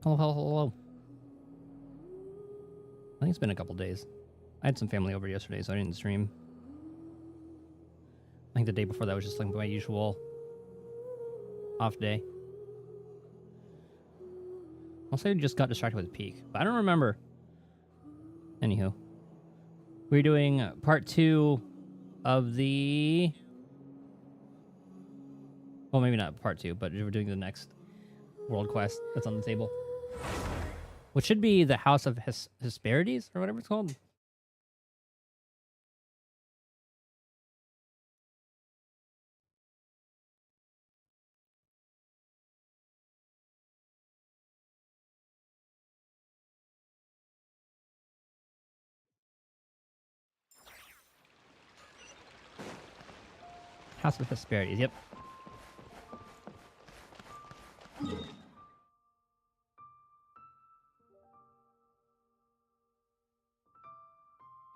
Hello, hello, hello. I think it's been a couple days. I had some family over yesterday, so I didn't stream. I think the day before that was just like my usual off day. I'll say we just got distracted with Peak, but I don't remember. Anywho. We're doing part 2 of the... Well, maybe not part 2, but we're doing the next world quest that's on the table. Which should be the House of Hesperides, or whatever it's called. House of Hesperides, yep.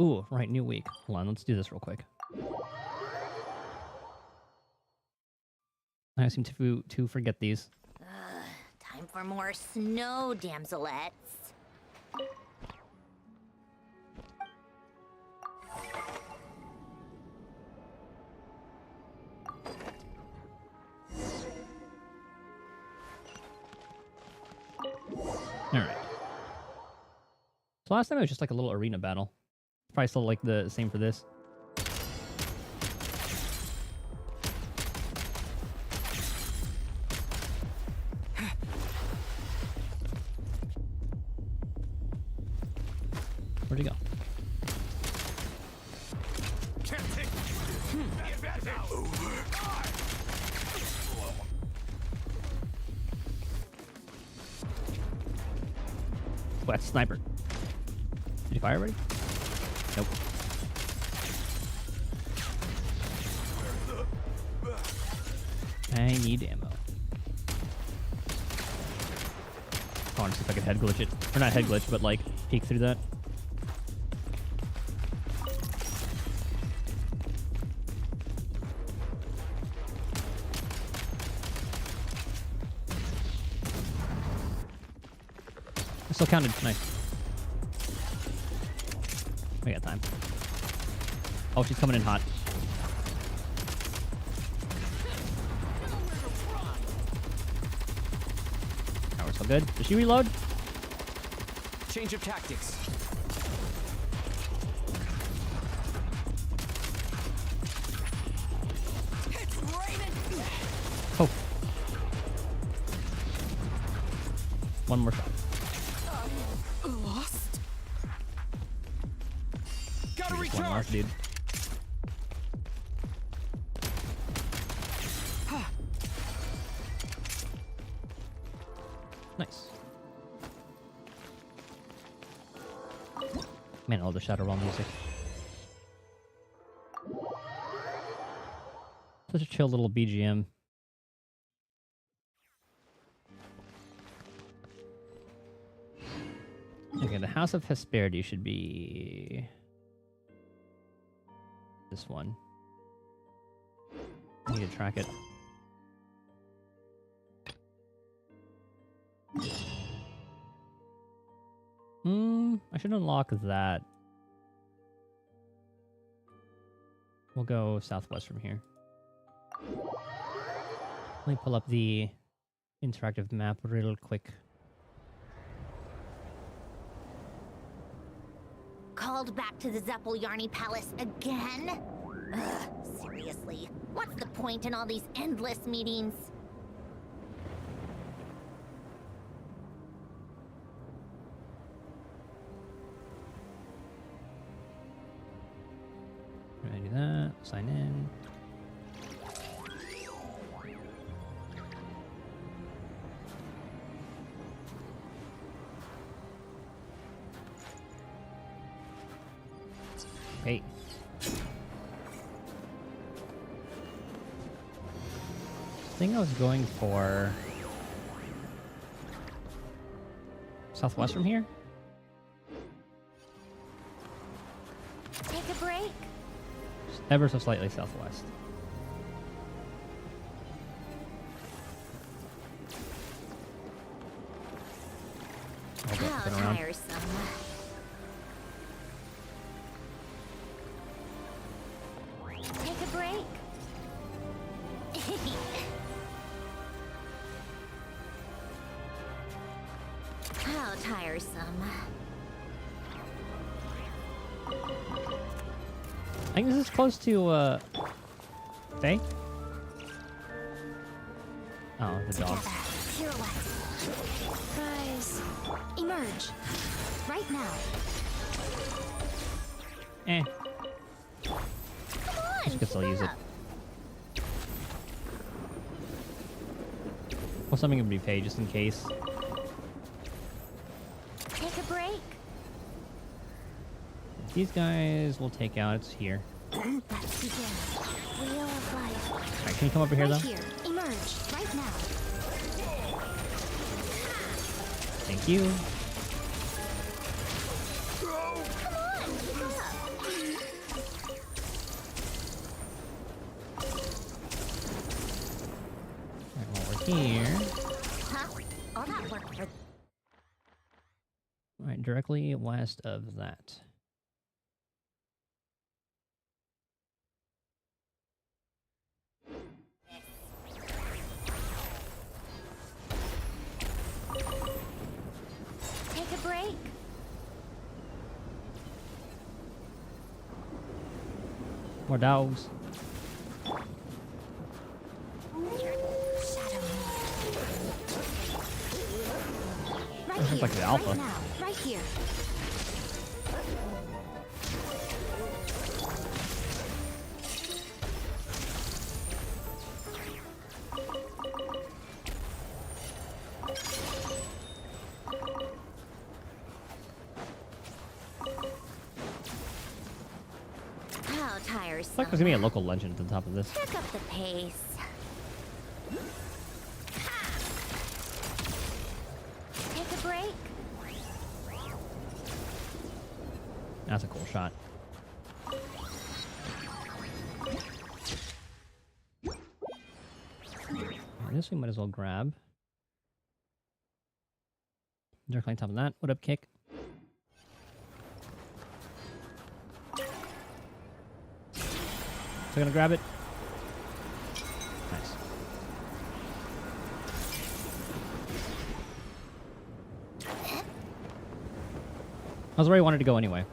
Ooh, right, new week. Hold on, let's do this real quick. I seem to forget these. Time for more snow, damselettes. Alright. So last time it was just like a little arena battle. Probably still like the same for this. Where'd he go? Oh, that's sniper. Did he fire already? Nope. I need ammo. I want to see if I can head glitch it. Or not head glitch, but like peek through that. It still counted. Nice. We got time. Oh, she's coming in hot. Now we're so good. Does she reload? Change of tactics. Oh. One more shot. Lost. Gotta Just one recharge. last dude. Nice. Man, I love the Shadowrun music. Such a chill little BGM. Okay, the House of Hesperides should be this one. I need to track it. I should unlock that. We'll go southwest from here. Let me pull up the interactive map real quick. Called back to the Zeppeljärni Palace again? Ugh, seriously. What's the point in all these endless meetings? Gonna do that. Sign in. Hey. I think I was going for southwest from here. Take a break. Just ever so slightly southwest. How been around. tiresome. Take a break. How tiresome. I think this is close to, Faye? Oh, the dog. Together. Pirouette. Guys, emerge. Right now. Eh. Come on. Just could still keep use it. up. Well, something would be Faye, just in case. Take a break. These guys will take out. It's here. Let's begin. Wheel of life. Alright, can you come over here, Right though? here. Emerge. Right now. Thank you. Come on. Keep up. Alright, while we're here... Huh? All that work for... Alright, directly west of that. Take a break. More dogs. Shadow me. Right This here. looks like the alpha. Right now. Right here. How tiresome. Looks like there's gonna be a local legend at the top of this. Pick up the pace. Take a break. That's a cool shot. Alright, this we might as well grab. Directly on top of that. What up, kick? So gonna grab it. Nice. I was where I wanted to go anyway.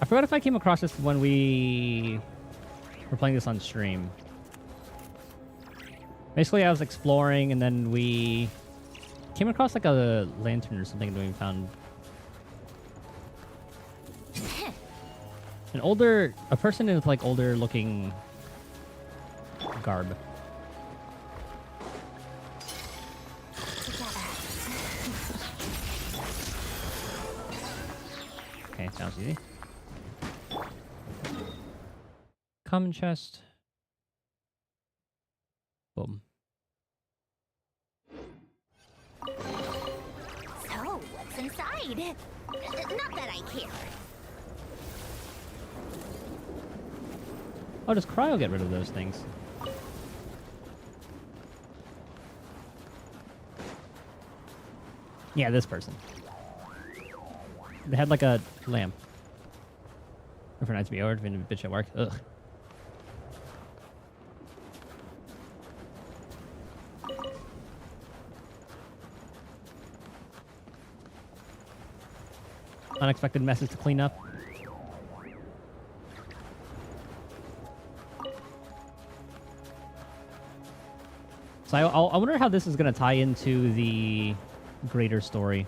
I forgot if I came across this when we were playing this on stream. Basically, I was exploring, and then we came across like a lantern or something, and we found a person in like older looking garb. Together. Okay, sounds easy. Common chest. Boom. So, what's inside? Not that I care. Oh, does Cryo get rid of those things? Yeah, this person. They had like a lamp. Or for night to be over, to be a bitch at work. Ugh. Unexpected messes to clean up. So I wonder how this is going to tie into the greater story.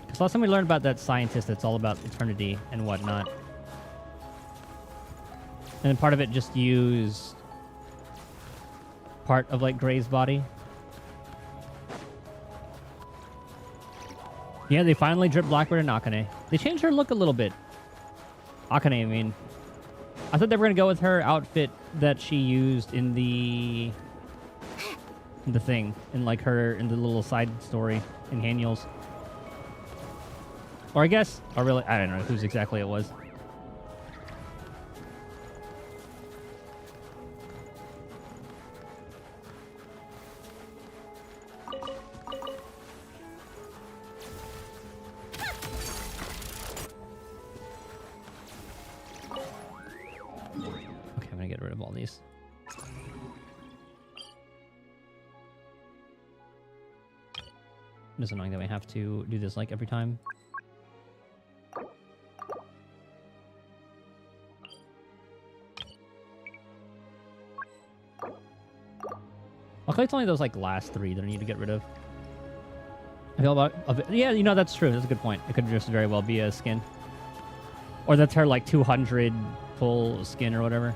Because last time we learned about that scientist that's all about eternity and whatnot. And then part of it just used part of like Gray's body. Yeah, they finally dripped Blackbird and Akane. They changed her look a little bit. Akane, I mean. I thought they were going to go with her outfit that she used in the thing. In like her, in the little side story in Haniel's. Or I guess, or really, I don't know whose exactly it was. these. It's annoying that we have to do this like every time. Luckily, it's only those like last 3 that I need to get rid of. I feel about yeah, you know, that's true. That's a good point. It could just very well be a skin, or that's her like 200 full skin or whatever.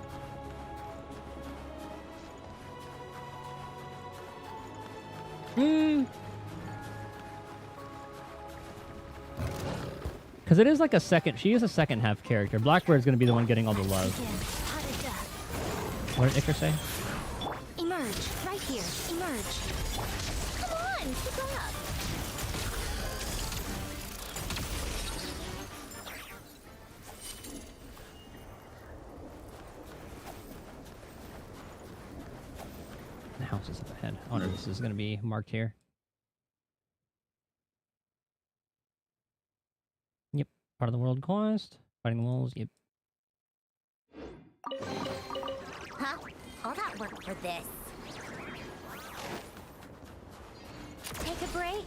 Because it is like a second. She is a second half character. Blackbird's going to be the one getting all the love. What did Icar say? Emerge, right here. Emerge. Come on, keep up. The house is up ahead. I wonder if this is going to be marked here. Yep. Part of the world quest. Fighting the wolves. Yep. Huh? All that work for this. Take a break.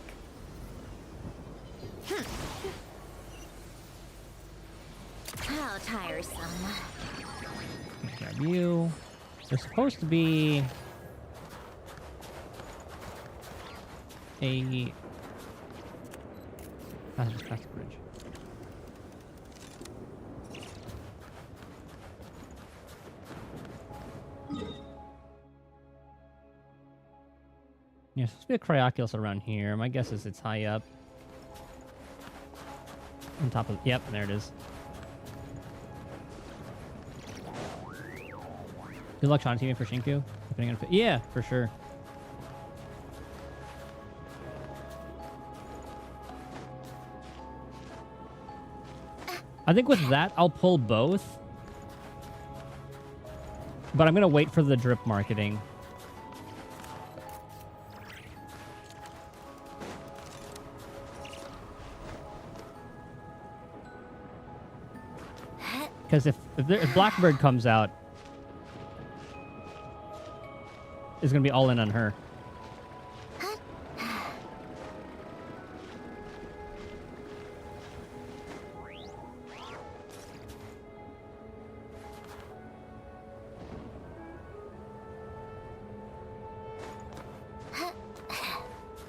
How tiresome. Grab you. There's supposed to be a... I just passed the bridge. Yeah, there's supposed to be a Cryoculus around here. My guess is it's high up. On top of... Yep, there it is. Good luck, Sean. Teaming for Shinku. Yeah, for sure. I think with that, I'll pull both. But I'm going to wait for the drip marketing. Because if Blackbird comes out, it's going to be all in on her.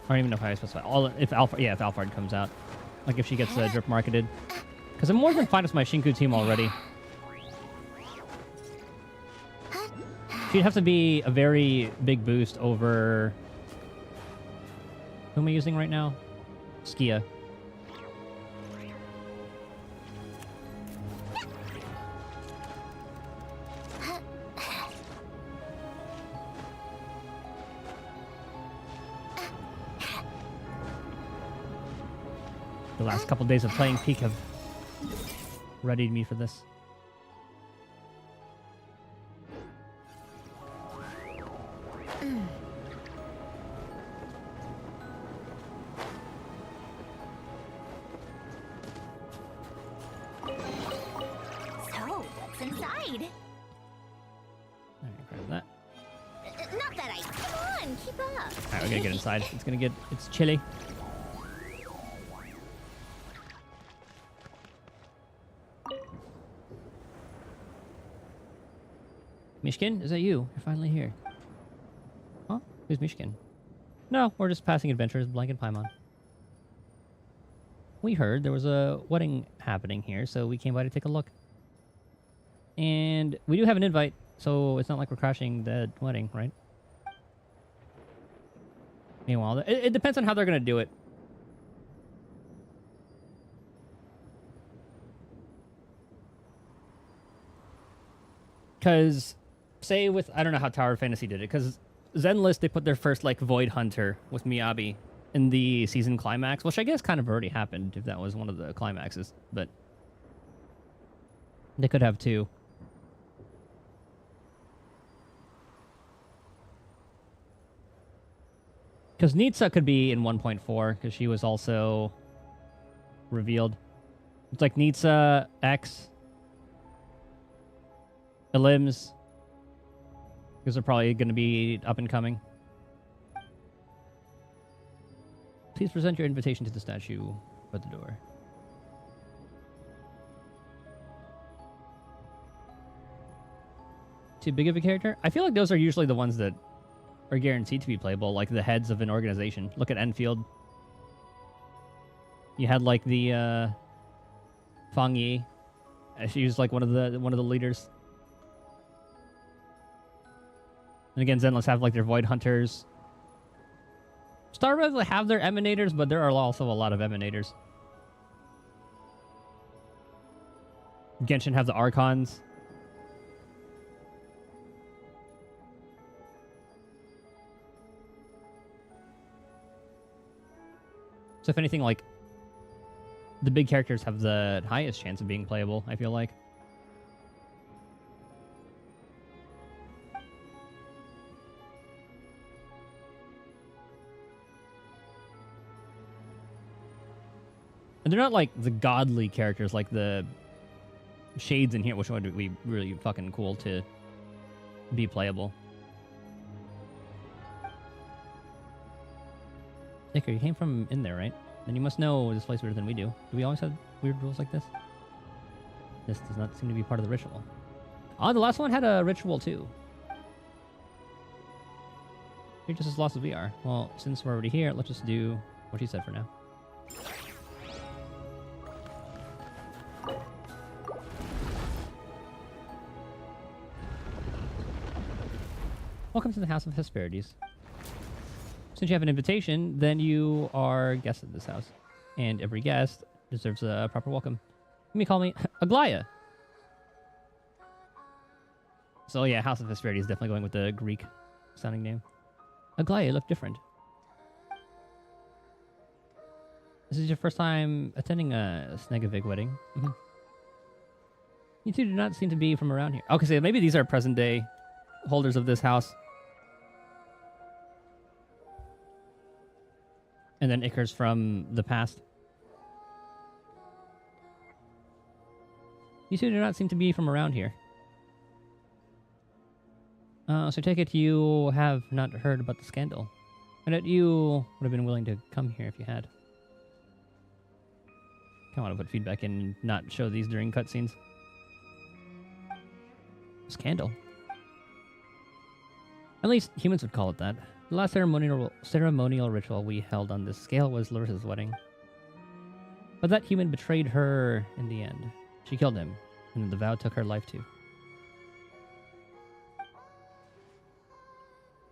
I don't even know if I specify. If Alphard comes out. Like if she gets drip marketed. Because I'm more than fine with my Shinku team already. She'd have to be a very big boost over... Who am I using right now? Skia. The last couple days of playing Peak have readied me for this. So, what's inside? Alright, grab that. Not that I... Come on, keep up. Alright, we gotta get inside. It's chilly. Mishkin, is that you? You're finally here. Huh? Who's Mishkin? No, we're just passing adventures, Blank and Paimon. We heard there was a wedding happening here, so we came by to take a look. And we do have an invite, so it's not like we're crashing the wedding, right? Meanwhile, it depends on how they're going to do it. Because... Say with, I don't know how Tower of Fantasy did it, because Zenlist, they put their first, like, Void Hunter with Miyabi in the season climax, which I guess kind of already happened if that was one of the climaxes, but they could have two. Because Nitsa could be in 1.4, because she was also revealed. It's like Nitsa, X, Elims, Because they're probably going to be up and coming. Please present your invitation to the statue at the door. Too big of a character? I feel like those are usually the ones that are guaranteed to be playable, like the heads of an organization. Look at Enfield. You had like the Fang Yi. She was like one of the leaders. And again, Zenless have like their Void Hunters. Star Res have their Emanators, but there are also a lot of Emanators. Genshin have the Archons. So if anything, like, the big characters have the highest chance of being playable, I feel like. And they're not like the godly characters like the shades in here, which would be really fucking cool to be playable. Nicker, you came from in there, right? Then you must know this place better than we do. Do we always have weird rules like this? This does not seem to be part of the ritual. Oh, the last one had a ritual too. You're just as lost as we are. Well, since we're already here, let's just do what she said for now. Welcome to the House of Hesperides. Since you have an invitation, then you are guests at this house. And every guest deserves a proper welcome. You may call me Aglaya. So yeah, House of Hesperides is definitely going with the Greek sounding name. Aglaya, you look different. This is your first time attending a Snegavig wedding. Mm-hmm. You two do not seem to be from around here. Okay, so maybe these are present day holders of this house. And then Icar's from the past. You two do not seem to be from around here. So take it you have not heard about the scandal. And that you would have been willing to come here if you had. I want to put feedback in and not show these during cutscenes. Scandal. At least humans would call it that. The last ceremonial ritual we held on this scale was Larissa's wedding. But that human betrayed her in the end. She killed him, and the vow took her life too.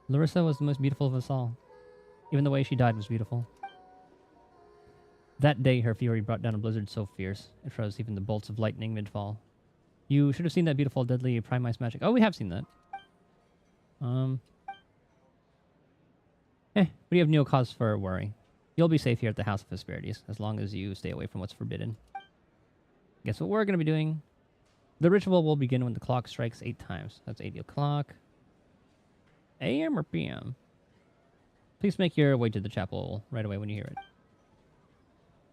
Larissa was the most beautiful of us all. Even the way she died was beautiful. That day, her fury brought down a blizzard so fierce, it froze even the bolts of lightning mid-fall. You should have seen that beautiful, deadly Primeist magic. Oh, we have seen that. But you have no cause for worry. You'll be safe here at the House of Hesperides, as long as you stay away from what's forbidden. Guess what we're going to be doing? The ritual will begin when the clock strikes 8 times. That's 8 o'clock. AM or PM? Please make your way to the chapel right away when you hear it.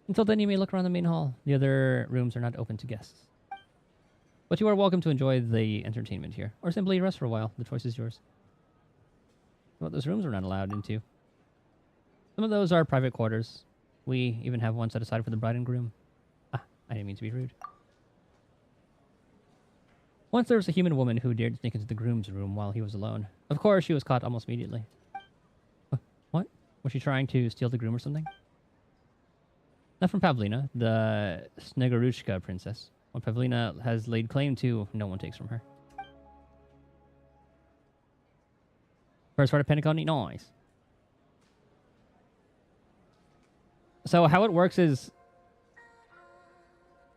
Until then, you may look around the main hall. The other rooms are not open to guests. But you are welcome to enjoy the entertainment here, or simply rest for a while. The choice is yours. Well, those rooms are not allowed into. Some of those are private quarters. We even have one set aside for the bride and groom. Ah, I didn't mean to be rude. Once there was a human woman who dared to sneak into the groom's room while he was alone. Of course, she was caught almost immediately. What? Was she trying to steal the groom or something? Not from Pavlina, the Snegurushka princess. What Pavlina has laid claim to, no one takes from her. First part of Pentaconi? Nice. So how it works is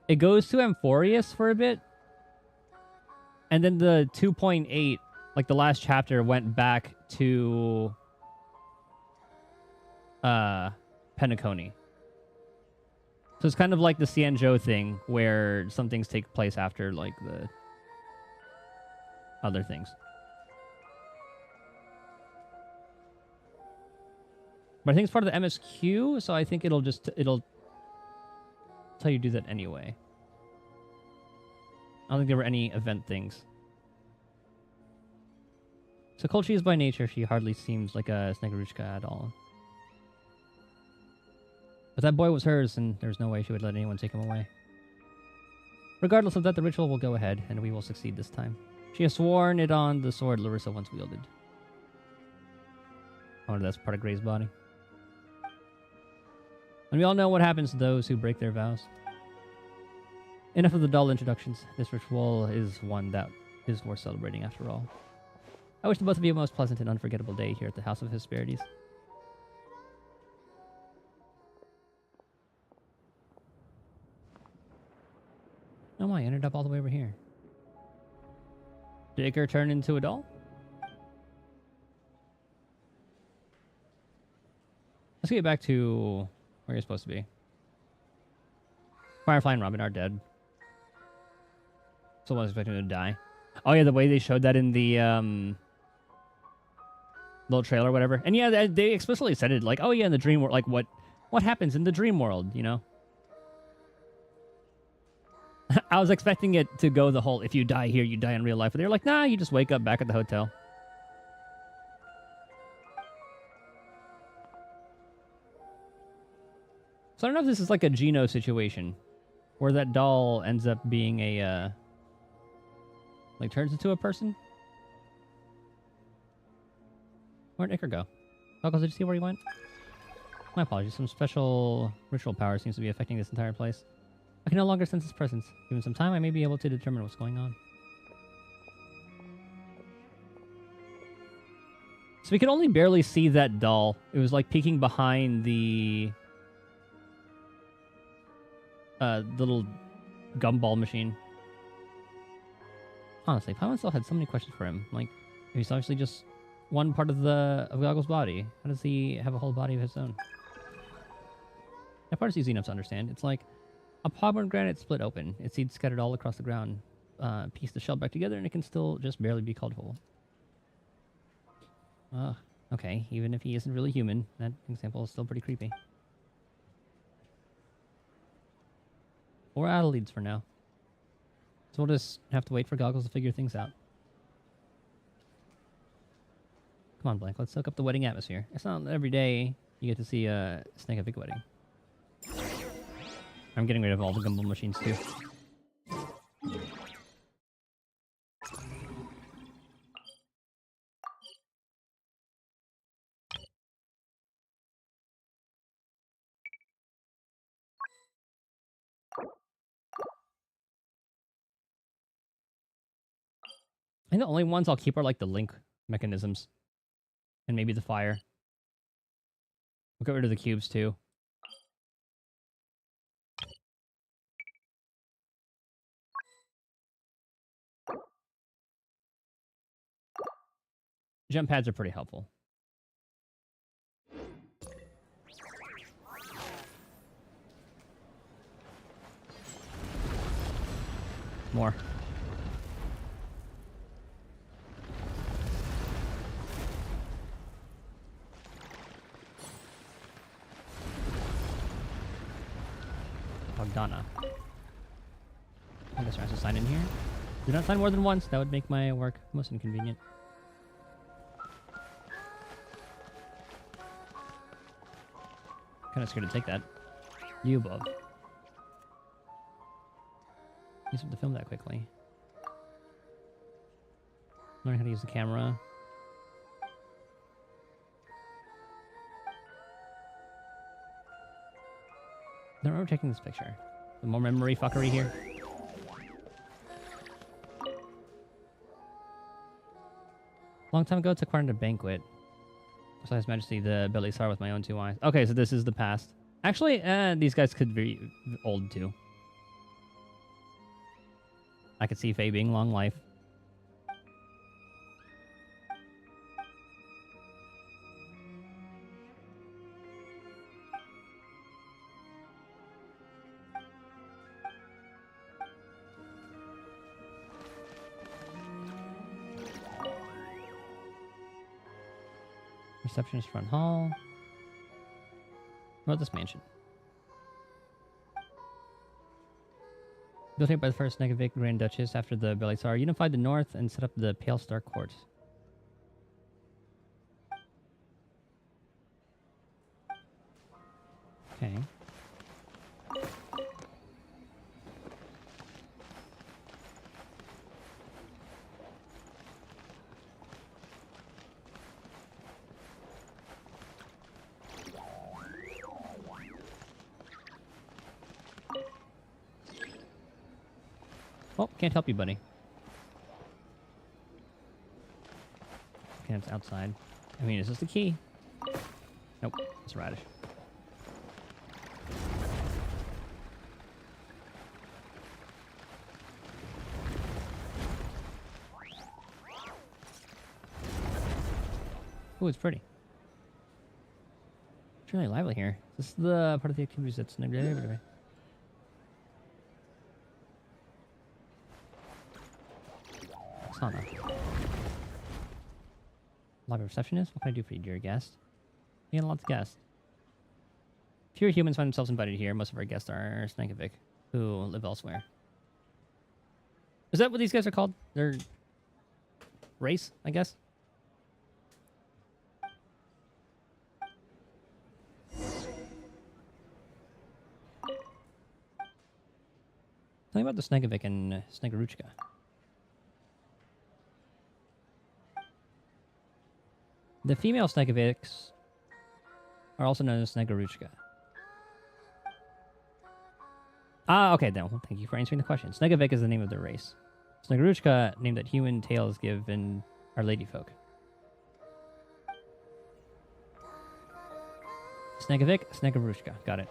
it goes to Amphorius for a bit. And then the 2.8, like the last chapter, went back to Pentaconi. So it's kind of like the Cianzhou thing, where some things take place after, like, the other things. But I think it's part of the MSQ, so I think it'll tell you to do that anyway. I don't think there were any event things. So cold she is by nature, she hardly seems like a Snegurushka at all. But that boy was hers, and there's no way she would let anyone take him away. Regardless of that, the ritual will go ahead, and we will succeed this time. She has sworn it on the sword Larissa once wielded. I wonder if that's part of Gray's body. And we all know what happens to those who break their vows. Enough of the dull introductions. This ritual is one that is worth celebrating after all. I wish the both of you a most pleasant and unforgettable day here at the House of Hesperides. Oh my, I ended up all the way over here. Did Iker turn into a doll? Let's get back to where you're supposed to be. Firefly and Robin are dead. So I was expecting them to die. Oh yeah, the way they showed that in the little trailer or whatever. And yeah, they explicitly said it, like, oh yeah, in the dream world, like what happens in the dream world, you know? I was expecting it to go the whole, if you die here, you die in real life. But they're like, nah, you just wake up back at the hotel. So I don't know if this is like a Geno situation, where that doll ends up being a, like turns into a person. Where'd Iker go? Knuckles, did you see where he went? My apologies, some special ritual power seems to be affecting this entire place. I can no longer sense his presence. Given some time, I may be able to determine what's going on. So we could only barely see that doll. It was like peeking behind the little gumball machine. Honestly, Paimon still had so many questions for him. Like, he's obviously just one part of Goggle's body. How does he have a whole body of his own? That part is easy enough to understand. It's like a pomegranate granite split open. Its seeds scattered all across the ground. Piece the shell back together, and it can still just barely be called whole. Okay. Even if he isn't really human, that example is still pretty creepy. We're out of leads for now. So we'll just have to wait for Goggles to figure things out. Come on, Blank. Let's soak up the wedding atmosphere. It's not every day you get to see a Snegurushka wedding. I'm getting rid of all the gumball machines too. I think the only ones I'll keep are like the link mechanisms. And maybe the fire. We'll get rid of the cubes too. Jump pads are pretty helpful. More. Bogdana. I guess I have to sign in here. Do not sign more than once. That would make my work most inconvenient. Kind of scared to take that. You above. Use it to film that quickly. Learn how to use the camera. I don't remember taking this picture. The more memory fuckery here. Long time ago, took part in a banquet. Saw His Majesty the Belisar with my own two eyes. Okay, so this is the past. Actually, these guys could be old too. I could see Faye being long life. Receptionist front hall. What about this mansion? Built here by the first Snegurushka Grand Duchess after the Belisar unified the north and set up the Pale Star Court. Okay. Oh, can't help you, buddy. Okay, it's outside. I mean, is this the key? Nope, it's a radish. Ooh, it's pretty. It's really lively here. This is the part of the activities that's... Sana. Library receptionist? What can I do for you, dear guest? We got lots of guests. Fewer humans find themselves invited here. Most of our guests are Snankovic, who live elsewhere. Is that what these guys are called? Their race, I guess? Tell me about the Snankovic and Snagaruchka. The female Snagavics are also known as Snagaruchka. Ah, okay, then. Well, thank you for answering the question. Snagavic is the name of their race. Snagaruchka, named that human tales given are ladyfolk. Snagavic, Snagaruchka. Got it.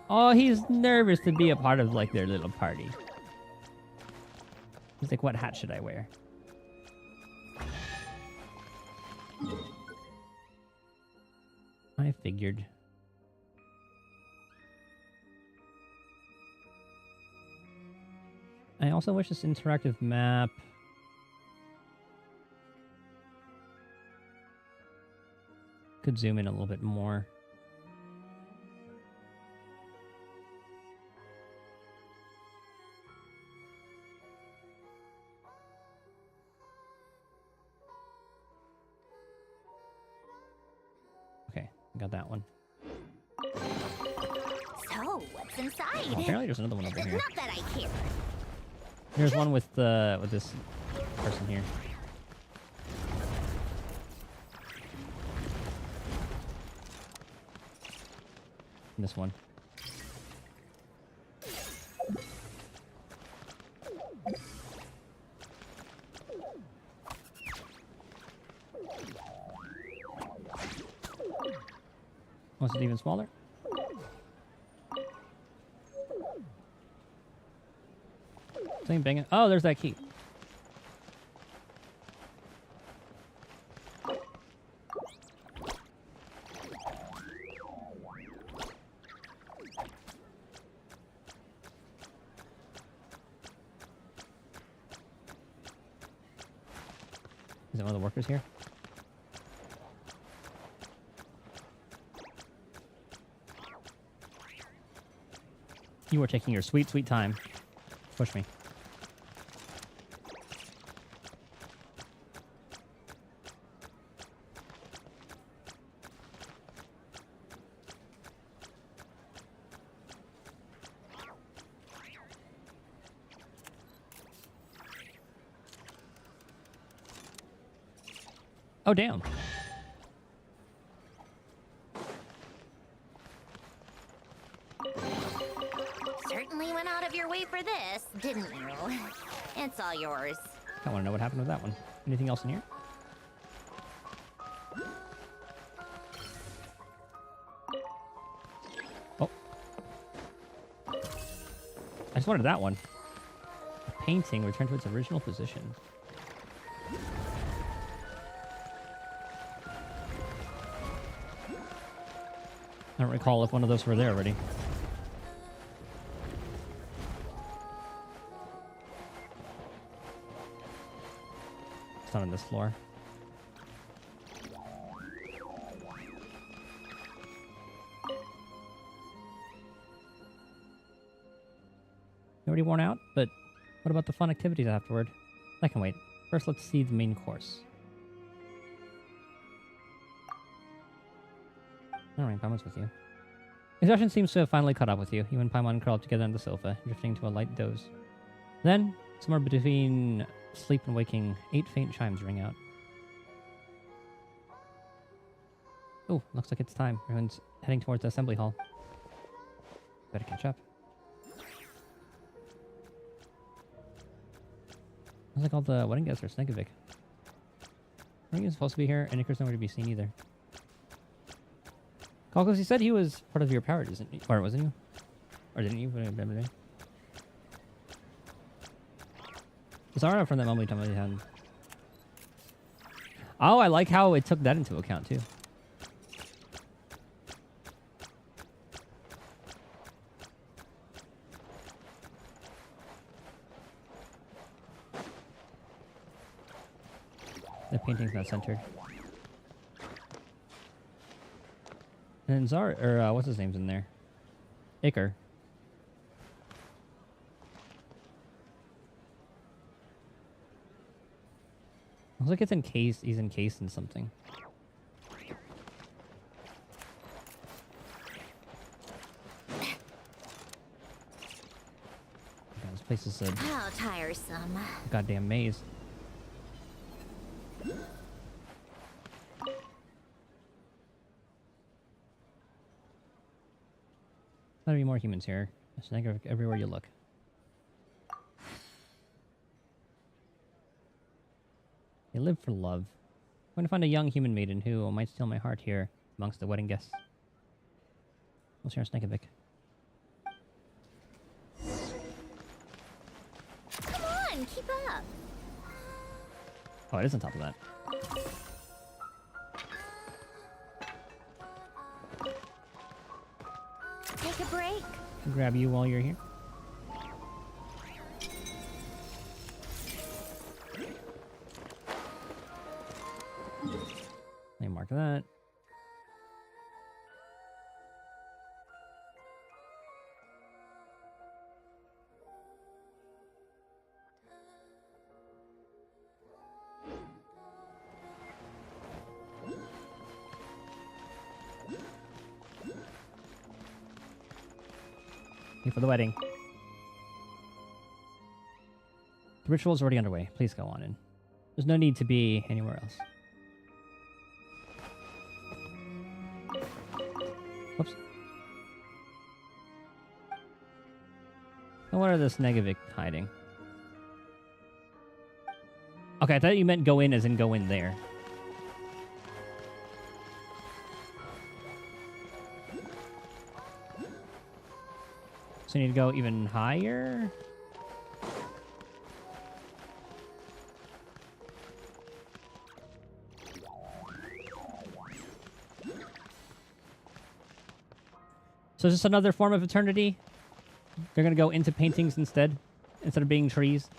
Oh, he's nervous to be a part of, like, their little party. He's like, what hat should I wear? I figured. I also wish this interactive map could zoom in a little bit more. Okay, got that one. So, what's inside? Oh, apparently there's another one over here. Not that I care. There's one with this person here. And this one. Was it even smaller? Same bang it. Oh, there's that key. Is that one of the workers here? You are taking your sweet, sweet time. Push me. Oh, damn. Certainly went out of your way for this, didn't you? It's all yours. I want to know what happened with that one. Anything else in here? Oh. I just wanted that one. The painting returned to its original position. I don't recall if one of those were there already. It's not on this floor. already worn out, but what about the fun activities afterward? I can wait. First, let's see the main course. Alright, Paimon's with you. Exhaustion seems to have finally caught up with you. You and Paimon curl up together on the sofa, drifting to a light doze. Then, somewhere between sleep and waking, 8 faint chimes ring out. Oh, looks like it's time. Everyone's heading towards the assembly hall. Better catch up. Looks like all the wedding guests are Snegovic. Ring is supposed to be here, and Icar's nowhere to be seen either. Kalkos, you said he was part of your power, isn't he? Or wasn't you? Or didn't you? Zara from that moment we had. Oh, I like how it took that into account too. The painting's not centered. And Zara, or what's his name's in there? Icar. Looks like it's encased. He's encased in something. Okay, this place is a How tiresome. goddamn maze. Gotta be more humans here. There's negative everywhere you look. They live for love. I'm going to find a young human maiden who might steal my heart here amongst the wedding guests. We'll share Snegovic. Come on, keep up. Oh, it is on top of that. Take a break. Grab you while you're here. Let me mark that. For the wedding. The ritual is already underway. Please go on in. There's no need to be anywhere else. Whoops. Now what are the Snegovic hiding? Okay, I thought you meant go in as in go in there. So you need to go even higher? So is this another form of eternity? They're gonna go into paintings instead of being trees?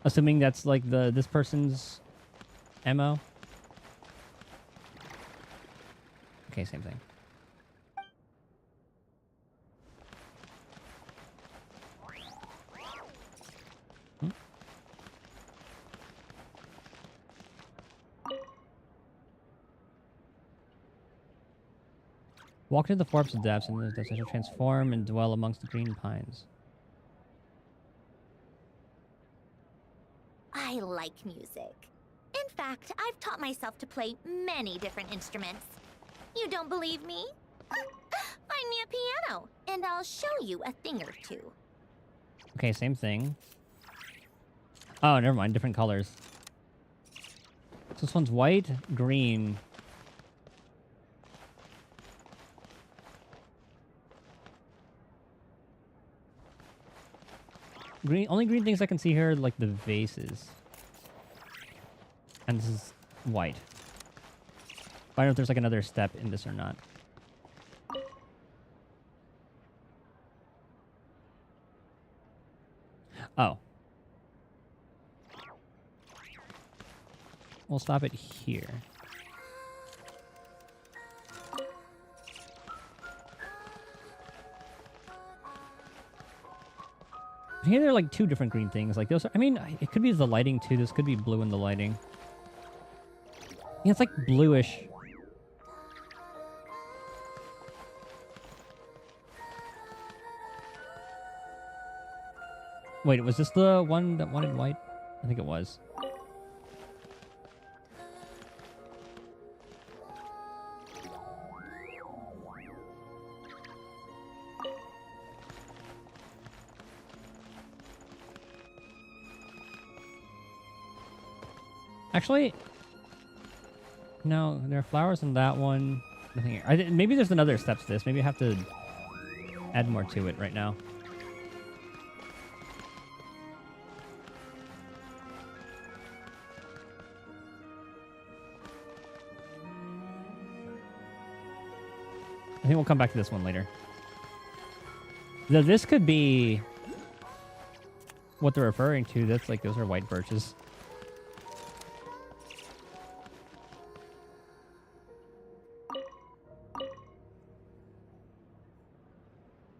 Assuming that's like this person's MO? Okay, same thing. Walk into the forest of depths, and the depths shall transform and dwell amongst the green pines. I like music. In fact, I've taught myself to play many different instruments. You don't believe me? Find me a piano, and I'll show you a thing or two. Okay, same thing. Oh, never mind. Different colors. So this one's white, green. Green. Only green things I can see here are like the vases. And this is white. I don't know if there's like another step in this or not. Oh. We'll stop it here. Here there are like two different green things. Like those are, I mean, it could be the lighting too. This could be blue in the lighting. Yeah, it's like bluish. Wait, was this the one that wanted white? I think it was. Actually, no, there are flowers in that one. Nothing here. Maybe there's another step to this. Maybe I have to add more to it right now. I think we'll come back to this one later. Now, this could be what they're referring to. That's like, those are white birches.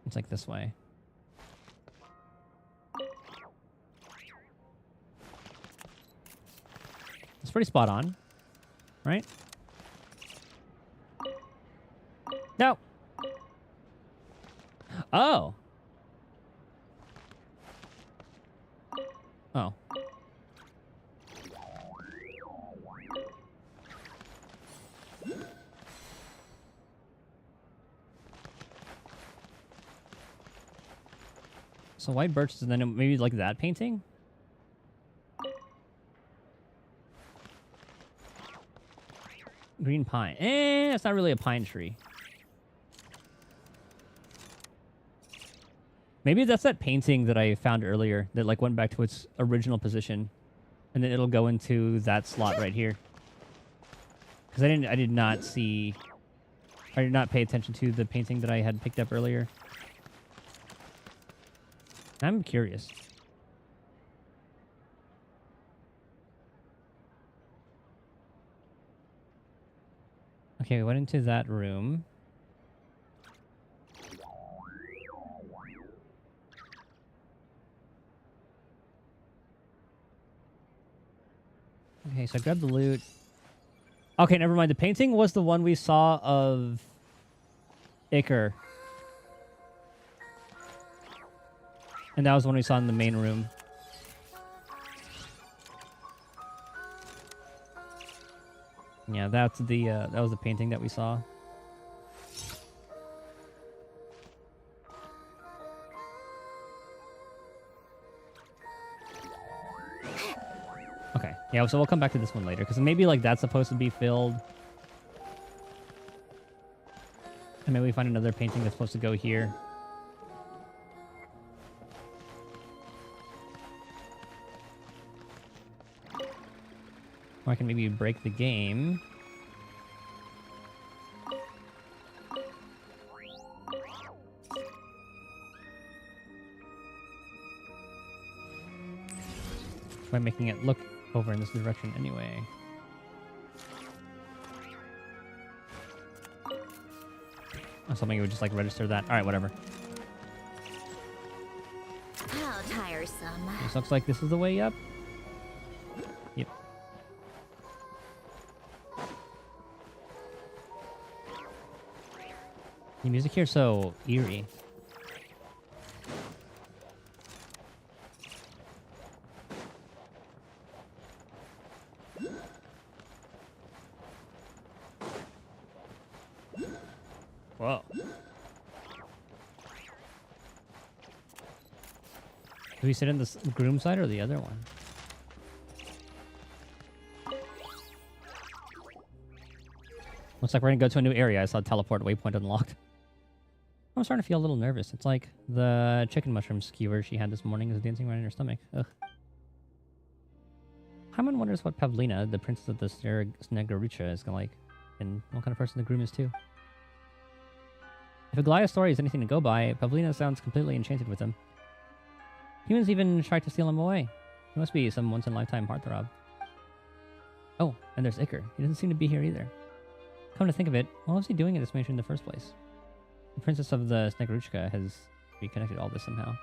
It's like this way. It's pretty spot on, right? No. Oh. Oh. So white birches and then maybe like that painting? Green pine. It's not really a pine tree. Maybe that's that painting that I found earlier that like went back to its original position, and then it'll go into that slot right here. Because I did not pay attention to the painting that I had picked up earlier. I'm curious. Okay, we went into that room. Okay, so I grabbed the loot. Okay, never mind. The painting was the one we saw of Iker. And that was the one we saw in the main room. Yeah, that's the that was the painting that we saw. Okay, yeah, so we'll come back to this one later, because maybe like that's supposed to be filled. And maybe we find another painting that's supposed to go here. Or I can maybe break the game. By making it look over in this direction anyway. Oh, something would just like register that. Alright, whatever. How tiresome. This looks like this is the way up. Yep. The music here is so eerie. Whoa. Do we sit in the groom side or the other one? Looks like we're gonna go to a new area. I saw teleport waypoint unlocked. I'm starting to feel a little nervous. It's like the chicken mushroom skewer she had this morning is dancing around in her stomach. Ugh. Hyman wonders what Pavlina, the princess of the Snegurucha, is like, and what kind of person the groom is too. If Aglaya's story is anything to go by, Pavlina sounds completely enchanted with him. Humans even tried to steal him away. He must be some once-in-a-lifetime heartthrob. Oh, and there's Iker. He doesn't seem to be here either. Come to think of it, what was he doing in this mansion in the first place? The princess of the Sneguruchka has reconnected all this somehow.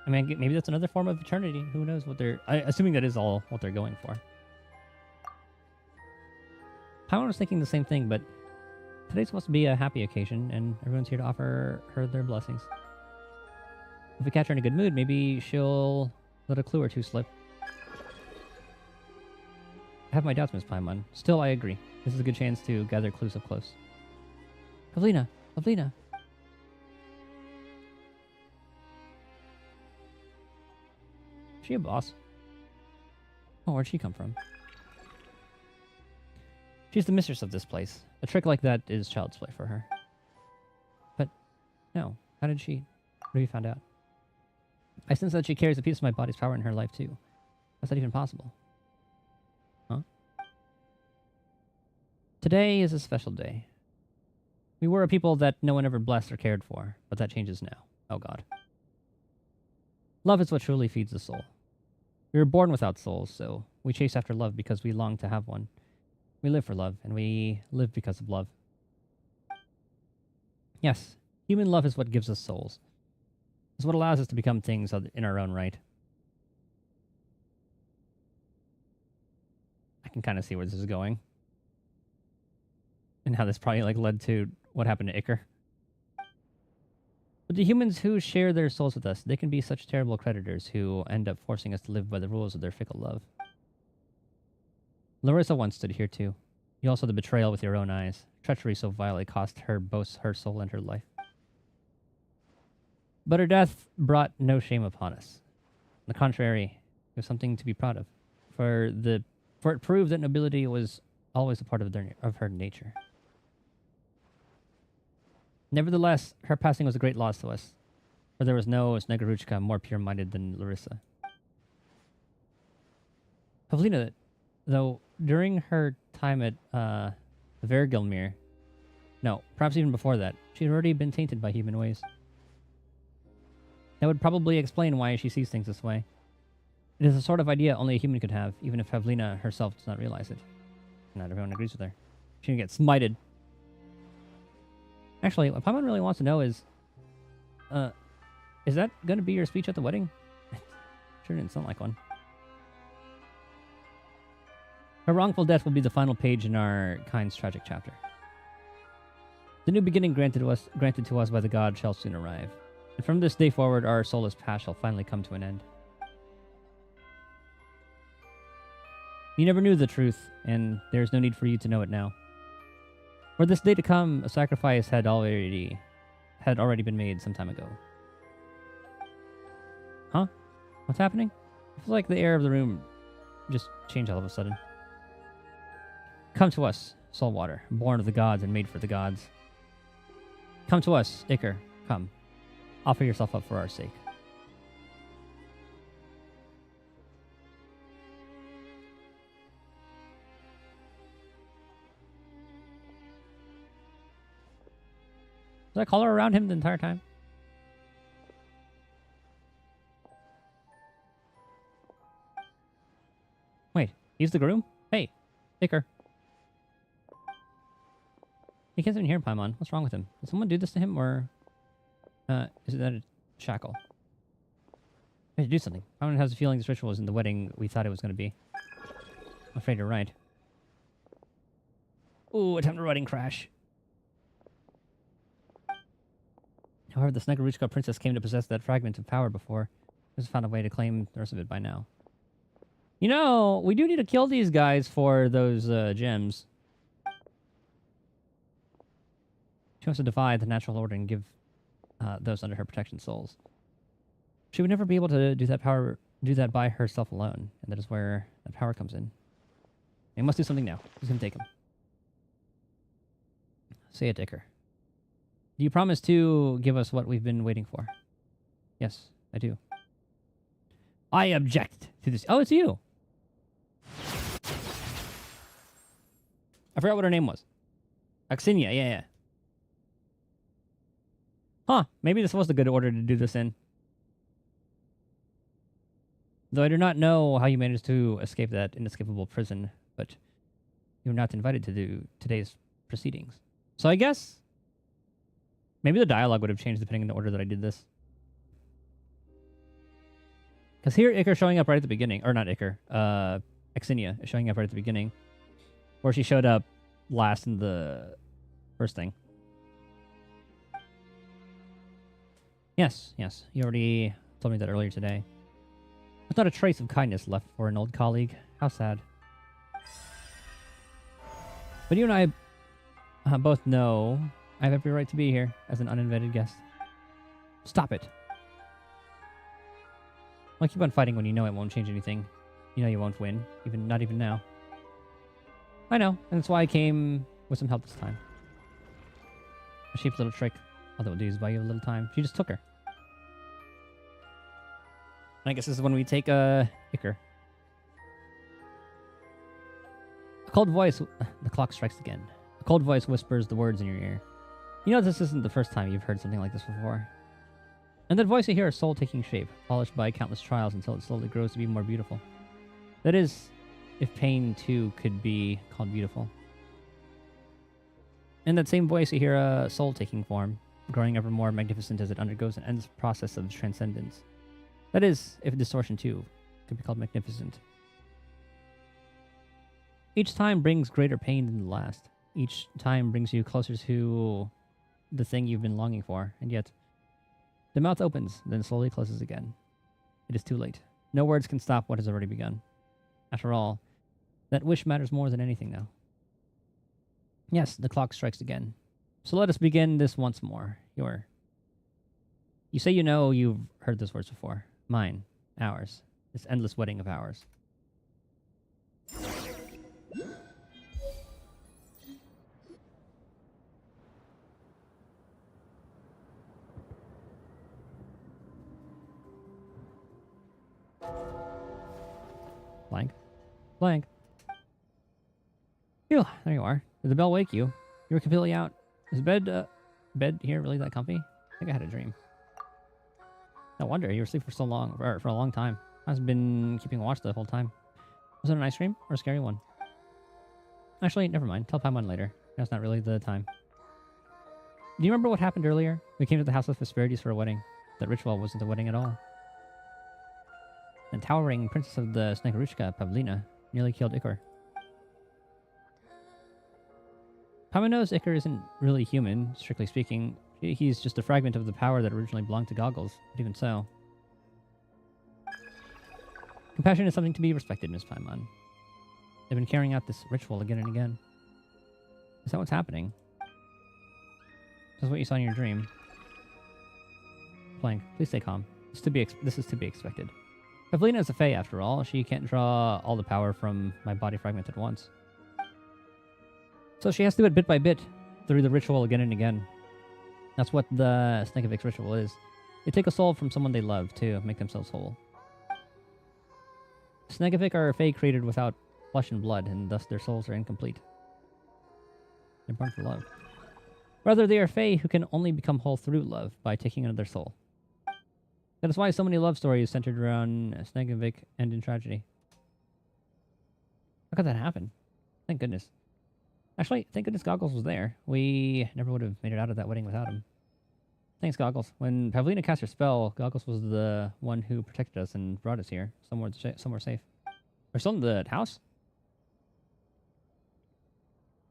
I mean, maybe that's another form of eternity. Who knows what they're... assuming that is all what they're going for. Paimon was thinking the same thing, but today's supposed to be a happy occasion, and everyone's here to offer her their blessings. If we catch her in a good mood, maybe she'll let a clue or two slip. I have my doubts, Miss Paimon. Still, I agree. This is a good chance to gather clues up close. Pavlina! Pavlina! Is she a boss? Oh, where'd she come from? She's the mistress of this place. A trick like that is child's play for her. But, no. How did she... What have you found out? I sense that she carries a piece of my body's power in her life, too. How's that even possible? Huh? Today is a special day. We were a people that no one ever blessed or cared for, but that changes now. Oh god. Love is what truly feeds the soul. We were born without souls, so we chase after love because we long to have one. We live for love, and we live because of love. Yes, human love is what gives us souls. It's what allows us to become things in our own right. I can kind of see where this is going. And how this probably led to what happened to Iker. But the humans who share their souls with us, they can be such terrible creditors who end up forcing us to live by the rules of their fickle love. Larissa once stood here too. You all saw the betrayal with your own eyes. Treachery so vile it cost her both her soul and her life. But her death brought no shame upon us. On the contrary, it was something to be proud of. For it proved that nobility was always a part of her nature. Nevertheless, her passing was a great loss to us, for there was no Sneguruchka more pure-minded than Larissa. Pavlina, though, during her time at Vergilmere, no, perhaps even before that, she had already been tainted by human ways. That would probably explain why she sees things this way. It is a sort of idea only a human could have, even if Pavlina herself does not realize it. Not everyone agrees with her. She can get smited. Actually, what Paimon really wants to know is that going to be your speech at the wedding? Sure didn't sound like one. Her wrongful death will be the final page in our kind's tragic chapter. The new beginning granted to us by the god shall soon arrive. And from this day forward, our soulless past shall finally come to an end. You never knew the truth, and there is no need for you to know it now. For this day to come, a sacrifice had already been made some time ago. Huh? What's happening? I feel like the air of the room just changed all of a sudden. Come to us, Soulwater, born of the gods and made for the gods. Come to us, Iker, come. Offer yourself up for our sake. Was that collar around him the entire time? Wait, he's the groom? Hey, Iker. He can't even hear Paimon. What's wrong with him? Did someone do this to him, or is that a shackle? I have to do something. Paimon has a feeling this ritual isn't the wedding we thought it was going to be. I'm afraid you're right. Ooh, attempt a wedding crash. However, the Sneguruchka princess came to possess that fragment of power before. She has found a way to claim the rest of it by now. You know, we do need to kill these guys for those gems. She wants to defy the natural order and give those under her protection souls. She would never be able to do that by herself alone, and that is where that power comes in. We must do something now. Who's gonna take him? Say it, Iker. Do you promise to give us what we've been waiting for? Yes, I do. I object to this. Oh, it's you. I forgot what her name was. Axinia, yeah. Huh, maybe this was the good order to do this in. Though I do not know how you managed to escape that inescapable prison, but you were not invited to do today's proceedings. So I guess maybe the dialogue would have changed depending on the order that I did this. Because here, Iker showing up right at the beginning. Or not Iker. Exinia is showing up right at the beginning. Where she showed up last in the first thing. Yes, yes. You already told me that earlier today. There's not a trace of kindness left for an old colleague. How sad. But you and I both know I have every right to be here as an uninvited guest. Stop it. Why keep on fighting when you know it won't change anything? You know you won't win, not even now. I know, and that's why I came with some help this time. A cheap little trick, although it does buy you a little time. She just took her. And I guess this is when we take Iker. A cold voice... The clock strikes again. A cold voice whispers the words in your ear. You know this isn't the first time you've heard something like this before. And that voice you hear is soul taking shape, polished by countless trials until it slowly grows to be more beautiful. That is, if pain too could be called beautiful. In that same voice you hear a soul taking form, growing ever more magnificent as it undergoes an endless process of transcendence. That is, if distortion too could be called magnificent. Each time brings greater pain than the last. Each time brings you closer to the thing you've been longing for, and yet the mouth opens, then slowly closes again. It is too late. No words can stop what has already begun. After all, that wish matters more than anything now. Yes, the clock strikes again. So let us begin this once more. You say you know you've heard those words before. Mine. Ours. This endless wedding of ours. Blank. Blank. Phew, there you are. Did the bell wake you? You were completely out. Is bed here really that comfy? I think I had a dream. No wonder you were asleep for so long, or for a long time. I've been keeping watch the whole time. Was it a nice dream or a scary one? Actually, never mind. Tell Paimon later. That's not really the time. Do you remember what happened earlier? We came to the House of Hesperides for a wedding. That ritual wasn't a wedding at all. The towering princess of the Snegurushka, Pavlina, nearly killed Iker. Paimon knows Iker isn't really human, strictly speaking. He's just a fragment of the power that originally belonged to Goggles, but even so. Compassion is something to be respected, Miss Paimon. They've been carrying out this ritual again and again. Is that what's happening? This is what you saw in your dream. Blank, please stay calm. This is to be expected. Pavlina is a fae, after all. She can't draw all the power from my body fragment at once. So she has to do it bit by bit, through the ritual again and again. That's what the Snegovic's ritual is. They take a soul from someone they love to make themselves whole. Snegovic are a fae created without flesh and blood, and thus their souls are incomplete. They're born for love. Rather, they are fae who can only become whole through love, by taking another soul. That is why so many love stories centered around Snegovic end in tragedy. How could that happen? Thank goodness. Actually, thank goodness Goggles was there. We never would have made it out of that wedding without him. Thanks, Goggles. When Pavlina cast her spell, Goggles was the one who protected us and brought us here, somewhere safe. We're still in the house?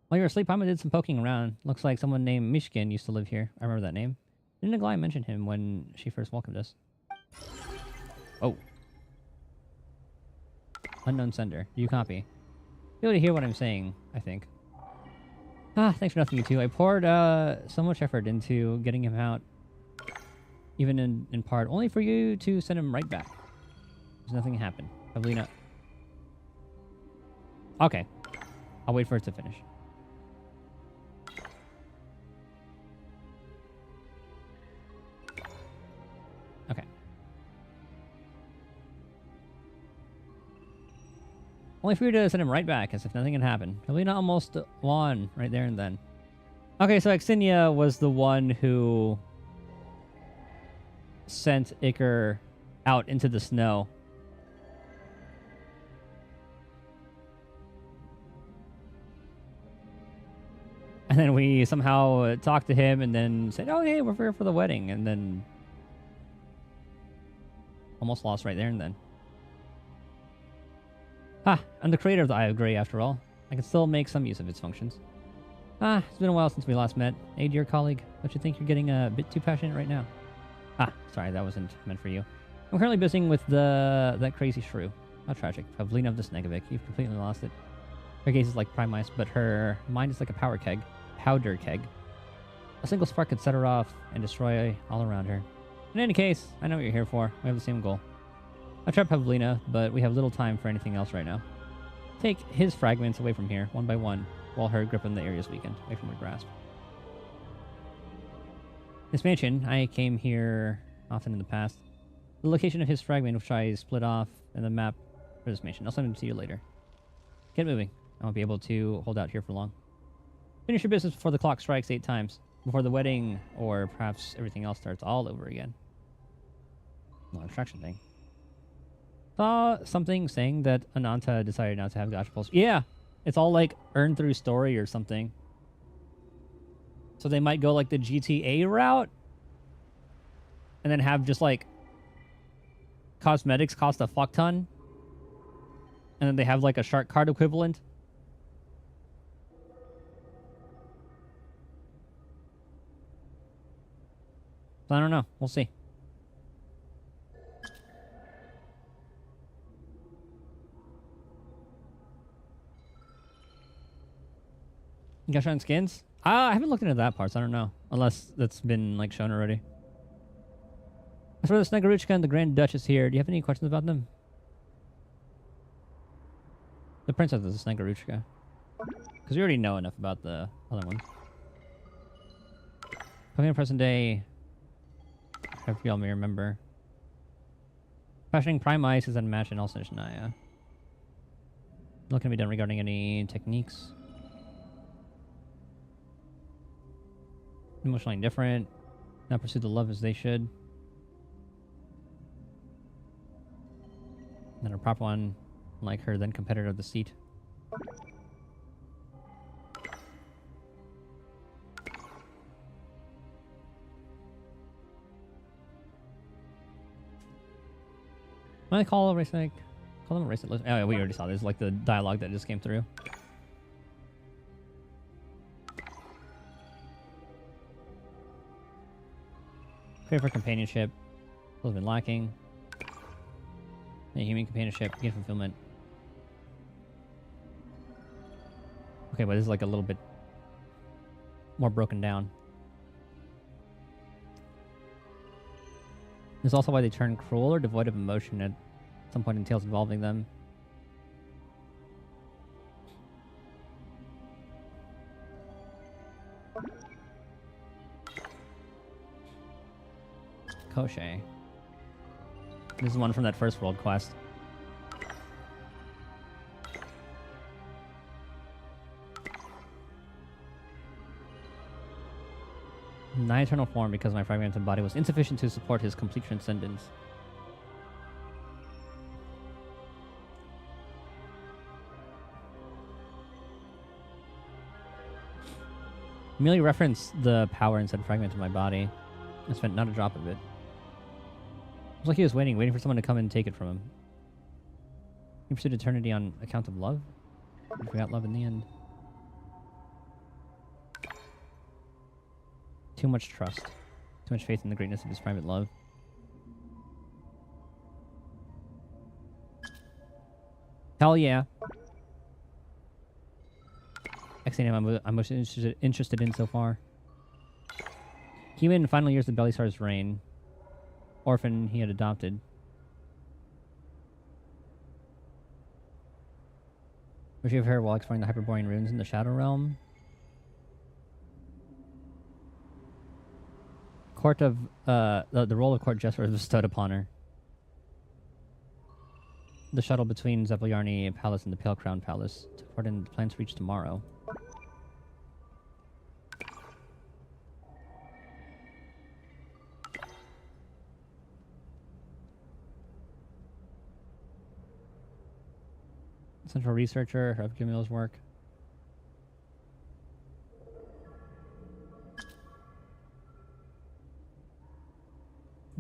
While you were asleep, Paimon did some poking around. Looks like someone named Mishkin used to live here. I remember that name. Didn't Aglaya mention him when she first welcomed us? Oh. Unknown sender. Do you copy? You'll be able to hear what I'm saying, I think. Thanks for nothing, you two. I poured so much effort into getting him out, even in part, only for you to send him right back. There's nothing happened. Pavlina. Okay. I'll wait for it to finish. Okay. Only for you to send him right back, as if nothing had happened. Pavlina almost won right there and then. Okay, so Exinia was the one who sent Iker out into the snow. And then we somehow talked to him and then said, oh, hey, we're here for the wedding. And then almost lost right there and then. Ah, I'm the creator of the Eye of Grey after all. I can still make some use of its functions. Ah, it's been a while since we last met. Hey, dear colleague, don't you think you're getting a bit too passionate right now? Ah, sorry, that wasn't meant for you. I'm currently busying with that crazy shrew. How tragic. Pavlina of the Snegovic. You've completely lost it. Her gaze is like prime ice, but her mind is like a powder keg. A single spark could set her off and destroy all around her. In any case, I know what you're here for. We have the same goal. I've tried Pavlina, but we have little time for anything else right now. Take his fragments away from here, one by one, while her grip on the area is weakened, away from her grasp. This mansion, I came here often in the past. The location of his fragment, which I split off in the map for this mansion. I'll send him to you later. Get moving. I won't be able to hold out here for long. Finish your business before the clock strikes 8 times. Before the wedding, or perhaps everything else starts all over again. No abstraction thing. Saw something saying that Ananta decided not to have gacha pulse. Yeah, it's all like earned through story or something. So they might go like the GTA route, and then have just like cosmetics cost a fuck ton, and then they have like a shark card equivalent. I don't know. We'll see. Genshin skins? I haven't looked into that part, so I don't know. Unless that's been like shown already. As for the Sneguruchka and the Grand Duchess here, do you have any questions about them? The princess is the Sneguruchka. Because we already know enough about the other ones. Coming in present day, I hope you all may remember. Fashioning Prime Ice is unmatched in all Snaya. What can be done regarding any techniques? Emotionally indifferent. Not pursue the love as they should. Not a proper one, like her then competitor of the seat. When I call them a race list. Oh, yeah, we already saw this. Like the dialogue that just came through. Pray for companionship. Has been lacking. Yeah, human companionship. Gain fulfillment. Okay, but this is like a little bit more broken down. This is also why they turn cruel or devoid of emotion at some point in tales involving them. Koshei. This is one from that first world quest. My eternal form, because my fragmented body was insufficient to support his complete transcendence. Merely referenced the power and said fragment of my body. I spent not a drop of it. It was like he was waiting for someone to come and take it from him. He pursued eternity on account of love? He forgot love in the end. Too much trust. Too much faith in the greatness of his private love. Hell yeah. Next name I'm most interested in so far. Human in the final years of Belisar's reign. Orphan he had adopted. Which you have heard while exploring the Hyperborean ruins in the Shadow Realm. Court of the role of court jester was bestowed upon her. The shuttle between Zephyarni Palace and the Pale Crown Palace. Took part in the plans to reach tomorrow. Central researcher of Camille's work.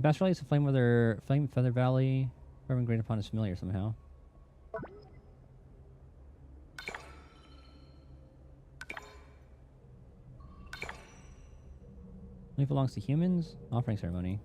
Best release of Flame Feather Valley. Urban Great Upon is familiar somehow. Leaf belongs to humans. Offering ceremony.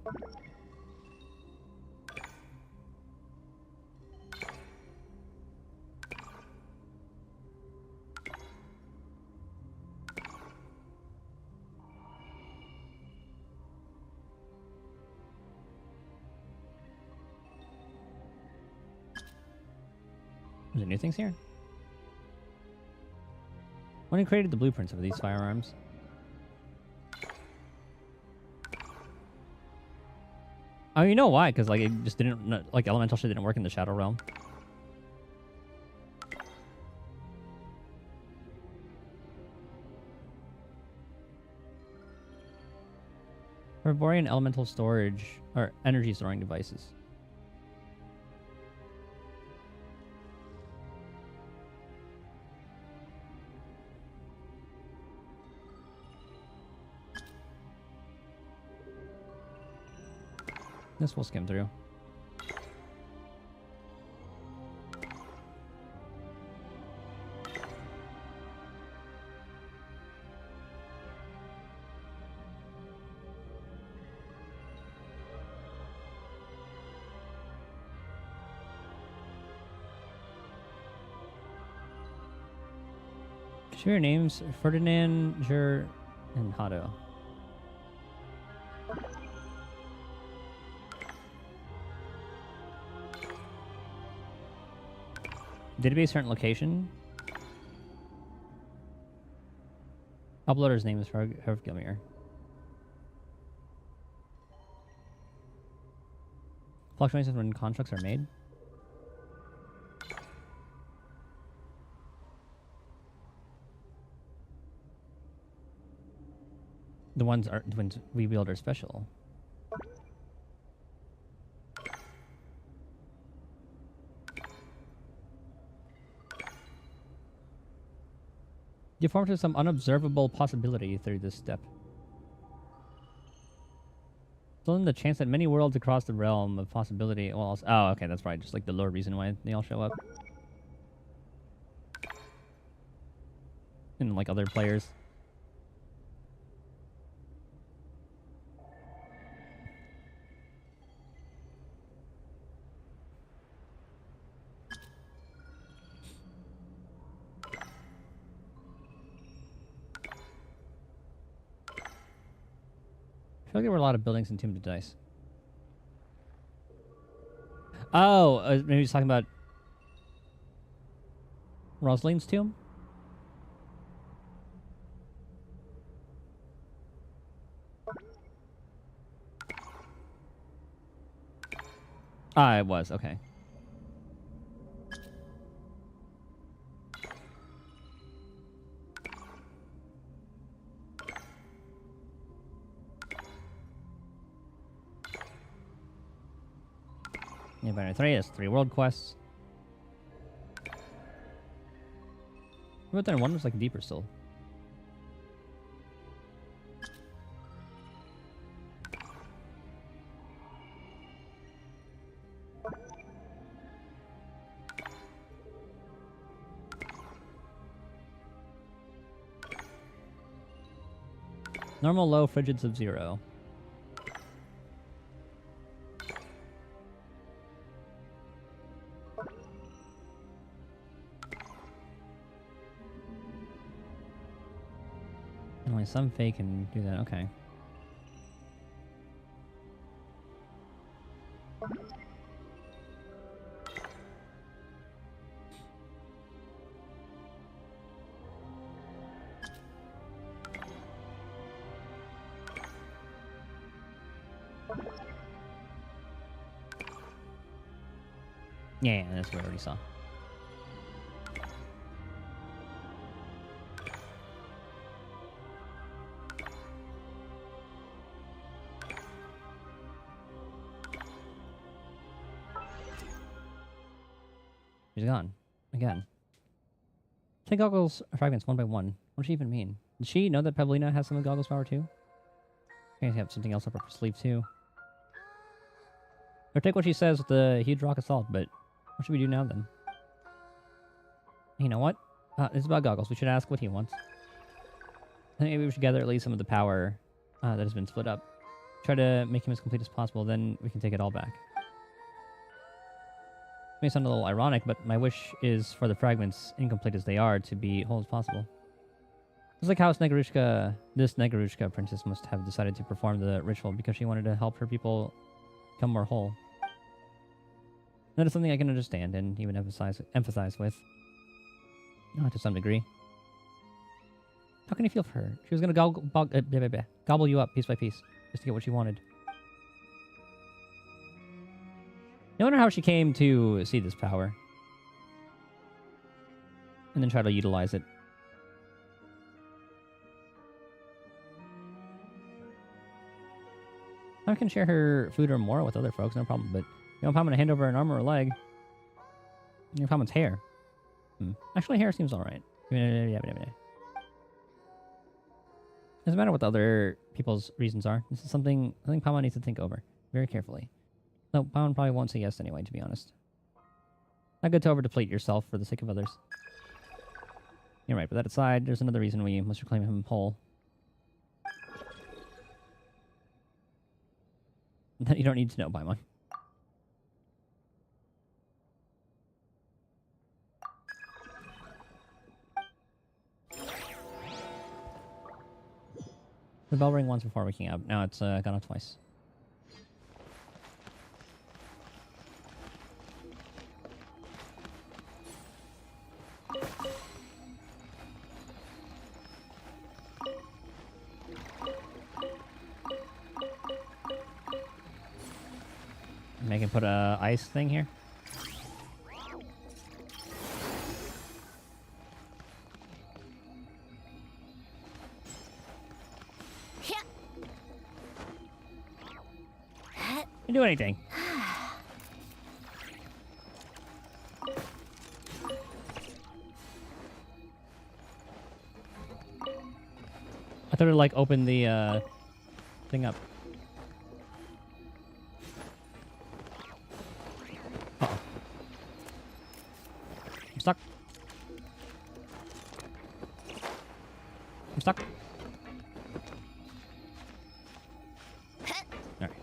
Is there new things here? When he created the blueprints of these firearms. Oh, you know why? Because like it just didn't like elemental shit didn't work in the Shadow Realm. Herborian elemental storage or energy storing devices. This will skim through. Share your names: Ferdinand, Jur, and Hado. Database certain location. Uploader's name is Herv Gilmere. Fluctuations when constructs are made. The ones we build are special. You form to some unobservable possibility through this step. Still in the chance that many worlds across the realm of possibility. Well, oh, okay, that's right. Just like the lore reason why they all show up. And like other players. I feel like there were a lot of buildings in Tomb of Dice. Oh, maybe he's talking about Rosalind's tomb? Ah, it was. Okay. Yeah, Binary 3 has 3 world quests. But then one was like deeper still. Normal, low, frigid, sub-zero. Only some fake can do that. Okay. Yeah, that's what I already saw. She's gone. Again. Take goggles fragments one by one. What does she even mean? Did she know that Pavlina has some of the goggles power too? Okay, have something else up her sleeve too. Or take what she says with the huge rock assault, but what should we do now then? You know what? It's about Goggles. We should ask what he wants. I think maybe we should gather at least some of the power that has been split up. Try to make him as complete as possible, then we can take it all back. It may sound a little ironic, but my wish is for the fragments, incomplete as they are, to be whole as possible. It's like how this Snegurushka princess must have decided to perform the ritual because she wanted to help her people become more whole. That is something I can understand and even empathize with. To some degree. How can you feel for her? She was going to gobble you up piece by piece just to get what she wanted. I wonder how she came to see this power. And then try to utilize it. I can share her food or more with other folks, no problem, but you know, I'm going to hand over an arm or a leg. Your Pamon's hair. Actually, hair seems alright. Doesn't matter what the other people's reasons are. This is something I think Pamon needs to think over very carefully. No, Pamon probably won't say yes anyway, to be honest. Not good to over-deplete yourself for the sake of others. You're right, but that aside, there's another reason we must reclaim him whole. That you don't need to know, Paimon. The bell rang once before waking up. Now it's gone off twice. I can put a ice thing here. Can do anything. I thought it like opened the thing up. Uh-oh. I'm stuck. I'm stuck. Alright.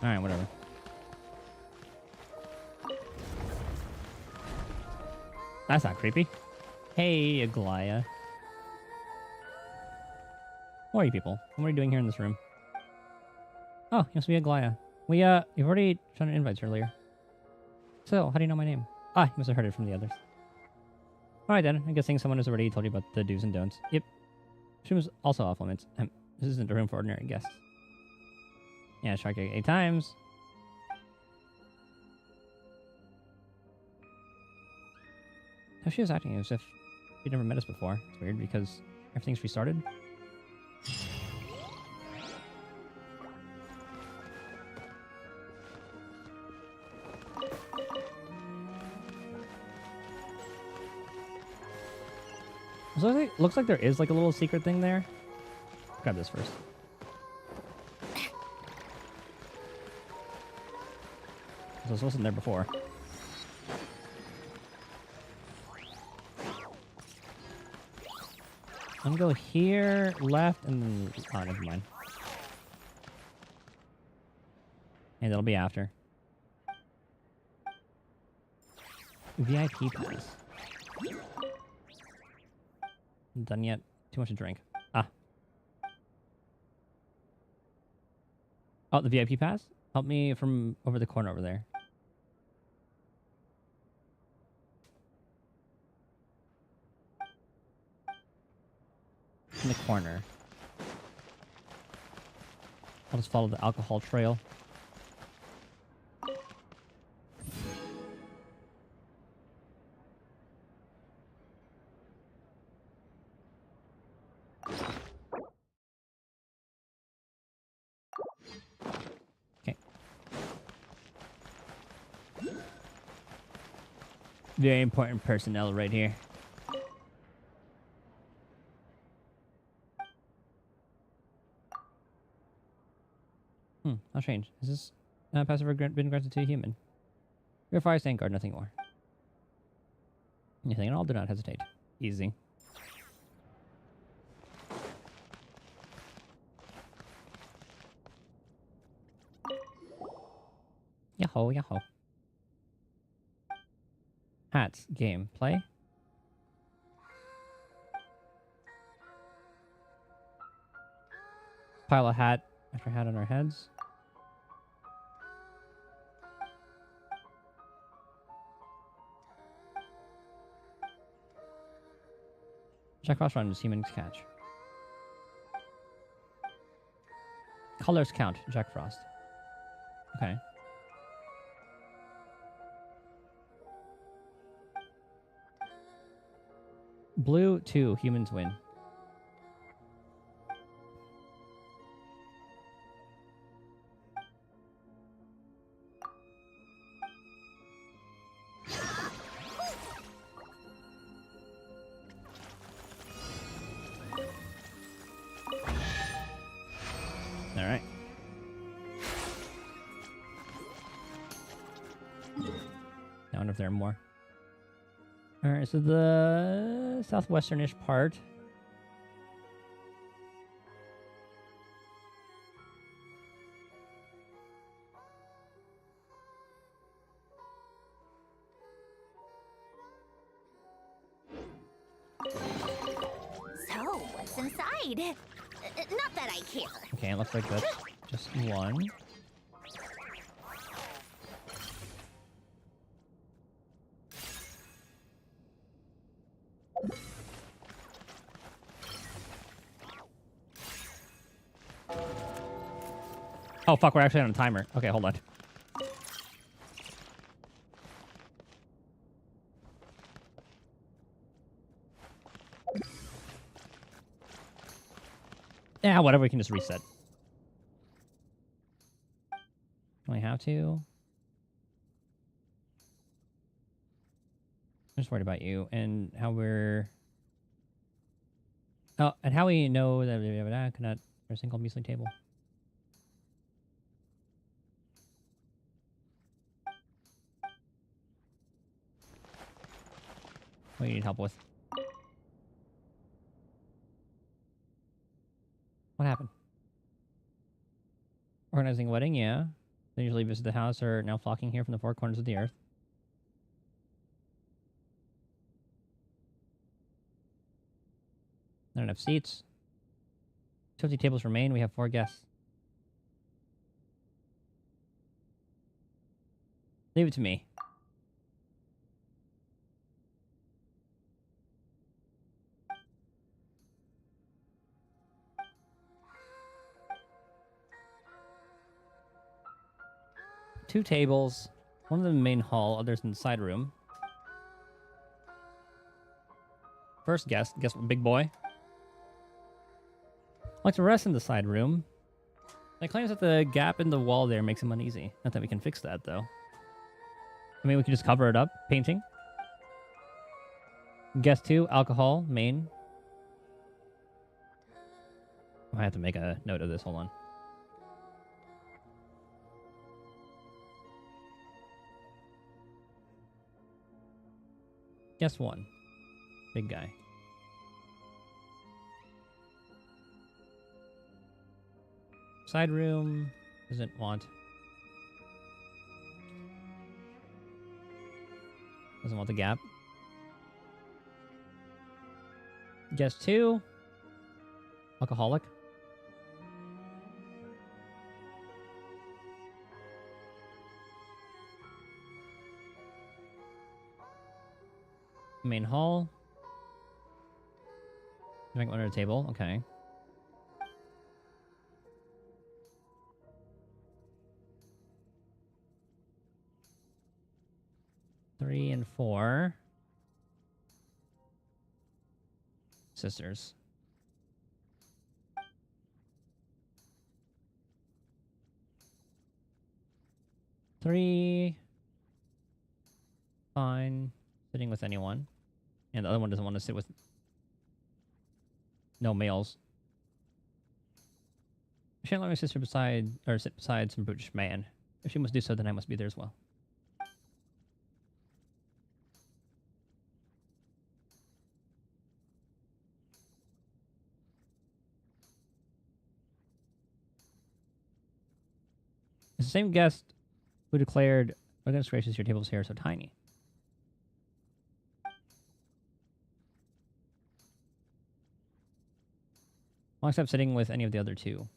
Alright, whatever. That's not creepy. Hey, Aglaya. Who are you people? What are you doing here in this room? Oh, you must be Aglaya. You've already shown invites earlier. So, how do you know my name? Ah, you must have heard it from the others. Alright then, I'm guessing someone has already told you about the do's and don'ts. Yep. She was also off limits. This isn't a room for ordinary guests. Yeah, strike 8 times. How she was acting as if she'd never met us before. It's weird because everything's restarted. So looks like there is like a little secret thing there. Grab this first. This wasn't there before. I'm gonna go here, left, and then... Oh, never mind. And that'll be after. VIP pass. Done yet? Too much to drink. Ah. Oh, the VIP pass? Help me from over the corner over there. In the corner. I'll just follow the alcohol trail. Okay. Very important personnel right here. I'll change. Is this passive been granted to a human? Verify stand guard, nothing more. Anything at all, do not hesitate. Easy. Yahoo, yahoo. Hats, game, play. Pile a hat after hat on our heads. Jack Frost runs, humans catch. Colors count, Jack Frost. Okay. Blue, 2, humans win. Alright. I wonder if there are more. Alright, so the southwesternish part. So, what's inside? Not that I care. Okay, it looks like that's just one. Oh fuck, we're actually on a timer. Okay, hold on. Yeah, whatever, we can just reset. Do I have to? I'm just worried about you and how we're... Oh, and how we know that we cannot for a single measly table. What do you need help with? What happened? Organizing a wedding, yeah. They usually visit the house are now flocking here from the four corners of the earth. Not enough seats. 50 tables remain. We have 4 guests. Leave it to me. Two tables. One of them in the main hall, others in the side room. First guest, guess what, big boy? Like to rest in the side room. It claims that the gap in the wall there makes him uneasy. Not that we can fix that, though. I mean, we can just cover it up. Painting. Guest 2, alcohol, main. I have to make a note of this. Hold on. Guest 1. Big guy. Side room. Doesn't want. Doesn't want the gap. Guest 2. Alcoholic. Main hall. Drink under the table. Okay. Three and 4. Sisters. Three. Fine. sitting with anyone. And the other one doesn't want to sit with no males. I shan't let my sister sit beside some brutish man. If she must do so, then I must be there as well. It's the same guest who declared, "Oh, goodness gracious, your table's here are so tiny." I'll accept sitting with any of the other two.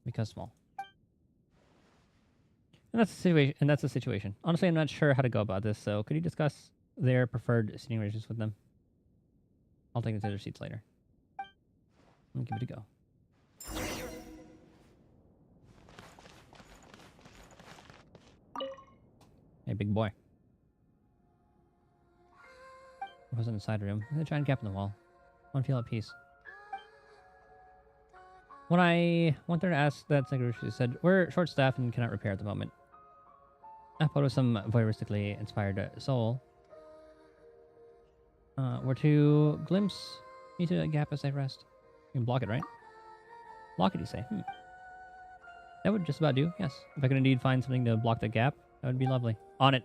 Because small. And that's the situation. And that's the situation. Honestly, I'm not sure how to go about this. So, could you discuss their preferred seating arrangements with them? I'll take the other seats later. I'll give it a go. Hey, big boy. I was in the side room. There's a giant gap in the wall. I want to feel at peace. When I went there to ask that secretary, she said, "We're short-staffed and cannot repair at the moment." I thought it was some voyeuristically inspired soul. Were to glimpse into that gap as I rest. You can block it, right? Block it, you say? That would just about do, yes. If I could indeed find something to block the gap, that would be lovely. On it.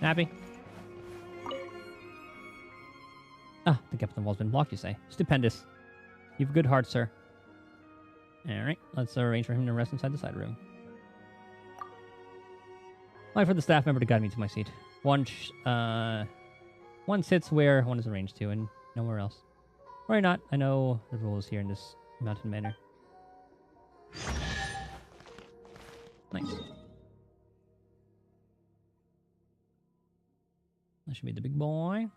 Happy? Ah, the gap in the wall's been blocked, you say? Stupendous. You have a good heart, sir. Alright, let's arrange for him to rest inside the side room. I'll wait for the staff member to guide me to my seat. One sits where one is arranged to, and nowhere else. Worry not, I know the rules here in this mountain manor. Nice. That should be the big boy.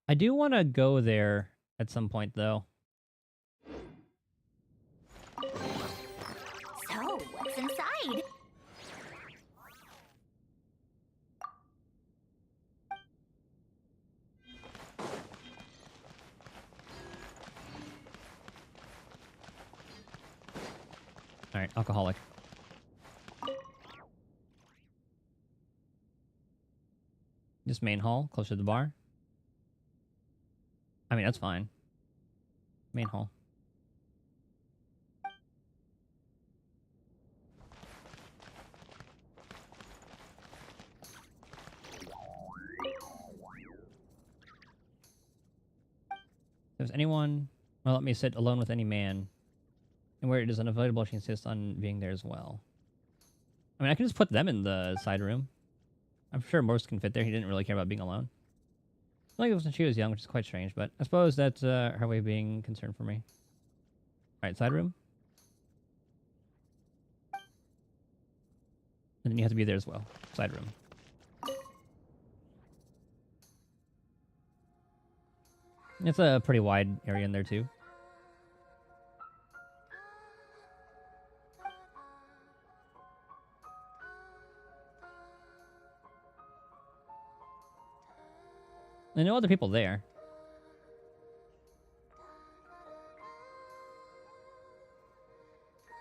I do want to go there at some point, though. So, what's inside? Alright, alcoholic. This main hall, close to the bar. I mean, that's fine. Main hall. If there's anyone, well, let me sit alone with any man. And where it is unavoidable, she insists on being there as well. I mean, I can just put them in the side room. I'm sure Morse can fit there. He didn't really care about being alone. Like it was when she was young, which is quite strange, but I suppose that's her way of being concerned for me. Alright, side room. And then you have to be there as well. Side room. It's a pretty wide area in there, too. And no other people there.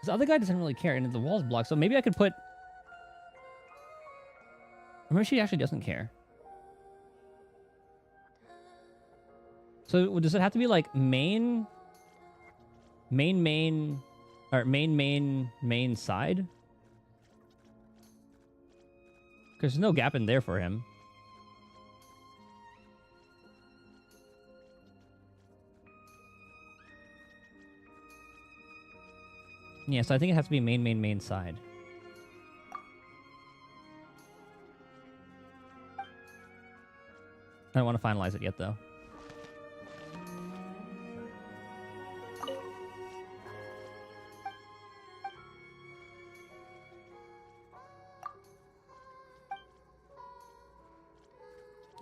This other guy doesn't really care, and the wall's blocked, so maybe I could put... Or maybe she actually doesn't care. So does it have to be like main side? Because there's no gap in there for him. Yeah, so I think it has to be main side. I don't want to finalize it yet, though.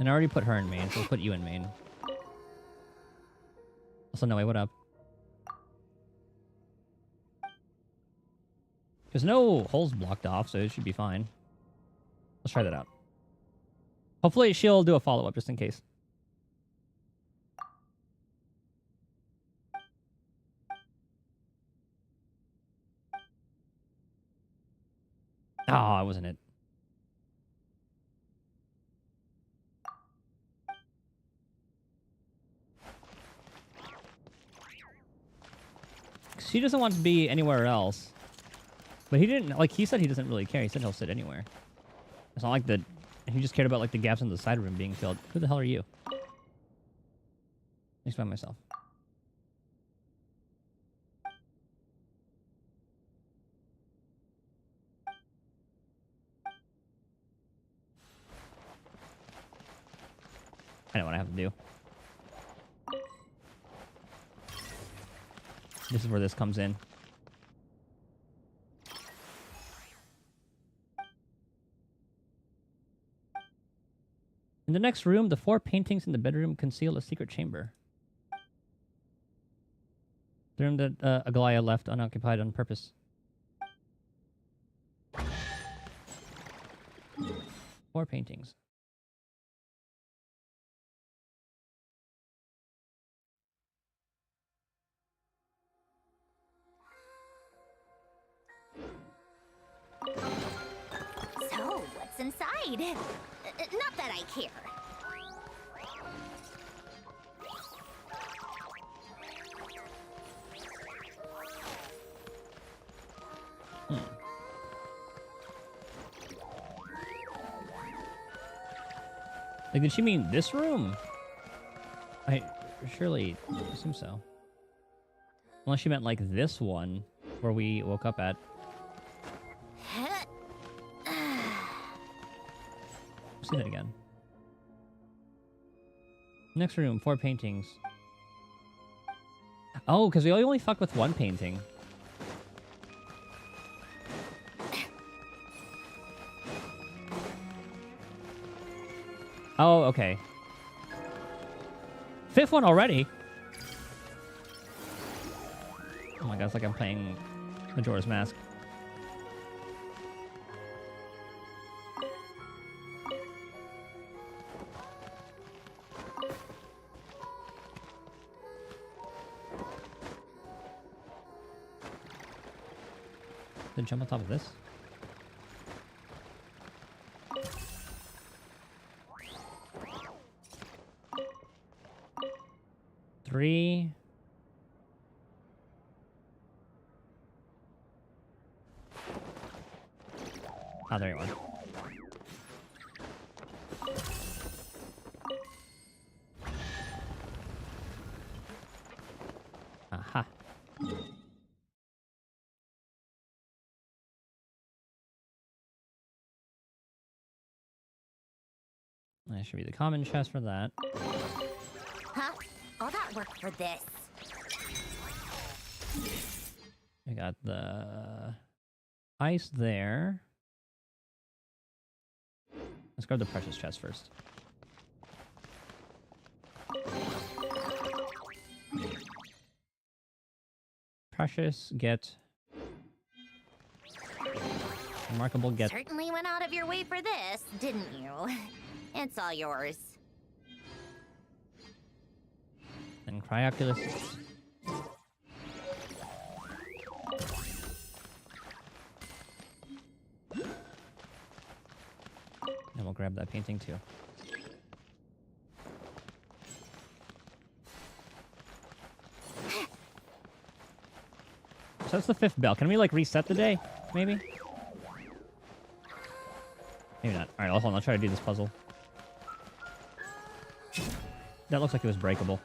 And I already put her in main, so we'll put you in main. Also, no, wait, what up? There's no holes blocked off, so it should be fine. Let's try that out. Hopefully she'll do a follow-up just in case. Oh, it wasn't it. She doesn't want to be anywhere else. But he didn't, like, he said he doesn't really care. He said he'll sit anywhere. It's not like the, he just cared about, like, the gaps in the side room being filled. Who the hell are you? Just by myself. I know what I have to do. This is where this comes in. In the next room, the 4 paintings in the bedroom conceal a secret chamber. The room that Agalaya left unoccupied on purpose. 4 paintings. So, what's inside? Not that I care. Like, did she mean this room? I surely assume so. Unless she meant, like, this one, where we woke up at. See that again. Next room, 4 paintings. Oh, because we only fuck with 1 painting. Oh, okay. 5th one already? Oh my god, it's like I'm playing Majora's Mask. Then jump on top of this. Three. Oh, there you are. Aha. That should be the common chest for that. Huh? All that work for this. We got the ice there. Let's grab the precious chest first. Precious, get. Remarkable, get. Certainly went out of your way for this, didn't you? It's all yours. And Cryoculus. And we'll grab that painting too. So that's the 5th bell. Can we, like, reset the day? Maybe? Maybe not. Alright, hold on. I'll try to do this puzzle. That looks like it was breakable.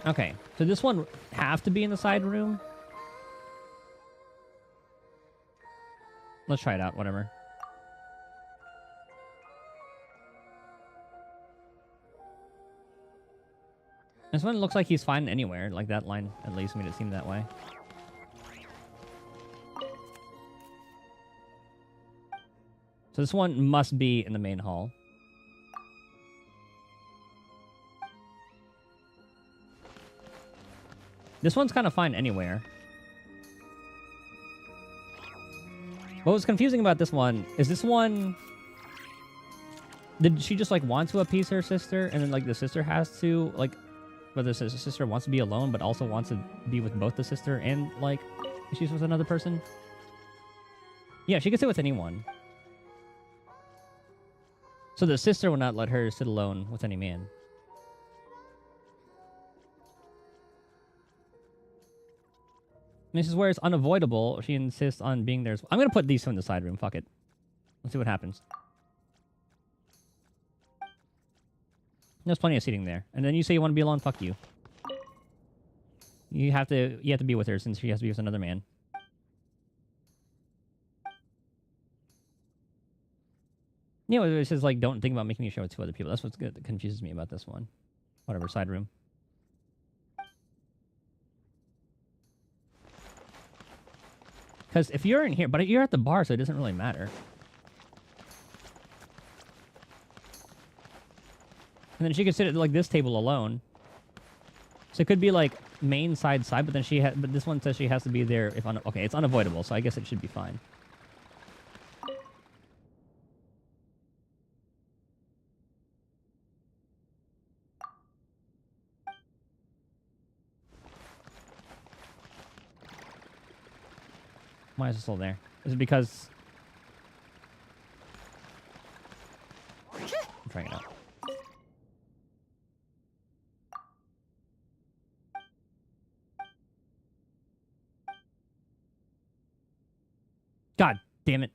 Okay, so this one have to be in the side room? Let's try it out, whatever. This one looks like he's fine anywhere. Like, that line at least made it seem that way. So this one must be in the main hall. This one's kind of fine anywhere. What was confusing about this one is this one... Did she just, like, want to appease her sister, and then, like, the sister has to, like... But the sister wants to be alone, but also wants to be with both the sister and, like, she's with another person? Yeah, she could sit with anyone. So the sister will not let her sit alone with any man. And this is where it's unavoidable. She insists on being there. I'm going to put these two in the side room. Fuck it. Let's see what happens. There's plenty of seating there. And then you say you want to be alone? Fuck you. You have to be with her since she has to be with another man. You know, it's just like, don't think about making me share with two other people. That's what's good that confuses me about this one. Whatever, side room. Because if you're in here, but you're at the bar, so it doesn't really matter. And then she could sit at like this table alone. So it could be like main side, but then but this one says she has to be there if okay, it's unavoidable, so I guess it should be fine. Why is it still there? Is it because... I'm trying it out. God damn it.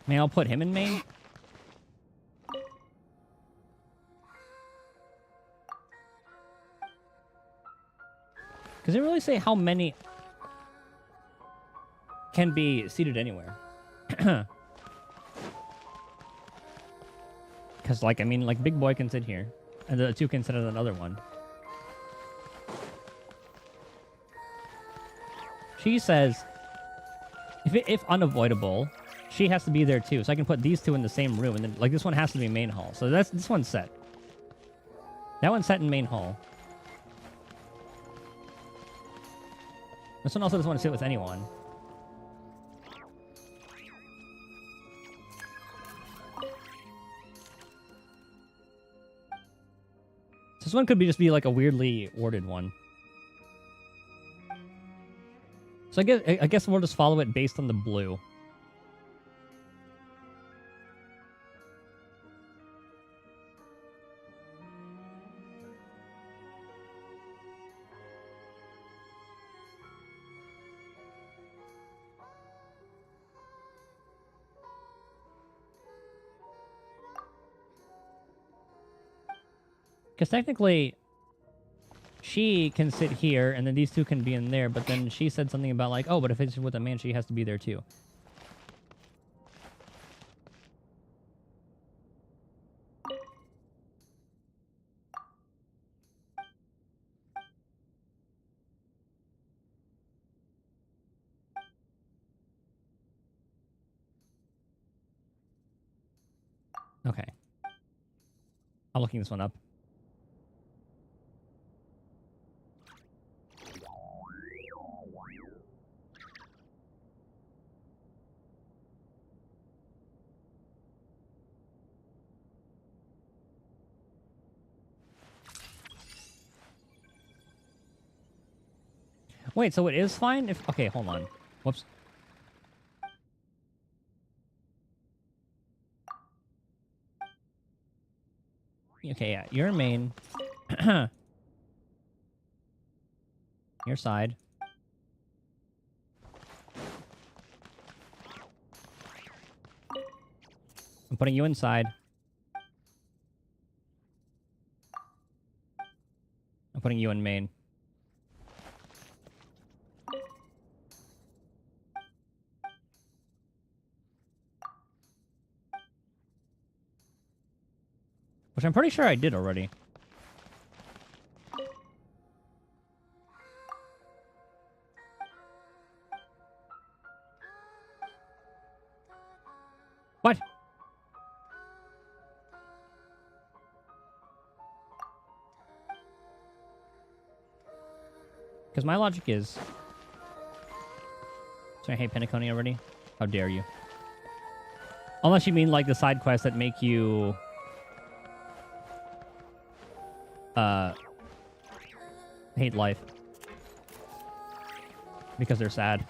Man, I'll put him in main. Because it really say how many can be seated anywhere. Because, like, I mean, like, Big Boy can sit here. And the two can sit at another one. She says, if unavoidable, she has to be there too. So I can put these two in the same room. And then, like, this one has to be main hall. So this one's set. That one's set in main hall. This one also doesn't want to sit with anyone. This one could just be like a weirdly worded one. So I guess we'll just follow it based on the blue. Because technically, she can sit here, and then these two can be in there, but then she said something about like, oh, but if it's with a man, she has to be there too. Okay. I'm looking this one up. Wait, so it is fine if... Okay, hold on. Whoops. Okay, yeah. Your main. Your side. I'm putting you inside. I'm putting you in main. Which I'm pretty sure I did already. What? Because my logic is... So I hate Penacony already? How dare you? Unless you mean like the side quests that make you... hate life. Because they're sad.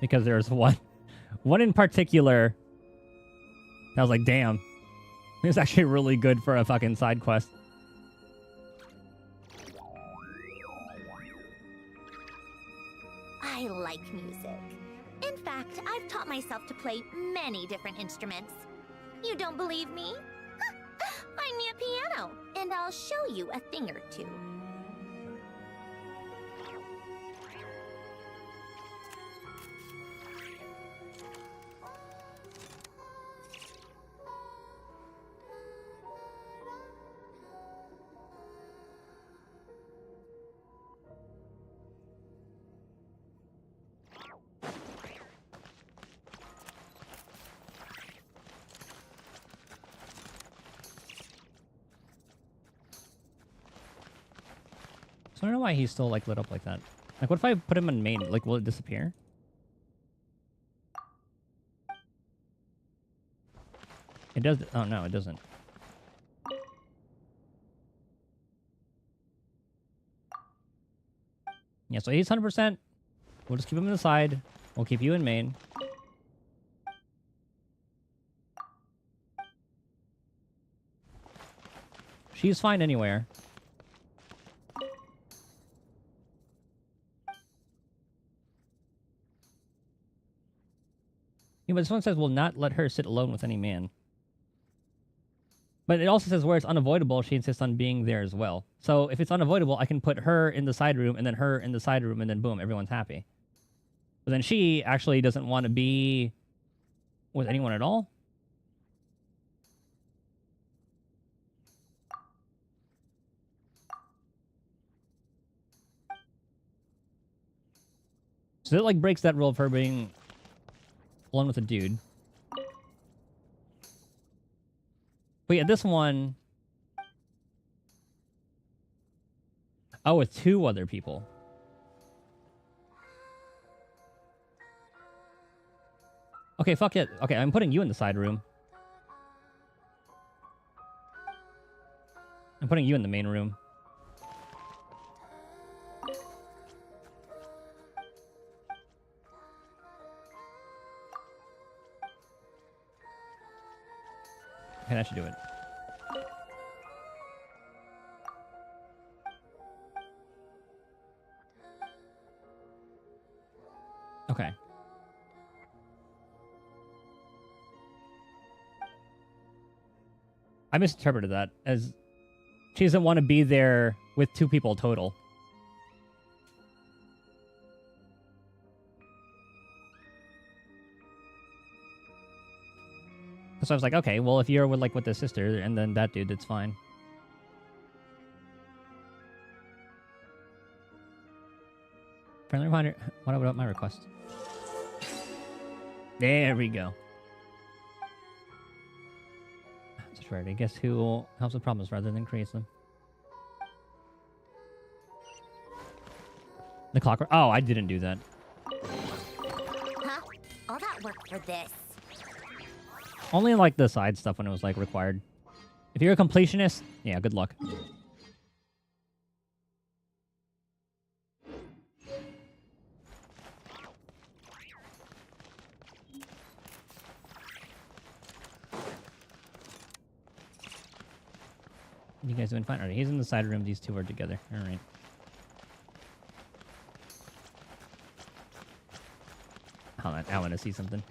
Because there's one in particular that was like, damn. It's actually really good for a fucking side quest. I like music. In fact, I've taught myself to play many different instruments. You don't believe me? Find me a piano, and I'll show you a thing or two. So I don't know why he's still like lit up like that. Like, what if I put him in main? Like, will it disappear? It does. Oh no, it doesn't. Yeah, so he's 100%. We'll just keep him in the side. We'll keep you in main. She's fine anywhere. Yeah, but this one says will not let her sit alone with any man. But it also says where it's unavoidable, she insists on being there as well. So if it's unavoidable, I can put her in the side room and then her in the side room and then boom, everyone's happy. But then she actually doesn't want to be with anyone at all. So it like breaks that rule of her being alone with a dude. But yeah, this one... Oh, with two other people. Okay, fuck it. Okay, I'm putting you in the side room. I'm putting you in the main room. Okay, that should do it. Okay. I misinterpreted that as she doesn't want to be there with two people total. So I was like, okay, well, if you're with like with the sister and then that dude, it's fine. Friendly reminder. What about my request? There we go. That's right. I guess who helps with problems rather than creates them. The clock. Oh, I didn't do that. Huh? All that work for this. Only like the side stuff when it was like required. If you're a completionist, yeah, good luck. You guys doing fine? Alright, he's in the side room. These two are together. Alright. Hold on, I want to see something.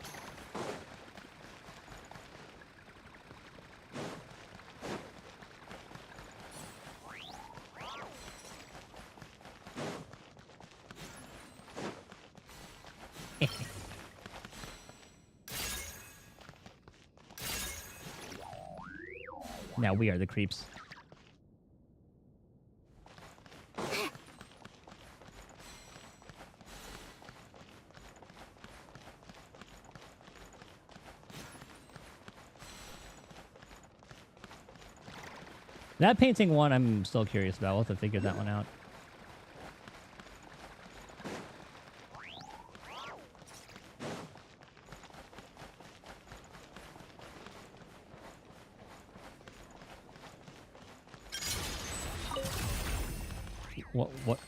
Now we are the creeps. That painting one, I'm still curious about. We'll have to figure that one out. What?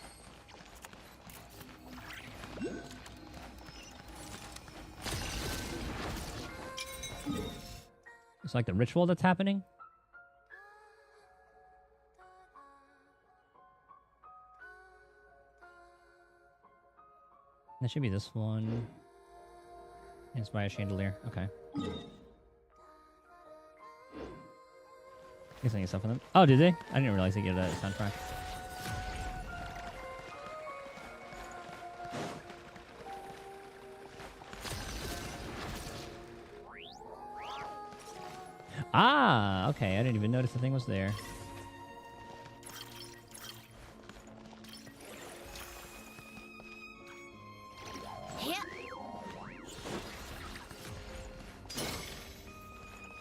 It's like the ritual that's happening? That should be this one. It's by a chandelier. Okay. Guess I need stuff for them. Oh, did they? I didn't realize they get a soundtrack. Ah, okay. I didn't even notice the thing was there.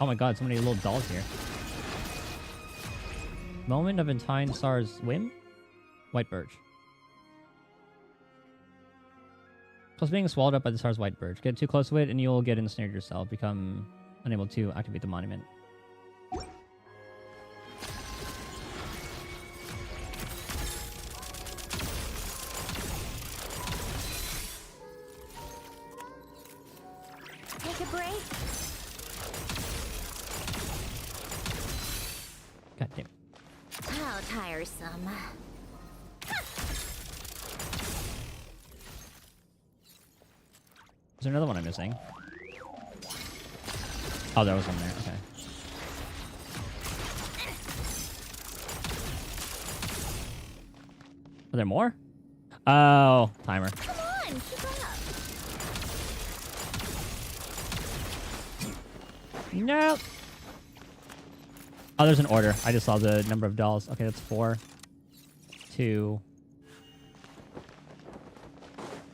Oh my god, so many little dolls here. Moment of Entine Star's whim? White birch. Plus being swallowed up by the star's white birch. Get too close to it and you'll get ensnared yourself. Become unable to activate the monument. Take a break. God damn. How tiresome. Is there another one I'm missing? Oh, there was one there. Okay. Are there more? Oh, timer. Come on, keep up. Nope. Oh, there's an order. I just saw the number of dolls. Okay, that's 4. 2.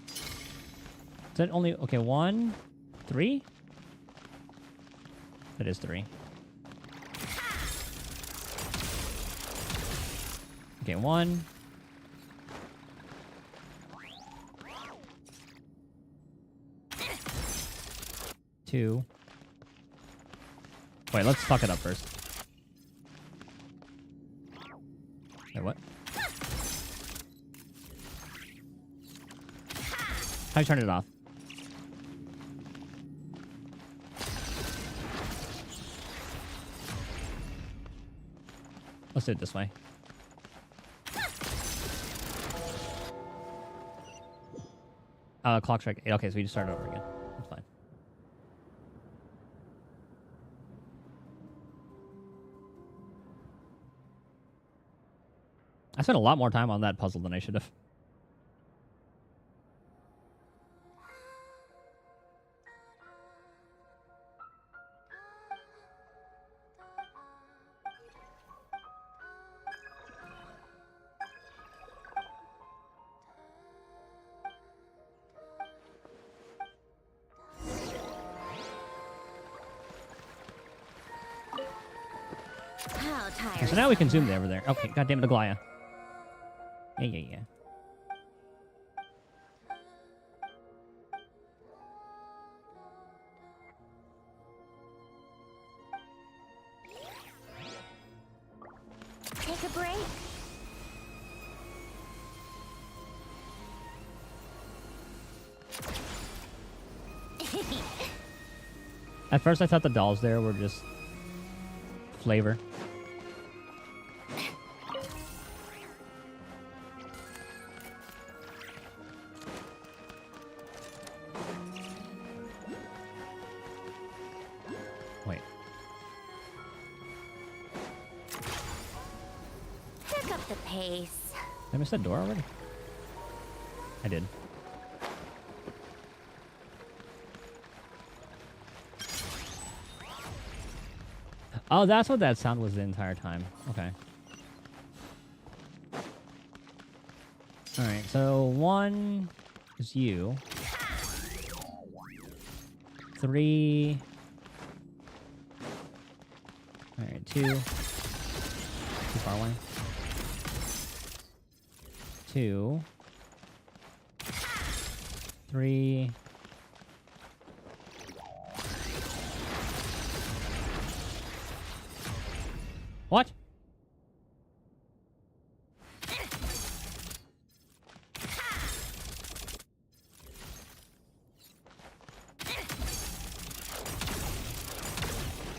Is that only... Okay, 1. 3? That is 3. Okay, 1. 2. Wait, let's fuck it up first. Wait, what? How do you turn it off? Let's do it this way. Clock strike 8. Okay, so we just start over again. That's fine. I spent a lot more time on that puzzle than I should have. How Okay, tiresome. so now we can zoom over there. Okay, goddamn it, Aglaya. Yeah. Take a break. At first I thought the dolls there were just flavor. Wait. Pick up the pace. Did I miss that door already? I did. Oh, that's what that sound was the entire time. Okay. Alright, so 1 is you. 3. Alright, 2 is far away. 2, 3. What?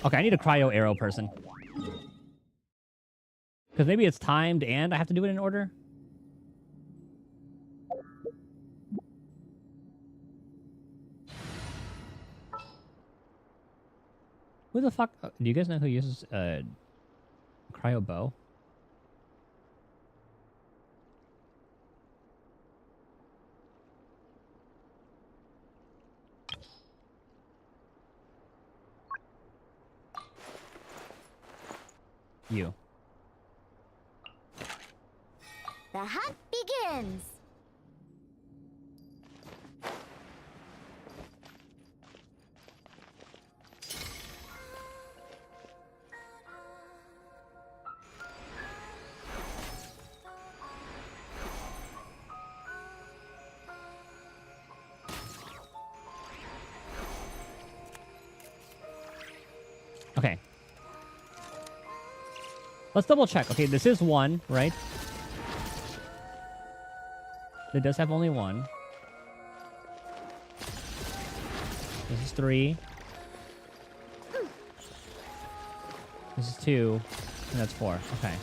Okay, I need a cryo arrow person. Because maybe it's timed and I have to do it in order? Who the fuck? Do you guys know who uses cryo bow? You. The hunt begins. Okay. Let's double check. Okay, this is 1, right? It does have only 1. This is 3. This is 2. And that's 4. Okay.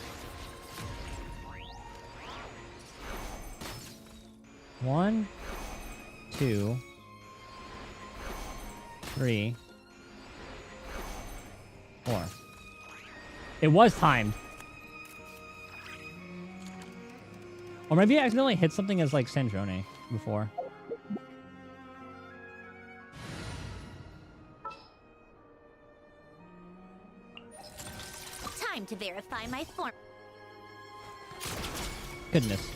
1, 2, 3, 4. It was timed. Or maybe I accidentally hit something as, like, Sandrone before. Time to verify my form. Goodness.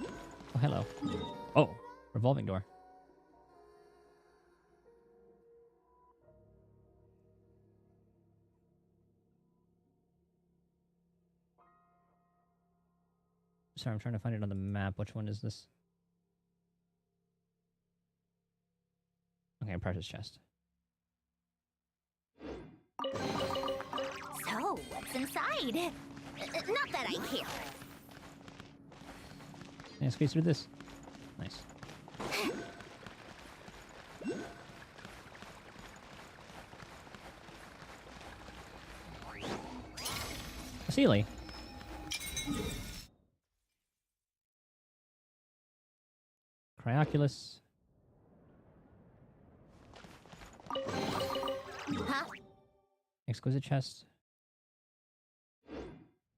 Oh, hello. Oh, revolving door. Sorry, I'm trying to find it on the map. Which one is this? Okay, precious chest. So, what's inside? Not that I care. Yeah, squeeze through this. Nice. Sealy. Cryoculus. Huh? Exquisite chest.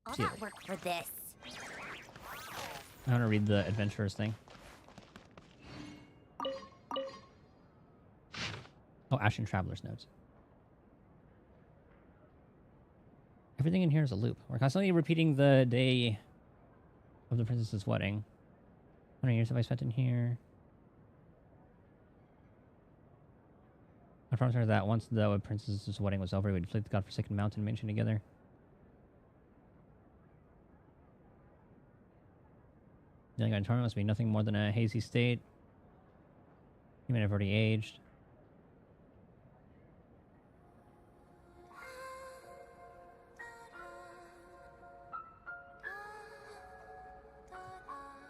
All See that it. work for this. I want to read the adventurer's thing. Oh, Ashen Traveler's Notes. Everything in here is a loop. We're constantly repeating the day of the princess's wedding. How many years have I spent in here? I promised her that once the princess's wedding was over, we'd flee the godforsaken mountain mansion together. Dealing on tournament must be nothing more than a hazy state. You may have already aged.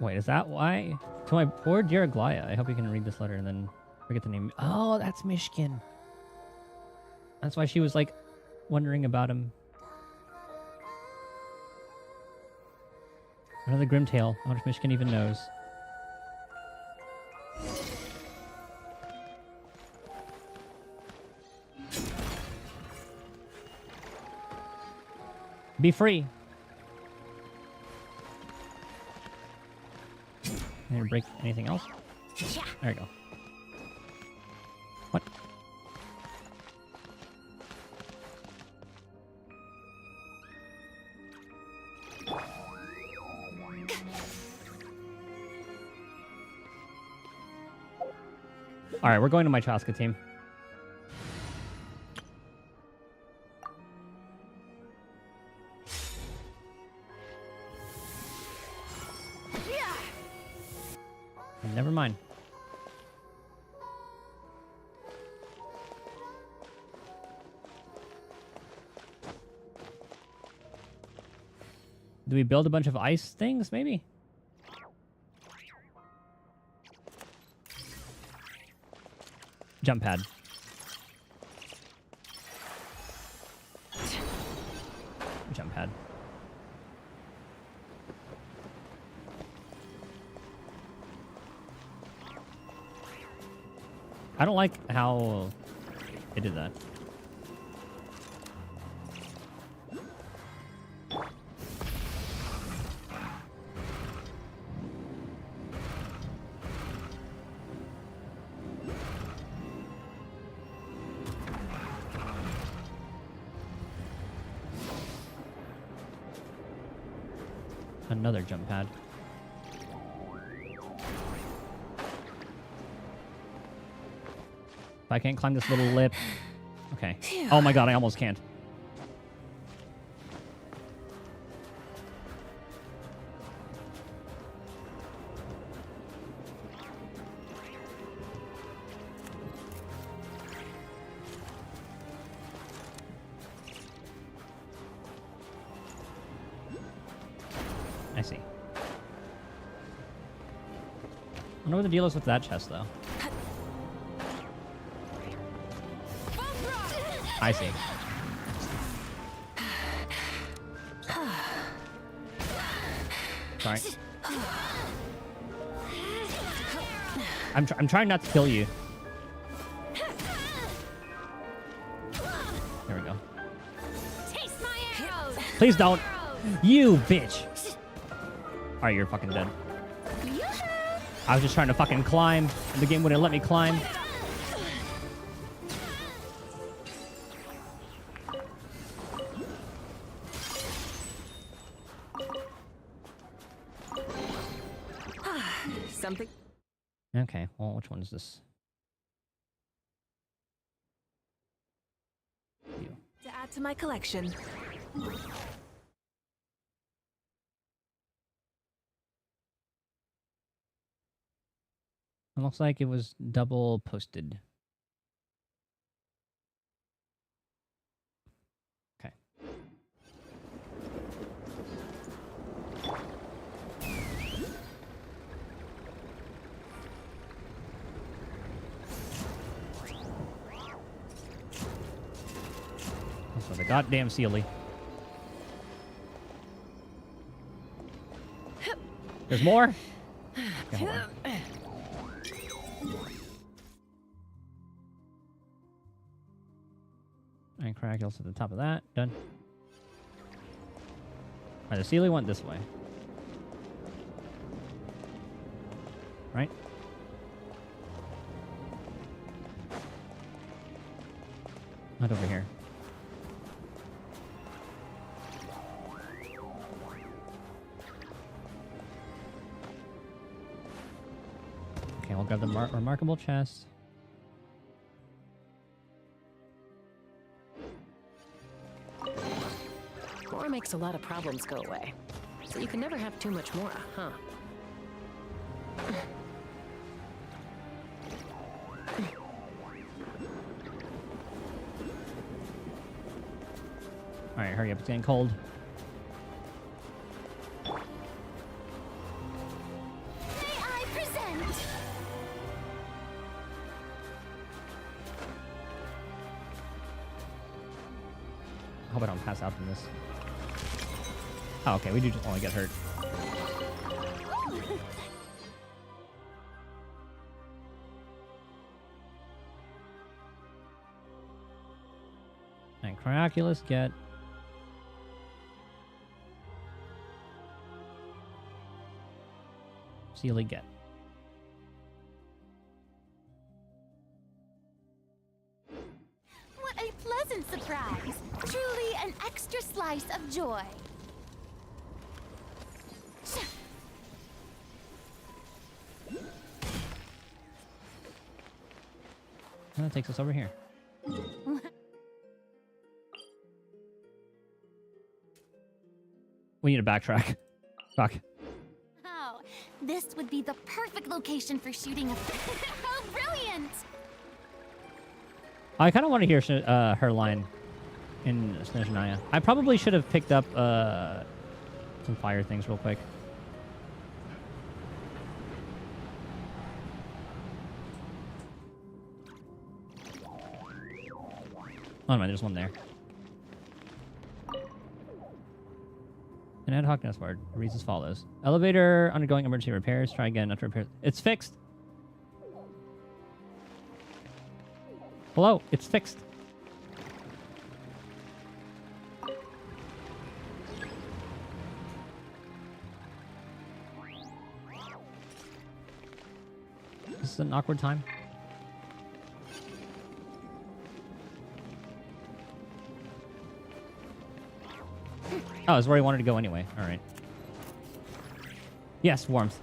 Wait, is that why? To my poor dear Aglaya, I hope you can read this letter and then forget the name. Oh, that's Mishkin. That's why she was, like, wondering about him. Another Grimtail. How much Mishkin even knows. Be free. Need to break anything else? There you go. What? Alright, we're going to my Chaska team. Never mind. Do we build a bunch of ice things, maybe? Jump pad. Jump pad. I don't like how they did that. Another jump pad. If I can't climb this little lip. Okay. Oh my god, I almost can't. I see. I wonder what the deal is with that chest, though. I see. Sorry. I'm trying not to kill you. There we go. Taste my arrows. Please don't. You bitch. Alright, you're fucking dead. I was just trying to fucking climb, and the game wouldn't let me climb. Something. Okay, well, which one is this? You. To add to my collection. It looks like it was double posted. Okay. Also, the goddamn Sealy. There's more? Okay, hold on. And Crackles at the top of that. Done. Alright, the Sealy went this way. Right? Not over here. Okay, we'll grab the remarkable chest. More makes a lot of problems go away. So you can never have too much more, huh? Alright, hurry up, it's getting cold. May I present? I hope I don't pass out from this. Oh, okay, we do just only get hurt. And Crioculus get... Sealy get. What a pleasant surprise! Truly an extra slice of joy. And that takes us over here. We need to backtrack. Fuck. Oh, This would be the perfect location for shooting a... How brilliant! I kind of want to hear her line in Snez. I probably should have picked up some fire things real quick. Oh, no, there's one there. An ad hoc nest board reads as follows. Elevator undergoing emergency repairs. Try again after repairs. It's fixed. Hello, it's fixed. This is an awkward time. Oh, it's where he wanted to go anyway. All right. Yes, warmth.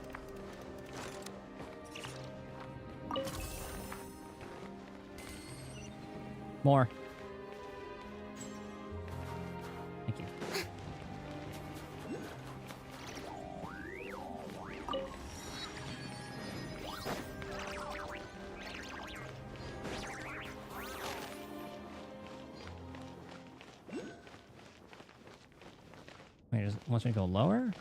More. Thank you. Wait, it wants me to go lower?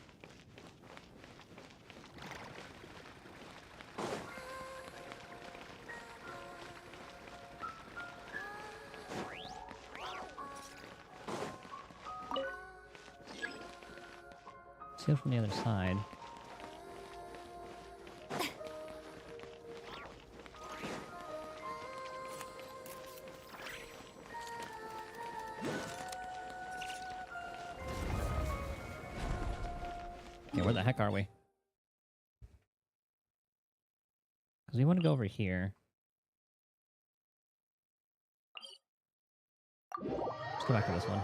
See it from the other side. Okay, where the heck are we? Because we want to go over here. Let's go back to this one.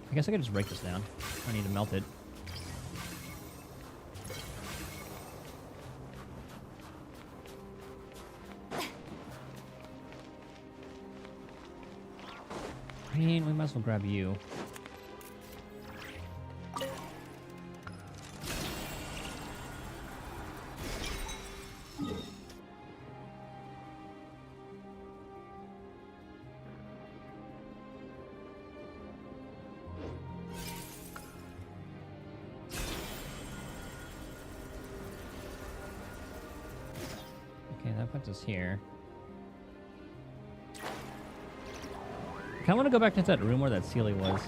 I guess I could just break this down. I need to melt it. I mean, we might as well grab you. Okay, that puts us here. I kind of want to go back into that room where that Sealy was.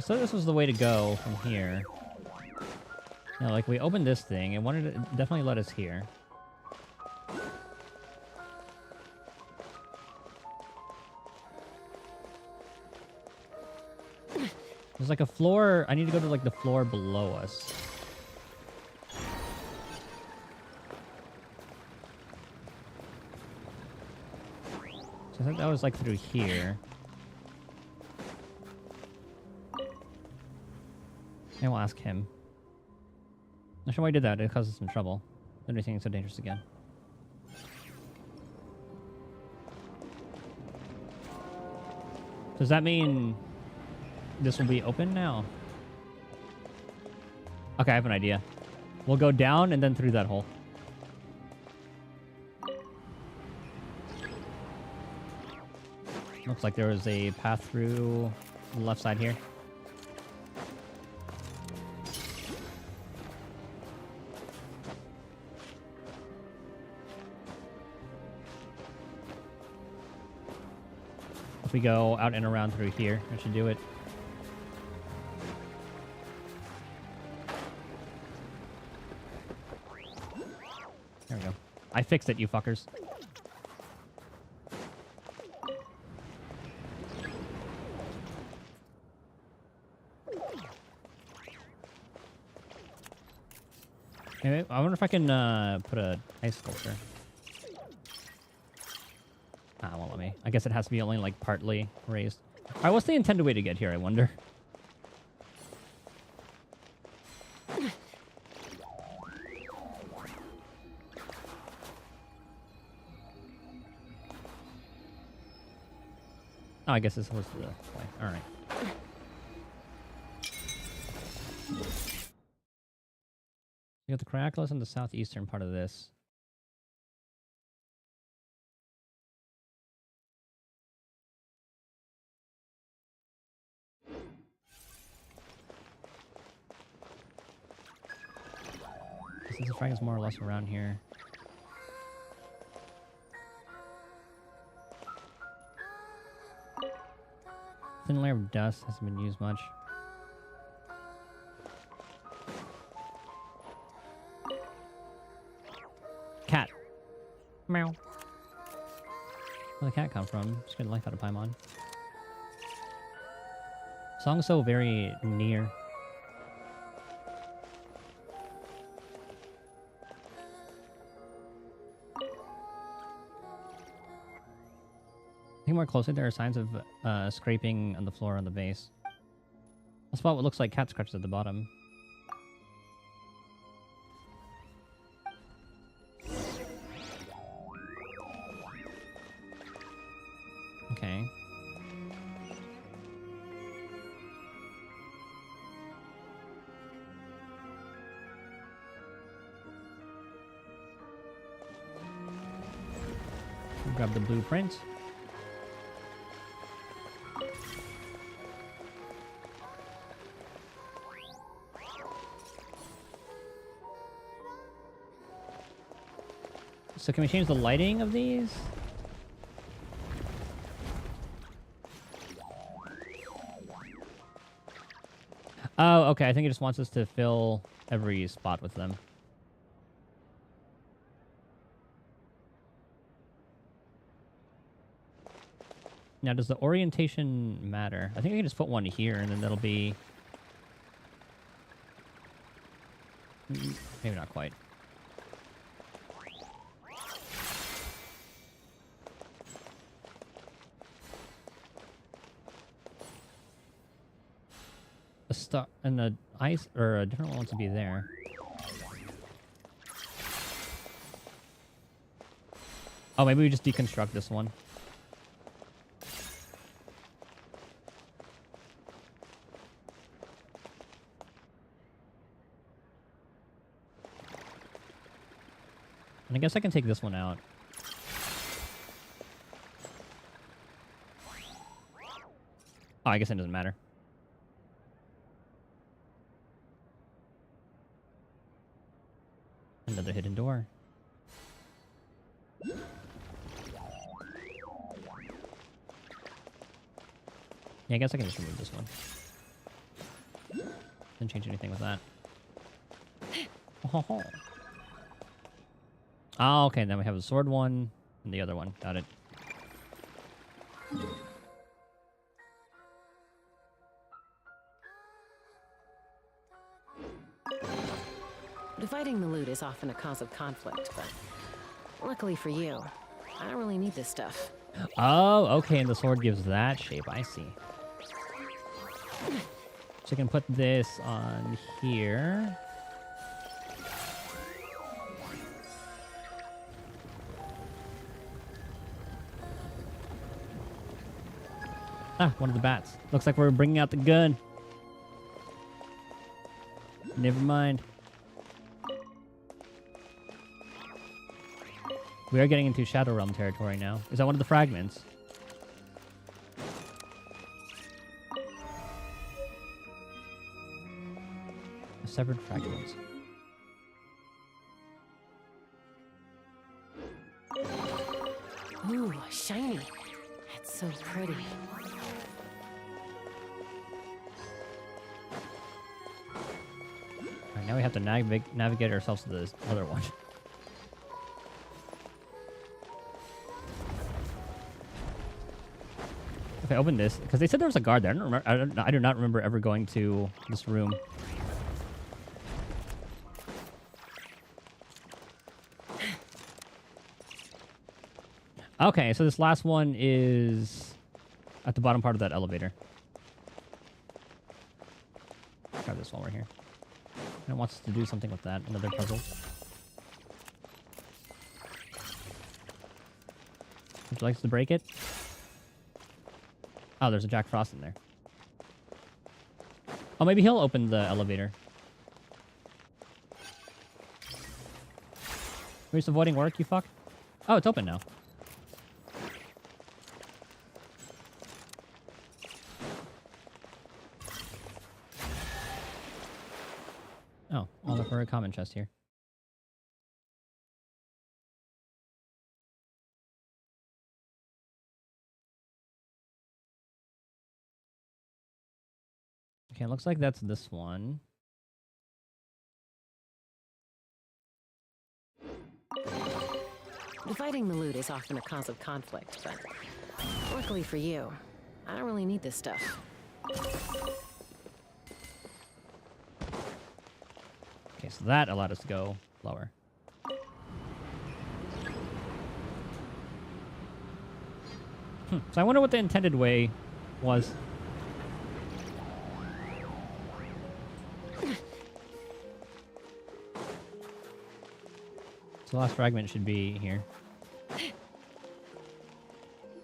So this was the way to go from here. Now, like, we opened this thing, and wanted to definitely let us here. There's like a floor. I need to go to like the floor below us. So I think that was like through here. And we'll ask him. Not sure why I did that. It caused us some trouble. Everything so dangerous again. Does that mean this will be open now? Okay, I have an idea. We'll go down and then through that hole. Looks like there was a path through the left side here. If we go out and around through here, I should do it. There we go. I fixed it, you fuckers. Anyway, I wonder if I can put a ice sculpture. Ah, won't let me. I guess it has to be only like partly raised. All right, what's the intended way to get here? I wonder. Oh, I guess this was the way. All right. You got the Crackles in the southeastern part of this. Since the frag is more or less around here. Thin layer of dust hasn't been used much. Cat. Meow. Where'd the cat come from? Scared the life out of Paimon. Song's so very near. Looking more closely, there are signs of scraping on the floor on the base. I'll spot what looks like cat scratches at the bottom. Okay. Grab the blueprint. So can we change the lighting of these? Oh, okay. I think it just wants us to fill every spot with them. Now, does the orientation matter? I think I can just put one here, and then that'll be... Maybe not quite. A star and the ice, or a different one wants to be there. Oh, maybe we just deconstruct this one. And I guess I can take this one out. Oh, I guess it doesn't matter. Another hidden door. Yeah, I guess I can just remove this one. Didn't change anything with that. Oh, oh, okay, then we have the sword one and the other one. Got it. Dividing the loot is often a cause of conflict, but luckily for you, I don't really need this stuff. Oh, okay, and the sword gives that shape. I see. So I can put this on here. Ah, one of the bats. Looks like we're bringing out the gun. Never mind. We are getting into Shadow Realm territory now. Is that one of the fragments? Severed fragments. Ooh, shiny. It's so pretty. Alright, now we have to navigate ourselves to this other one. If I open this, because they said there was a guard there. I do not remember ever going to this room. Okay, so this last one is at the bottom part of that elevator. Grab this while we're here. And it wants us to do something with that. Another puzzle. Would you like us to break it? Oh, there's a Jack Frost in there. Oh, maybe he'll open the elevator. We're just avoiding work, you fuck? Oh, it's open now. Oh, I'll look for a common chest here. Okay, it looks like that's this one. Dividing the loot is often a cause of conflict, but luckily for you, I don't really need this stuff. Okay, so that allowed us to go lower. So I wonder what the intended way was. So the last fragment should be here.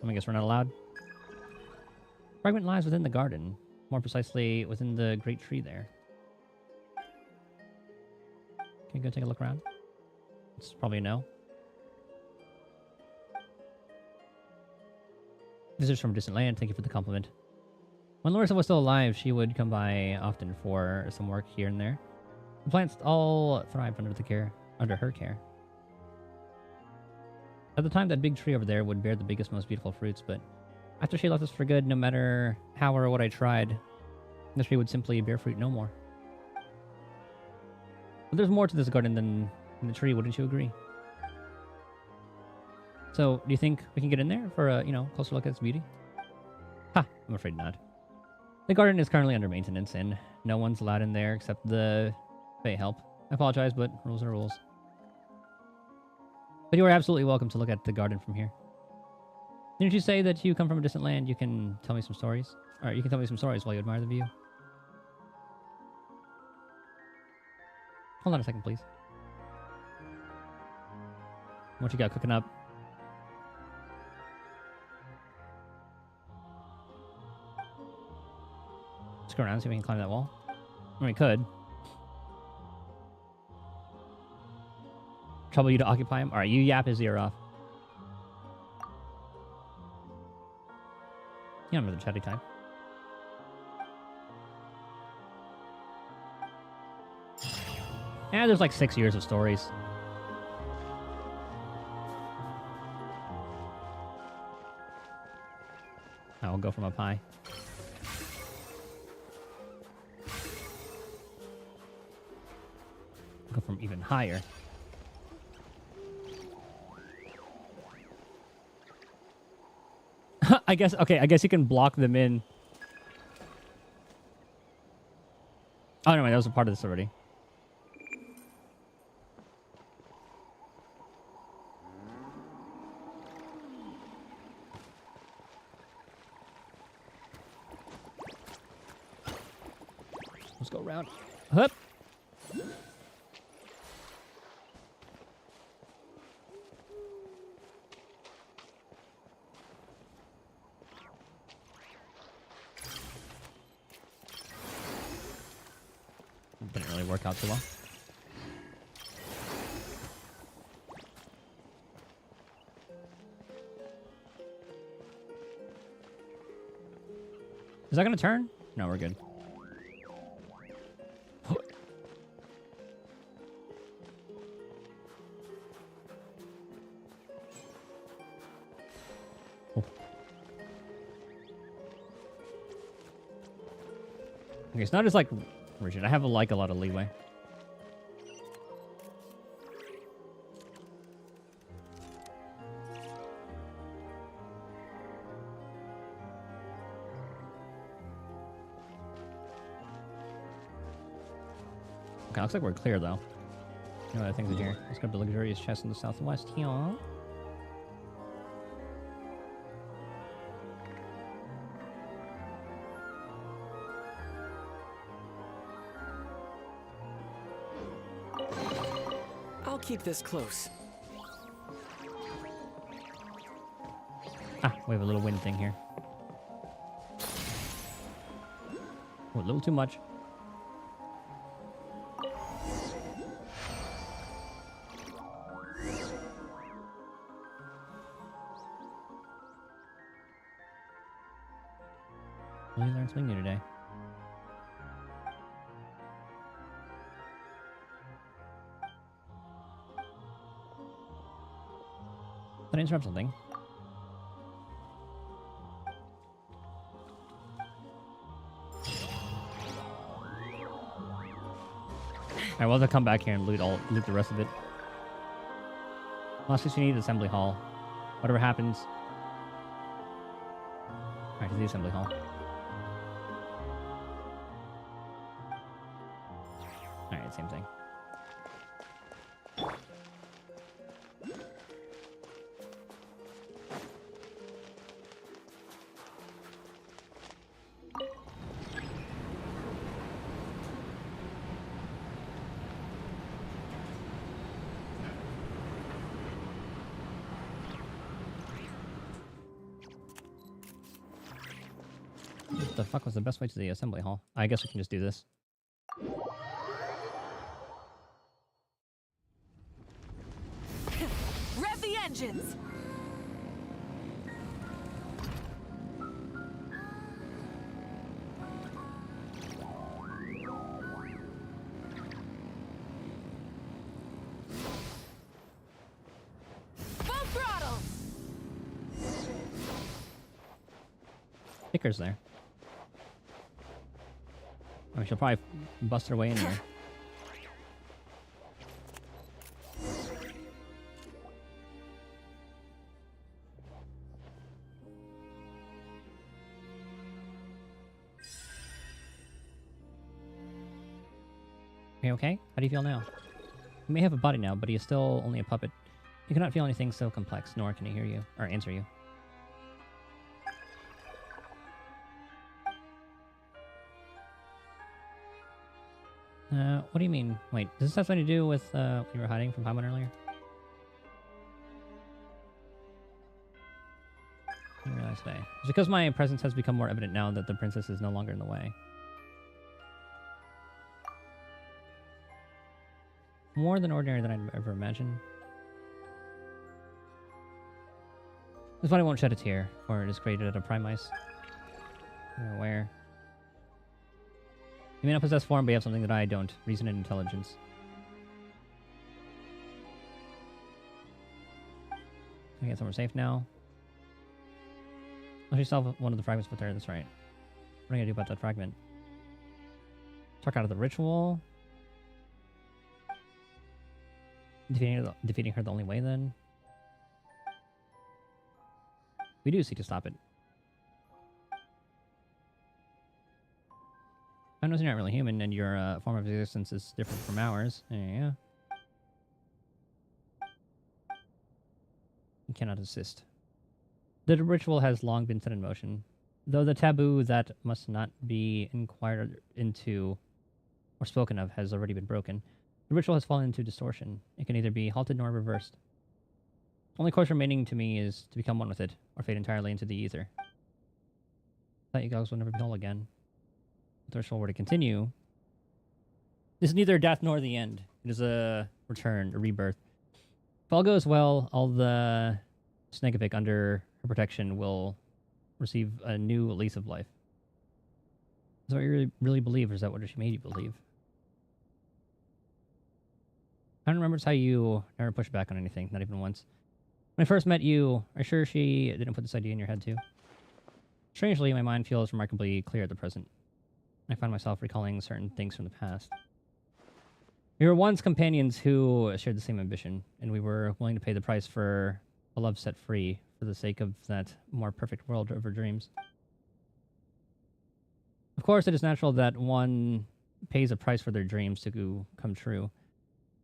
I guess we're not allowed. Fragment lies within the garden. More precisely, within the great tree there. Can you go take a look around? It's probably a no. Visitors from a distant land, thank you for the compliment. When Larissa was still alive, she would come by often for some work here and there. The plants all thrived under her care. At the time, that big tree over there would bear the biggest, most beautiful fruits, but after she left us for good, no matter how or what I tried, the tree would simply bear fruit no more. But there's more to this garden than the tree, wouldn't you agree? So, do you think we can get in there for a, closer look at its beauty? Ha! I'm afraid not. The garden is currently under maintenance, and no one's allowed in there except the Fae help. I apologize, but rules are rules. But you are absolutely welcome to look at the garden from here. Didn't you say that you come from a distant land? You can tell me some stories? Or you can tell me some stories while you admire the view. Hold on a second, please. What you got cooking up? Let's go around and see if we can climb that wall. I mean, we could. Trouble you to occupy him? Alright, you yap his ear off. Yeah, I'm the chatty type. Yeah, there's like 6 years of stories. I will go from up high. Go from even higher. I guess you can block them in. Oh, no, wait, that was a part of this already. Let's go around. Hup. Didn't really work out too well. Is that gonna turn? No, we're good. Okay, it's not as like rigid. I have a lot of leeway. Okay, looks like we're clear though. No other things in here. Let's go to the luxurious chest in the southwest here. keep this close. Ah, we have a little wind thing here. Oh, a little too much. We learned something new today. Did I interrupt something? Alright, we'll have to come back here and loot the rest of it. Last we need assembly hall. Whatever happens. Alright, to the assembly hall. Alright, same thing. What the fuck was the best way to the assembly hall? I guess we can just do this. Rev the engines! Full throttle! Sticker's there. I mean, she'll probably bust her way in there. Are you okay? How do you feel now? He may have a body now, but he is still only a puppet. He cannot feel anything so complex, nor can he hear you, or answer you. What do you mean? Wait, does this have something to do with, when you were hiding from Paimon earlier? I didn't realize today. It's because my presence has become more evident now that the princess is no longer in the way. More than ordinary than I'd ever imagined. This body won't shed a tear, for it is created out of primeis. You're aware. You may not possess form, but you have something that I don't. Reason and intelligence. Can we get somewhere safe now? Unless you solve one of the fragments with her, that's right. What are you gonna do about that fragment? Talk out of the ritual? Defeating her the only way, then? We do seek to stop it. I know you're not really human, and your form of existence is different from ours. Yeah. You cannot assist. The ritual has long been set in motion, though the taboo that must not be inquired into or spoken of has already been broken. The ritual has fallen into distortion. It can neither be halted nor reversed. The only course remaining to me is to become one with it, or fade entirely into the ether. Thought you guys would never be whole again. If the ritual were to continue, this is neither death nor the end. It is a return, a rebirth. If all goes well, all the Snegovic under her protection will receive a new lease of life. Is that what you really believe, or is that what she made you believe? I don't remember how you never pushed back on anything, not even once. When I first met you, are you sure she didn't put this idea in your head too? Strangely, my mind feels remarkably clear at the present. I find myself recalling certain things from the past. We were once companions who shared the same ambition, and we were willing to pay the price for a love set free for the sake of that more perfect world of our dreams. Of course, it is natural that one pays a price for their dreams to come true.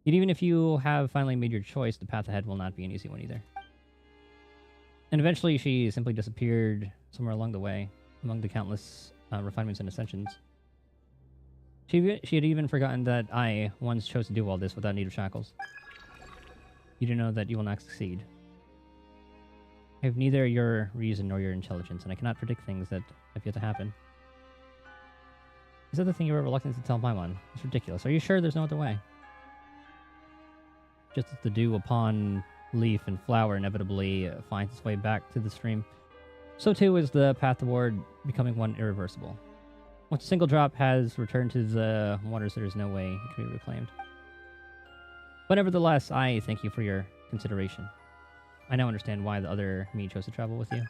Yet even if you have finally made your choice, the path ahead will not be an easy one either. And eventually she simply disappeared somewhere along the way, among the countless refinements and ascensions. She had even forgotten that I once chose to do all this without need of shackles. You do know that you will not succeed. I have neither your reason nor your intelligence, and I cannot predict things that have yet to happen. Is that the thing you were reluctant to tell Paimon? It's ridiculous. Are you sure there's no other way? Just as the dew upon leaf and flower inevitably finds its way back to the stream, so too is the path toward becoming one irreversible. Once a single drop has returned to the waters, there is no way it can be reclaimed. But nevertheless, I thank you for your consideration. I now understand why the other me chose to travel with you.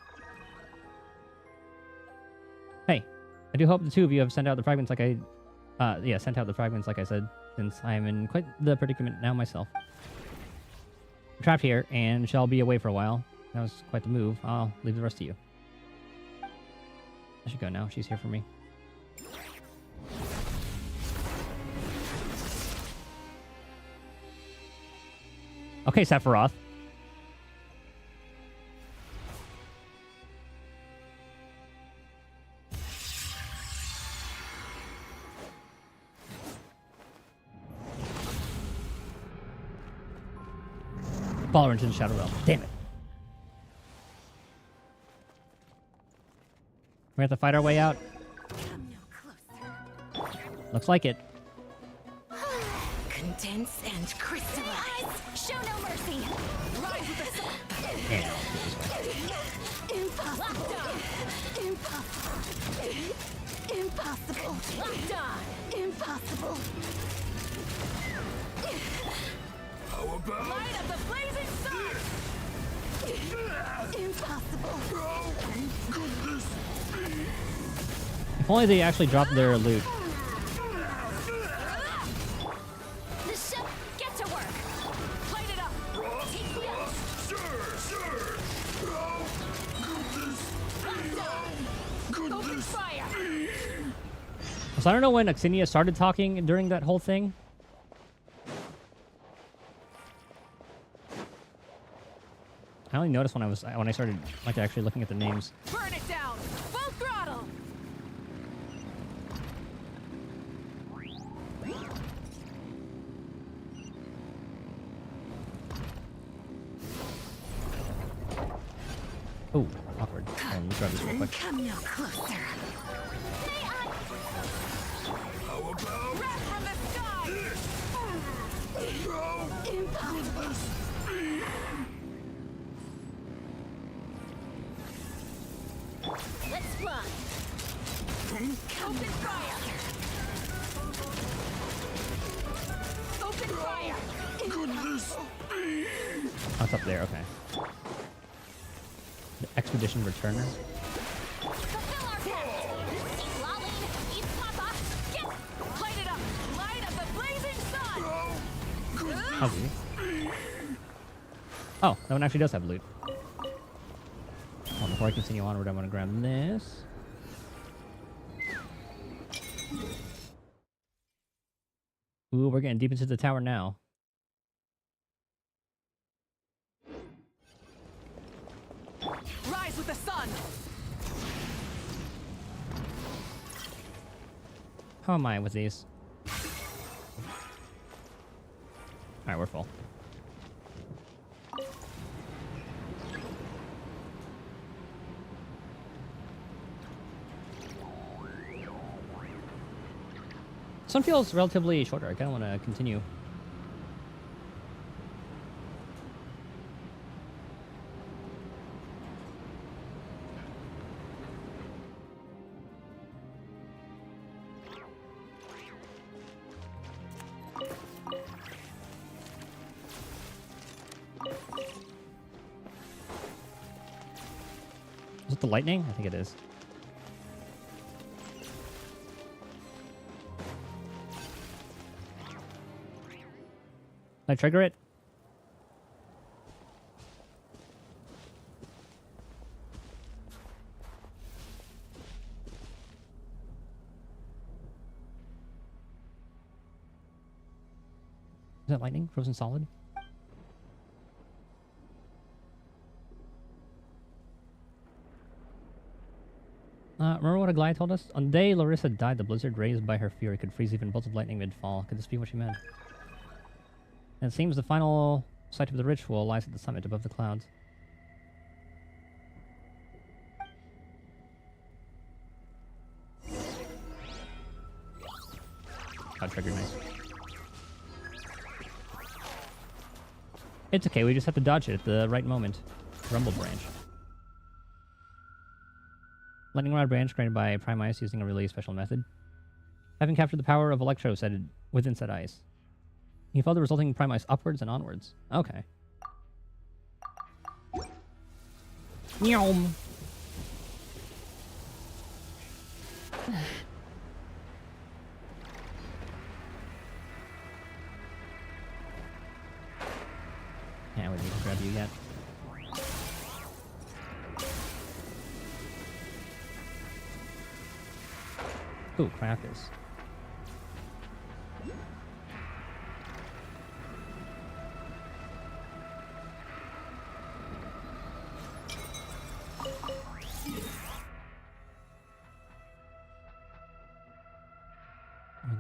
Hey, I do hope the two of you have sent out the fragments like sent out the fragments like I said, since I am in quite the predicament now myself. I'm trapped here and shall be away for a while. That was quite the move. I'll leave the rest to you. I should go now. She's here for me. Okay, Sephiroth. Follow her into the Shadow Realm. Damn it. We have to fight our way out. Come no closer. Looks like it. Condense and crystallize. Show no mercy. Rise with the sun. And I'll do this way. Impossible. Impossible. Impossible. Locked on. Impossible. How about Light of the blazing sun. Impossible. If only they actually dropped their loot. The ship, get to work. Light it up. Take me out. Open fire. So I don't know when Axinia started talking during that whole thing. I only noticed when I started like actually looking at the names. Burn it down. Full throttle. Oh, awkward. Let me grab this real quick. Come no closer. May I? how about Wrath from the sky. Impossible. Let's fly. Open fire. Open fire. goodness? Oh, it's up there. Okay. The Expedition Returner. Fulfill our pact. Eat Laline, eat Papa. Get light it up. Light of the blazing sun. How's he? Oh, that one actually does have loot. Well, before I continue onward, I'm going to grab this. Ooh, we're getting deep into the tower now. Rise with the sun. How am I with these? Alright, we're full. This one feels relatively shorter. I kind of want to continue. Is it the lightning? I think it is. Can I trigger it? Is that lightning? Frozen solid? Remember what Aglaia told us? On the day Larissa died, the blizzard raised by her fury could freeze even bolts of lightning mid-fall. Could this be what she meant? And it seems the final Site of the ritual lies at the summit above the clouds. That triggered nice. It's okay, we just have to dodge it at the right moment. Rumble branch. Lightning rod branch created by Prime Ice using a really special method. Having captured the power of Electro within said ice. You follow the resulting Prime Ice upwards and onwards. Okay. Nyom. Yeah, we need to grab you yet. Ooh, crackers.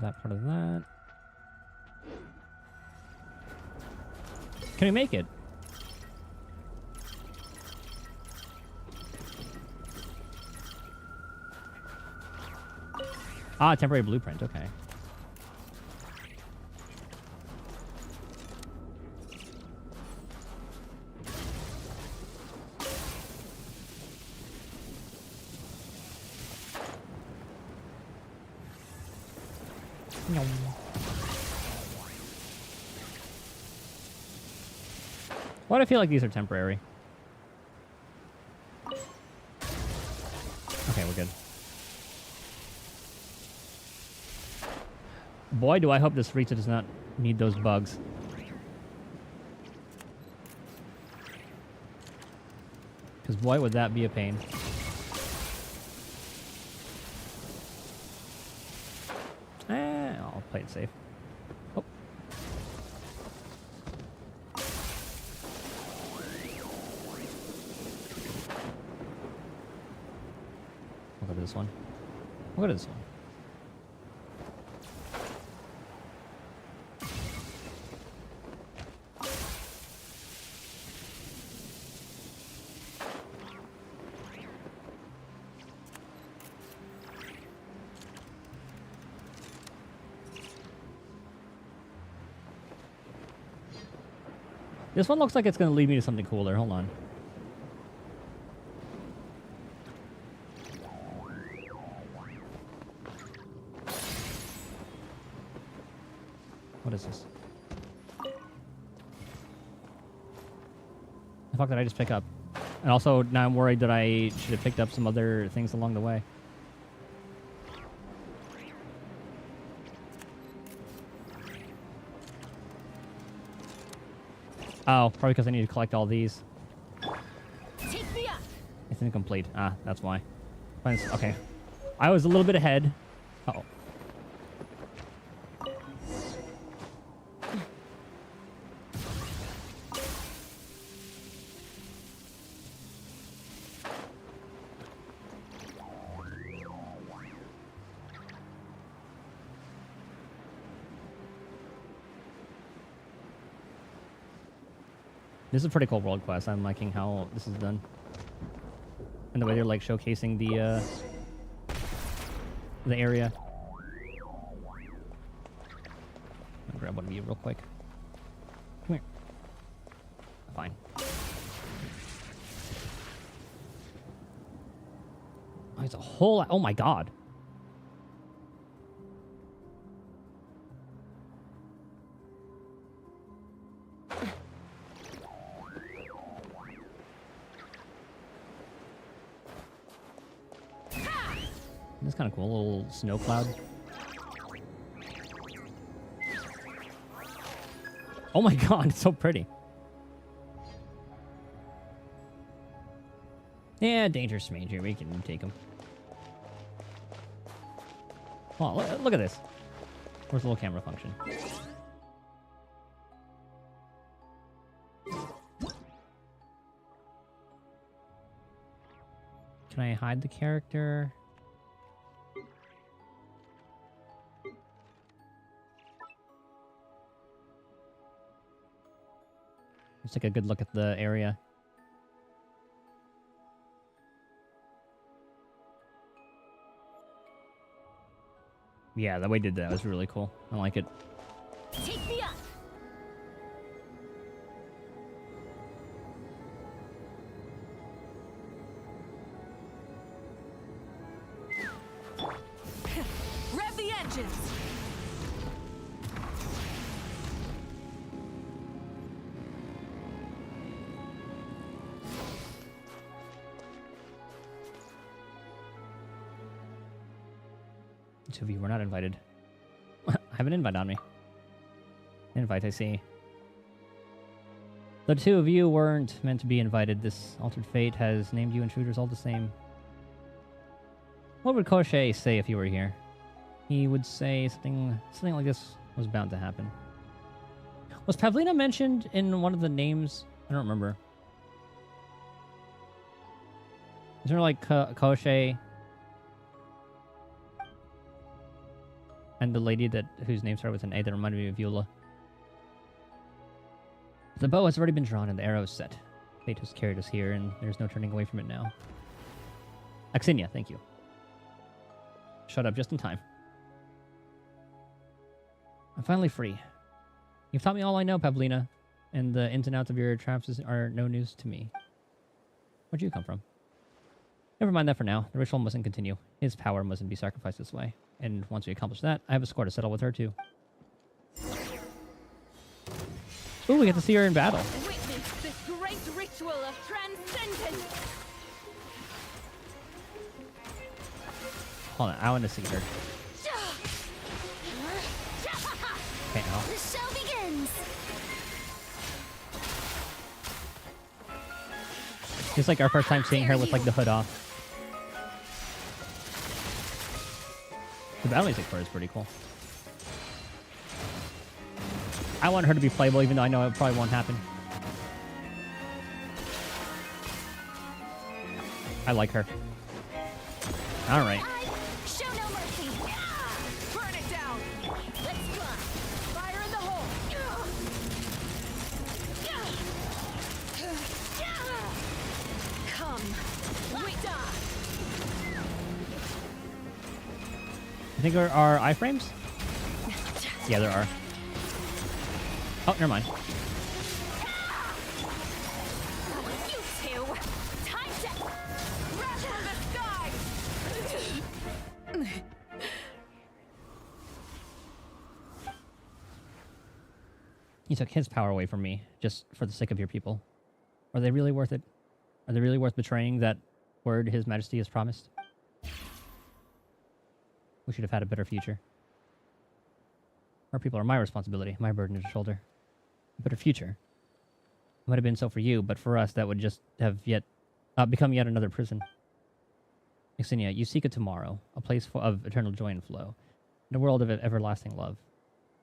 That part of that. Can we make it? Ah, temporary blueprint, okay. Nyom. Why do I feel like these are temporary? Okay, we're good. Boy, do I hope this Rita does not need those bugs. Because boy, would that be a pain. I'll play it safe. Oh. We'll go to this one. We'll go to this one. This one looks like it's going to lead me to something cooler. Hold on. What is this? The fuck did I just pick up? And also, now I'm worried that I should have picked up some other things along the way. Oh, probably because I need to collect all these. It's incomplete. Ah, that's why. Okay. I was a little bit ahead. Uh-oh. This is a pretty cool world quest. I'm liking how this is done. And the way they're like showcasing the area. I'll grab one of you real quick. Come here. Fine. Oh, it's a whole... Oh my god. That's kind of cool, a little snow cloud. Oh my god, it's so pretty. Yeah, dangerous major, we can take him. Oh, look at this. Where's the little camera function? Can I hide the character? Just take a good look at the area. Yeah, the way they did that was really cool. I like it. Take me up. Rev the engines! Two of you were not invited. I have an invite on me. Invite, I see. The two of you weren't meant to be invited. This altered fate has named you intruders all the same. What would Koshei say if you were here? He would say something like this was bound to happen. Was Pavlina mentioned in one of the names? I don't remember. Is there like Koshei and the lady whose name started with an A that reminded me of Eula? The bow has already been drawn and the arrow is set. Fate has carried us here, and there's no turning away from it now. Axinia, thank you. Shut up just in time. I'm finally free. You've taught me all I know, Pavlina, and the ins and outs of your traps are no news to me. Where'd you come from? Never mind that for now. The ritual mustn't continue. His power mustn't be sacrificed this way. And once we accomplish that, I have a score to settle with her, too. Ooh, we get to see her in battle. Witness this great ritual of transcendence. Hold on, I want to see her. Okay, now. The show begins. It's like our first time seeing her with like the hood off. The battle music for her is pretty cool. I want her to be playable, even though I know it probably won't happen. I like her. All right. Show no mercy. Burn it down! Let's fly. Fire in the hole! Come! Wait up! I think there are iframes? Yeah, there are. Oh, never mind. You two. Time to Wrath from the sky! You took his power away from me, just for the sake of your people. Are they really worth it? Are they really worth betraying that word His Majesty has promised? We should have had a better future. Our people are my responsibility, my burden to shoulder. A better future. It might have been so for you, but for us, that would just have become yet another prison. Axinia, you seek a tomorrow, a place of eternal joy and flow, and a world of everlasting love.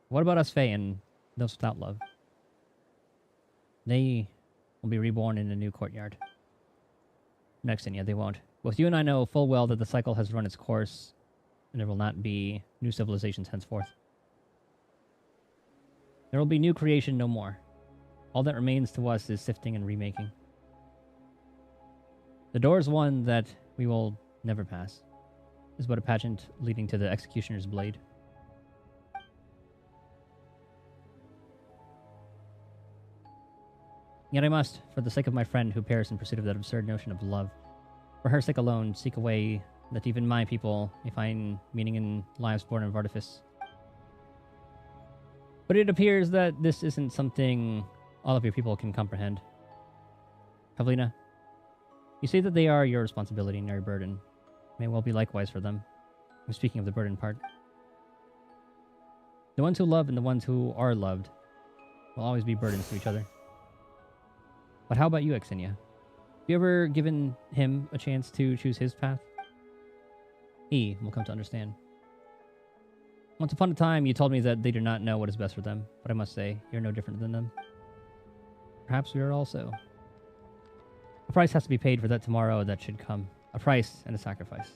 What about us, Fae, and those without love? They will be reborn in a new courtyard. No, Axinia, they won't. Both you and I know full well that the cycle has run its course, and there will not be new civilizations henceforth. There will be new creation no more. All that remains to us is sifting and remaking. The door is one that we will never pass. It is but a pageant leading to the executioner's blade. Yet I must, for the sake of my friend who perished in pursuit of that absurd notion of love, for her sake alone, seek a way that even my people may find meaning in lives born of artifice. But it appears that this isn't something all of your people can comprehend. Pavlina, you say that they are your responsibility and your burden. It may well be likewise for them. I'm speaking of the burden part. The ones who love and the ones who are loved will always be burdens to each other. But how about you, Axinia? Have you ever given him a chance to choose his path? He will come to understand. Once upon a time, you told me that they do not know what is best for them, but I must say, you're no different than them. Perhaps we are also. A price has to be paid for that tomorrow that should come. A price and a sacrifice.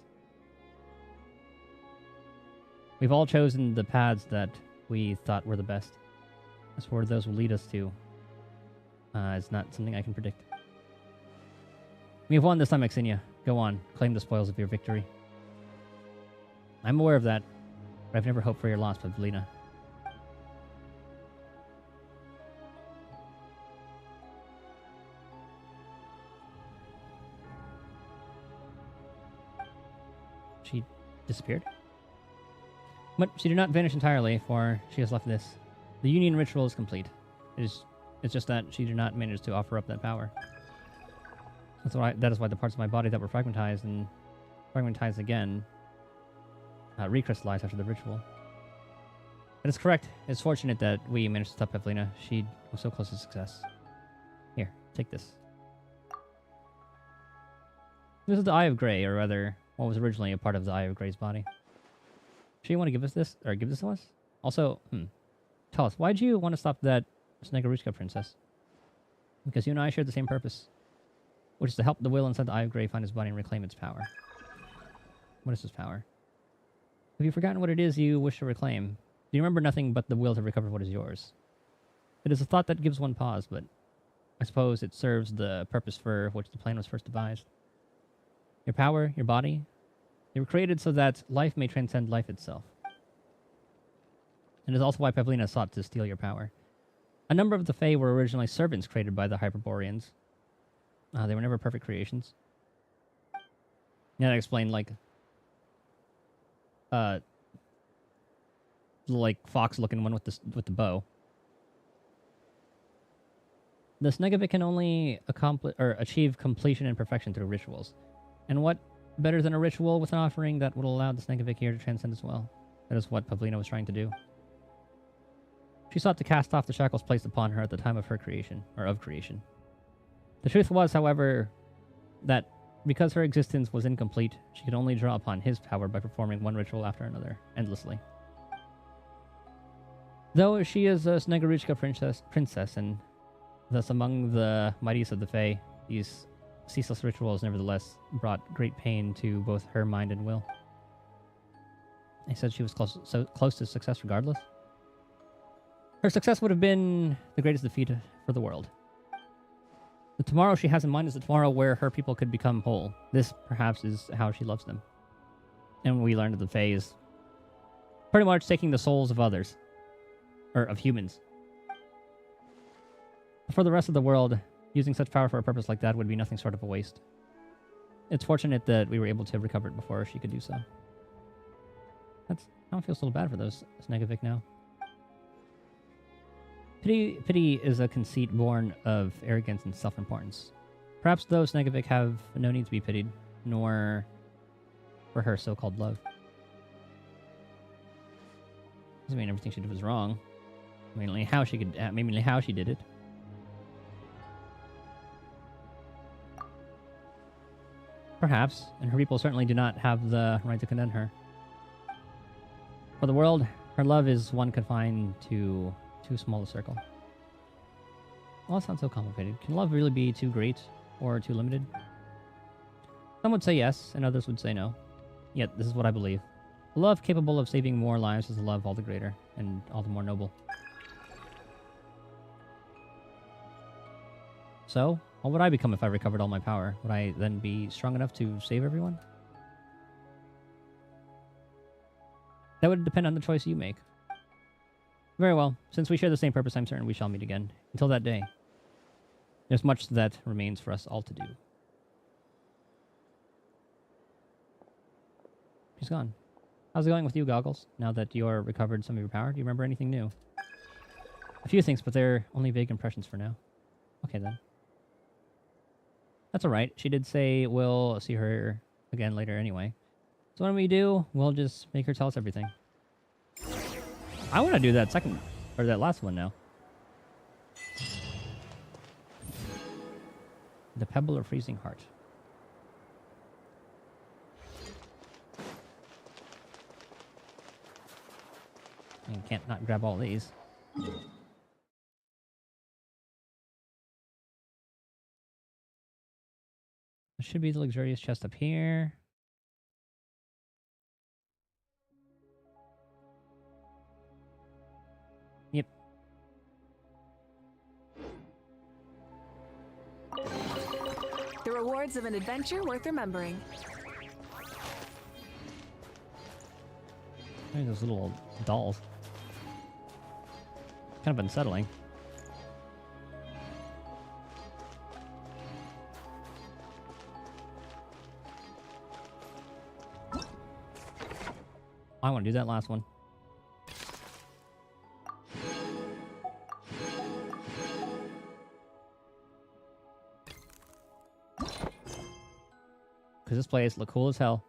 We've all chosen the paths that we thought were the best. As for where those will lead us to, It's not something I can predict. We have won this time, Exinia. Go on, claim the spoils of your victory. I'm aware of that, but I've never hoped for your loss, Pavlina. She disappeared? But she did not vanish entirely, for she has left this. The union ritual is complete. It's just that she did not manage to offer up that power. That is why the parts of my body that were fragmentized and fragmentized again recrystallized after the ritual. That is correct. It's fortunate that we managed to stop Pavlina. She was so close to success. Here, take this. This is the Eye of Grey, or rather, what was originally a part of the Eye of Grey's body. Sure you want to give us this, or give this to us? Also, tell us, why'd you want to stop that Snegurushka princess? Because you and I shared the same purpose, which is to help the will inside the Eye of Grey find its body and reclaim its power. What is this power? Have you forgotten what it is you wish to reclaim? Do you remember nothing but the will to recover what is yours? It is a thought that gives one pause, but I suppose it serves the purpose for which the plan was first devised. Your power, your body, they were created so that life may transcend life itself. It is also why Pavlina sought to steal your power. A number of the Fae were originally servants created by the Hyperboreans. They were never perfect creations. Yeah, that explained, like fox-looking one with the bow. The Snegovic can only achieve completion and perfection through rituals. And what better than a ritual with an offering that would allow the Snegovic here to transcend as well? That is what Pavlina was trying to do. She sought to cast off the shackles placed upon her at the time of her creation, or of creation. The truth was, however, that because her existence was incomplete, she could only draw upon his power by performing one ritual after another, endlessly. Though she is a Snegurushka princess, and thus among the mightiest of the Fae, these ceaseless rituals nevertheless brought great pain to both her mind and will. I said she was close to success regardless. Her success would have been the greatest defeat for the world. The tomorrow she has in mind is the tomorrow where her people could become whole. This, perhaps, is how she loves them. And we learned that the Fae is pretty much taking the souls of others. Or of humans. For the rest of the world, using such power for a purpose like that would be nothing short of a waste. It's fortunate that we were able to recover it before she could do so. I don't feel so bad for those Snegovic now. Pity is a conceit born of arrogance and self-importance. Perhaps those Snegovic have no need to be pitied, nor for her so-called love. Doesn't mean everything she did was wrong. Mainly how she did it. Perhaps, and her people certainly do not have the right to condemn her. For the world, her love is one confined to too small a circle. Well, that sounds so complicated. Can love really be too great or too limited? Some would say yes, and others would say no. Yet, this is what I believe. A love capable of saving more lives is a love all the greater, and all the more noble. So, what would I become if I recovered all my power? Would I then be strong enough to save everyone? That would depend on the choice you make. Very well. Since we share the same purpose, I'm certain we shall meet again. Until that day, there's much that remains for us all to do. She's gone. How's it going with you, Goggles? Now that you're recovered some of your power, do you remember anything new? A few things, but they're only vague impressions for now. Okay, then. That's alright. She did say we'll see her again later anyway. So when we do, we'll just make her tell us everything. I want to do that that last one now. The Pebble of Freezing Heart. I can't not grab all these. There should be the luxurious chest up here. Yep. rewards of an adventure worth remembering. Hey, those little dolls. Kind of unsettling. I want to do that last one. Because this place look cool as hell.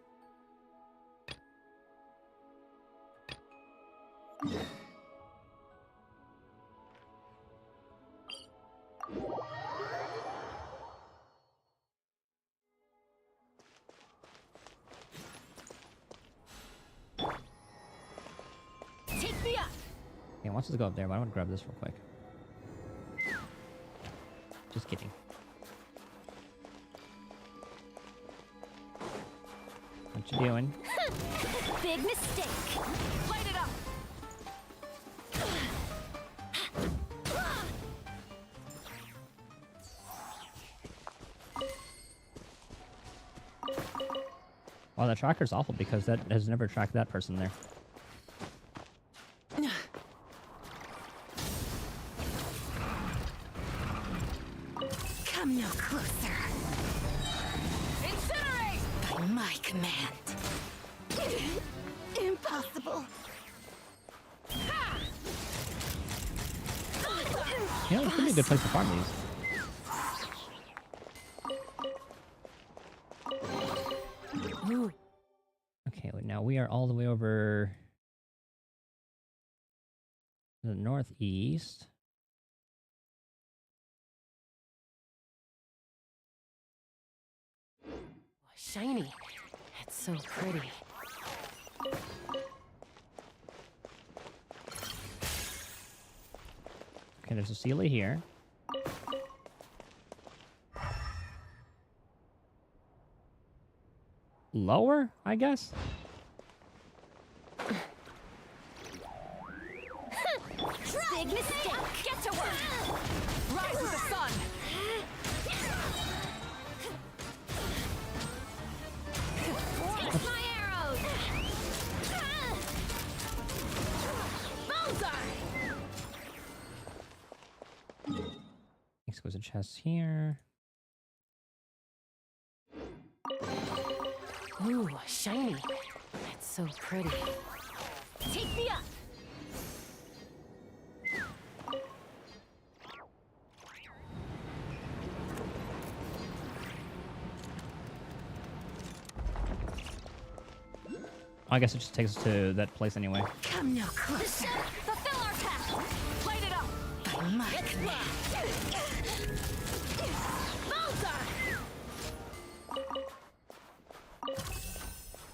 Take me up. Yeah, wants us to go up there, but I want to grab this real quick. Just kidding. What you doing? Big mistake. Light it up. Wow, that tracker's awful because that has never tracked that person there. Come no closer. Incinerate! By my command. Impossible. You know, it's gonna be a good place to farm these. Ooh. Okay, well, now we are all the way over to the northeast. Shiny. It's so pretty. Okay, there's a Sealy here. Lower, I guess? Big mistake. Get to work. Rise with the sun. Take my arrows. Bullseye. Next goes a chest here. Ooh, shiny. It's so pretty. Take me up. I guess it just takes us to that place anyway. Come no closer. Fulfill our task. Light it up. By my It's command. Bullseye.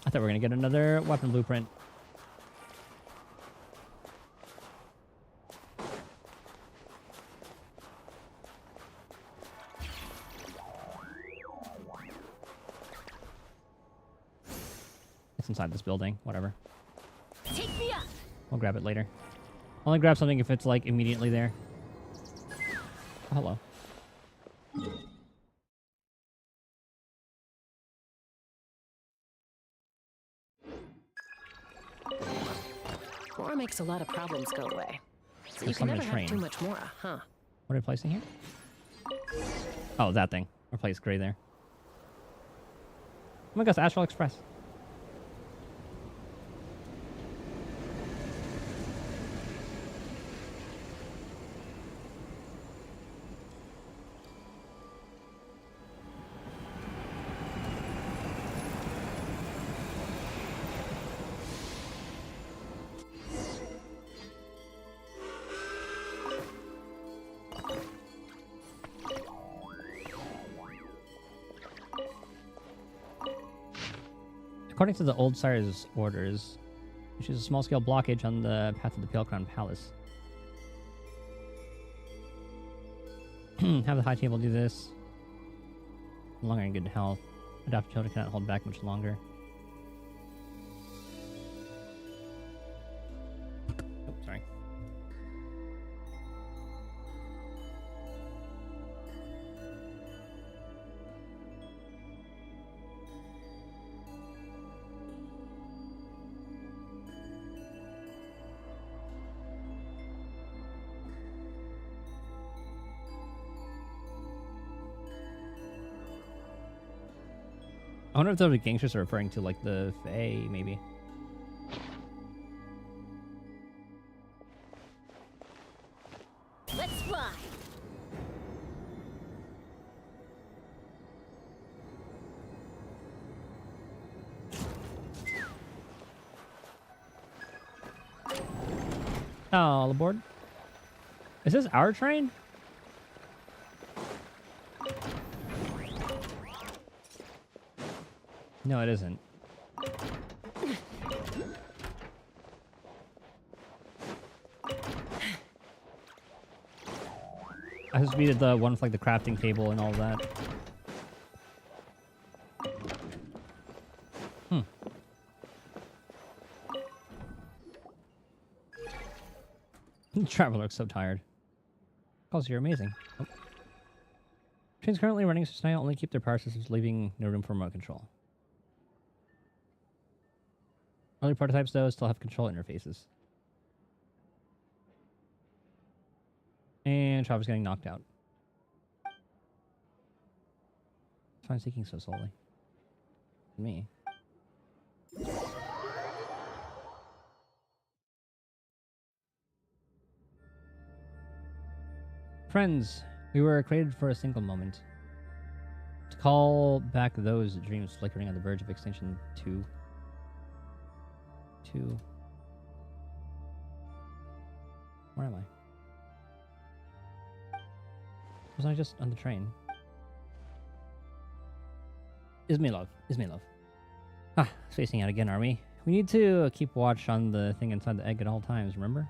I thought we were gonna get another weapon blueprint. It's inside this building. Whatever. Take me up. We'll grab it later. I'll only grab something if it's like immediately there. Oh, hello. Mora makes a lot of problems go away. So you There's can somebody never trained. have too much Mora, huh? What are we placing here? Oh, that thing. Replace gray there. Oh my gosh, Astral Express. According to the Old Sire's orders, which is a small-scale blockage on the path to the Pale Crown Palace. Have the High Table do this. No longer in good health. Adopted children cannot hold back much longer. Oh, sorry. wonder if the gangsters are referring to like the Fae, maybe. Let's fly. Oh, all aboard. Is this our train? No, it isn't. I just needed the one with like the crafting table and all that. Traveler looks so tired. Calls you're amazing. Oh. Trains currently running so tonight only keep their power systems, leaving no room for remote control. Early prototypes, though, still have control interfaces. And Travel's getting knocked out. Why is taking so slowly? Me. Friends, we were created for a single moment. To call back those dreams flickering on the verge of extinction to... Where am I? Wasn't I just on the train? Is me love. Ah, spacing out again, are we? We need to keep watch on the thing inside the egg at all times, remember?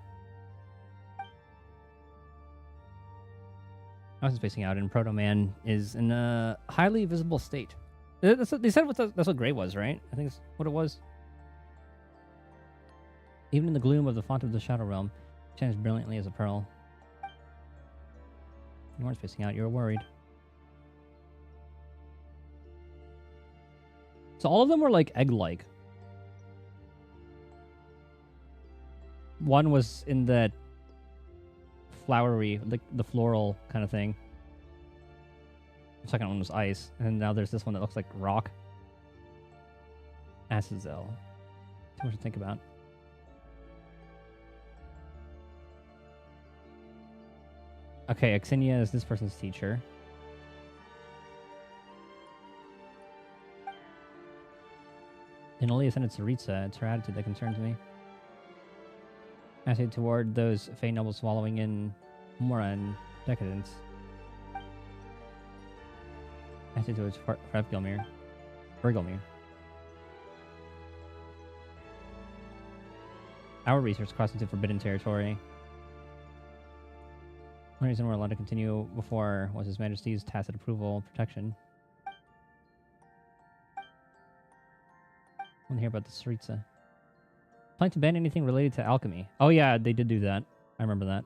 I was spacing out, and Proto Man is in a highly visible state. That's what, they said that's what Gray was, right? I think that's what it was. Even in the gloom of the font of the Shadow Realm, it shines brilliantly as a pearl. You weren't spacing out, you were worried. So all of them were like egg-like. One was in that flowery, like the floral kind of thing. The second one was ice, and now there's this one that looks like rock. Azazel. Too much to think about. Okay, Axinia is this person's teacher. In only ascended Saritsa, it's her attitude that concerns me. Attitude toward those Fey nobles swallowing in Mora and decadence. Attitude towards Fergilmir. Our research crossed into forbidden territory. One reason we're allowed to continue before was His Majesty's tacit approval protection. I want to hear about the Saritsa. Planning to ban anything related to alchemy. Oh yeah, they did do that. I remember that.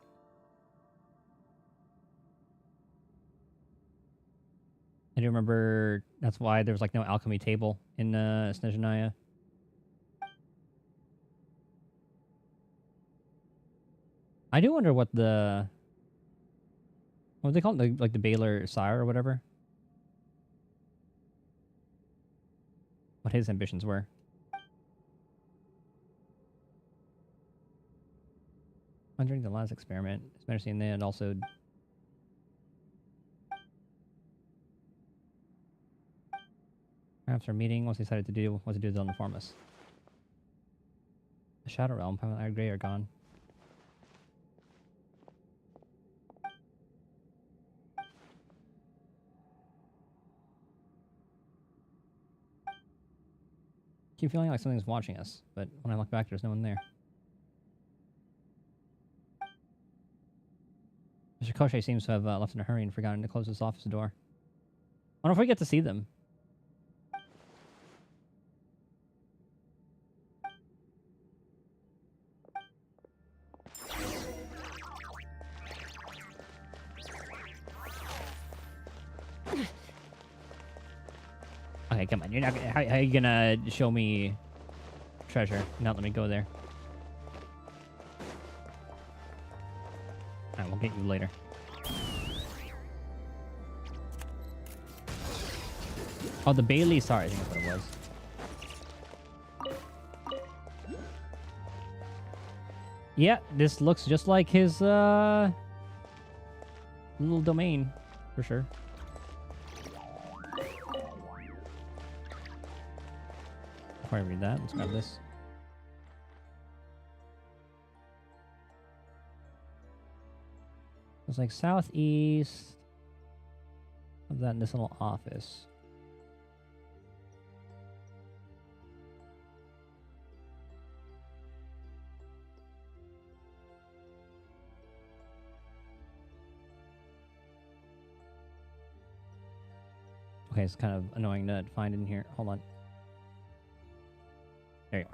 I do remember that's why there was like no alchemy table in Snezhnaya. I do wonder what the... What do they call it? Like the Baylor Sire or whatever? What his ambitions were. During the last experiment, especially in the end, also after a meeting, what they decided to do was to do they'll inform us. The Shadow Realm, Pamela and Gray are gone. Keep feeling like something's watching us, but when I look back, there's no one there. Mr. Koshe seems to have left in a hurry and forgotten to close his office door. I wonder if we get to see them. Okay, come on. You're not. How are you gonna show me treasure? Not let me go there. Alright, we'll get you later. Oh, the Bailey. Sorry, I think that's what it was. Yeah, this looks just like his little domain, for sure. Before I read that, let's grab this. It's like southeast of that in this little office. Okay, it's kind of annoying to find in here. Hold on. There you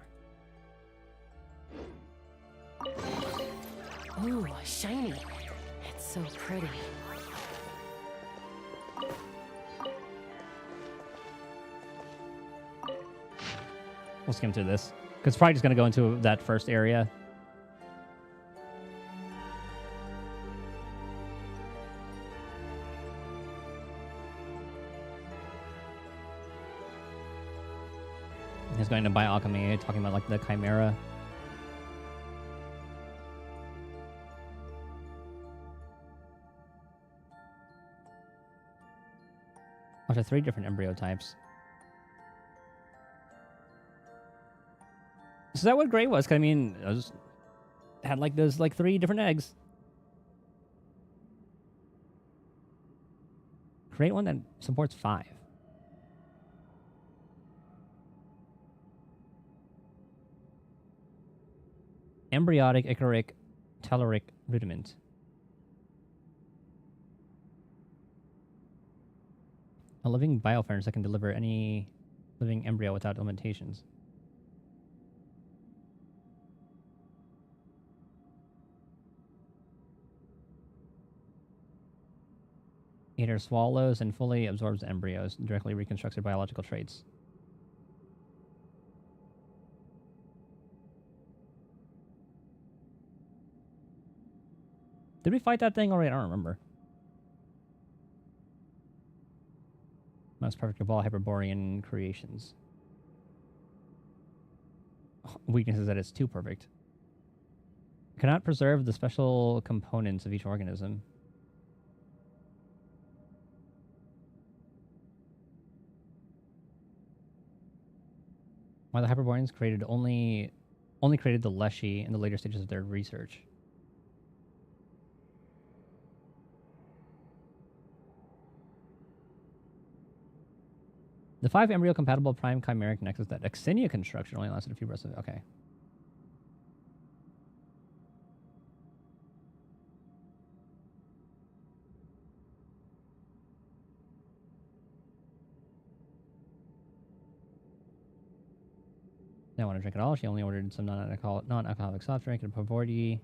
are. Ooh, shiny. It's so pretty. We'll skim through this. Because it's probably just going to go into that first area. He's going to buy alchemy, talking about like the chimera. After 3 different embryo types. So is that what Gray was? 'Cause I mean, I just had like those like 3 different eggs. Create one that supports 5. Embryotic, icoric, telluric rudiment. A living biofurnace that can deliver any living embryo without limitations. Eater swallows and fully absorbs embryos, directly reconstructs their biological traits. Did we fight that thing already? I don't remember. Most perfect of all Hyperborean creations. Weakness is that it's too perfect. Cannot preserve the special components of each organism. Why the Hyperboreans created only created the Leshy in the later stages of their research. The 5 embryo-compatible prime chimeric nexus that Axinia construction only lasted a few breaths of... Okay. Didn't want to drink at all. She only ordered some non-alcoholic soft drink and Pavordi.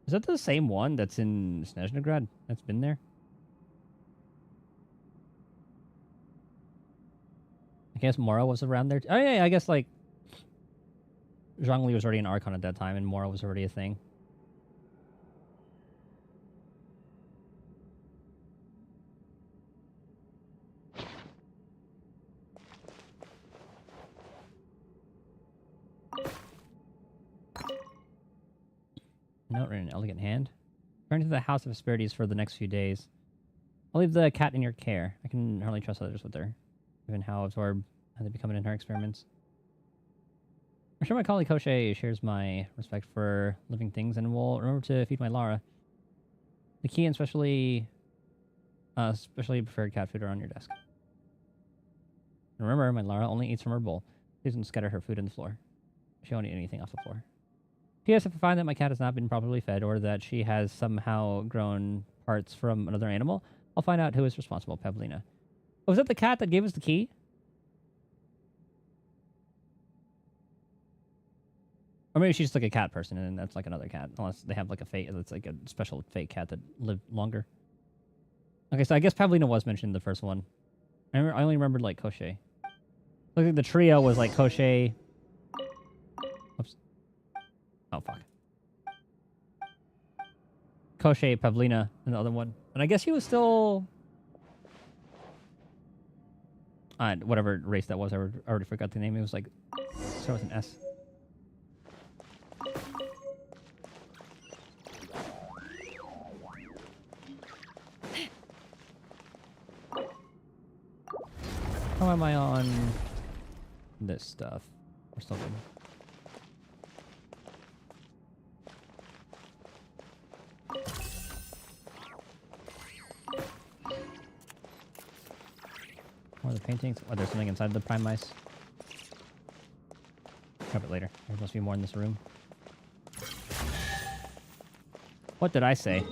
Is that the same one that's in Snezhnograd? That's been there? I guess Mora was around there. Oh, yeah, I guess, like, Zhongli was already an Archon at that time, and Mora was already a thing. Note written in elegant hand. Return to the House of Asperities for the next few days. I'll leave the cat in your care. I can hardly trust others with her, given how absorbed they become in her experiments. I'm sure my colleague Koshe shares my respect for living things and will remember to feed my Lara. The key and specially preferred cat food are on your desk. And remember, my Lara only eats from her bowl. She doesn't scatter her food on the floor. She won't eat anything off the floor. P.S. If I find that my cat has not been properly fed or that she has somehow grown parts from another animal, I'll find out who is responsible, Pavlina. Oh, was that the cat that gave us the key? Or maybe she's just like a cat person and that's like another cat. Unless they have like a fake, that's like a special fake cat that lived longer. Okay, so I guess Pavlina was mentioned in the first one. I only remembered like Koshe. Look like the trio was like Koshe. Oops. Oh, fuck. Koshe, Pavlina, and the other one. And I guess he was still... Whatever race that was, I already forgot the name. It was like, start with an S. How am I on this stuff? We're still good. More of the paintings. Oh, there's something inside the prime mice. Grab it later. There must be more in this room. What did I say?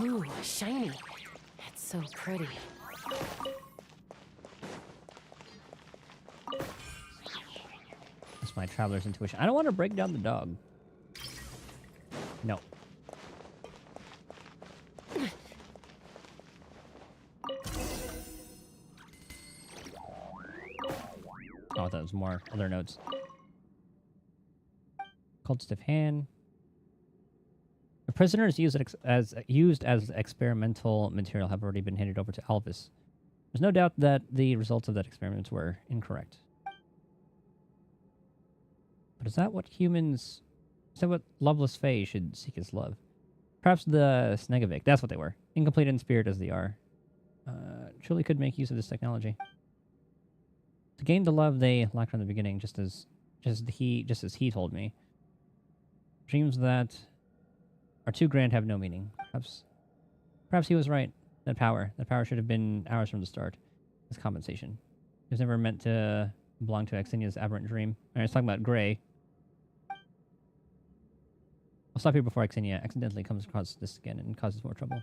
Ooh, shiny. It's so pretty. That's my traveler's intuition. I don't want to break down the dog. No. Oh, that was more other notes. Cold stiff hand. The prisoners used as experimental material have already been handed over to Alvis. There's no doubt that the results of that experiment were incorrect. But is that what humans... Is that what loveless fae should seek as love? Perhaps the Snegovic. That's what they were. Incomplete in spirit as they are. Truly could make use of this technology. To gain the love they lacked from the beginning, just as he told me. Dreams that are too grand have no meaning. Perhaps he was right. That power should have been ours from the start. As compensation. It was never meant to belong to Xenia's aberrant dream. Alright, let's talk about Gray. I'll stop here before Xenia accidentally comes across this again and causes more trouble.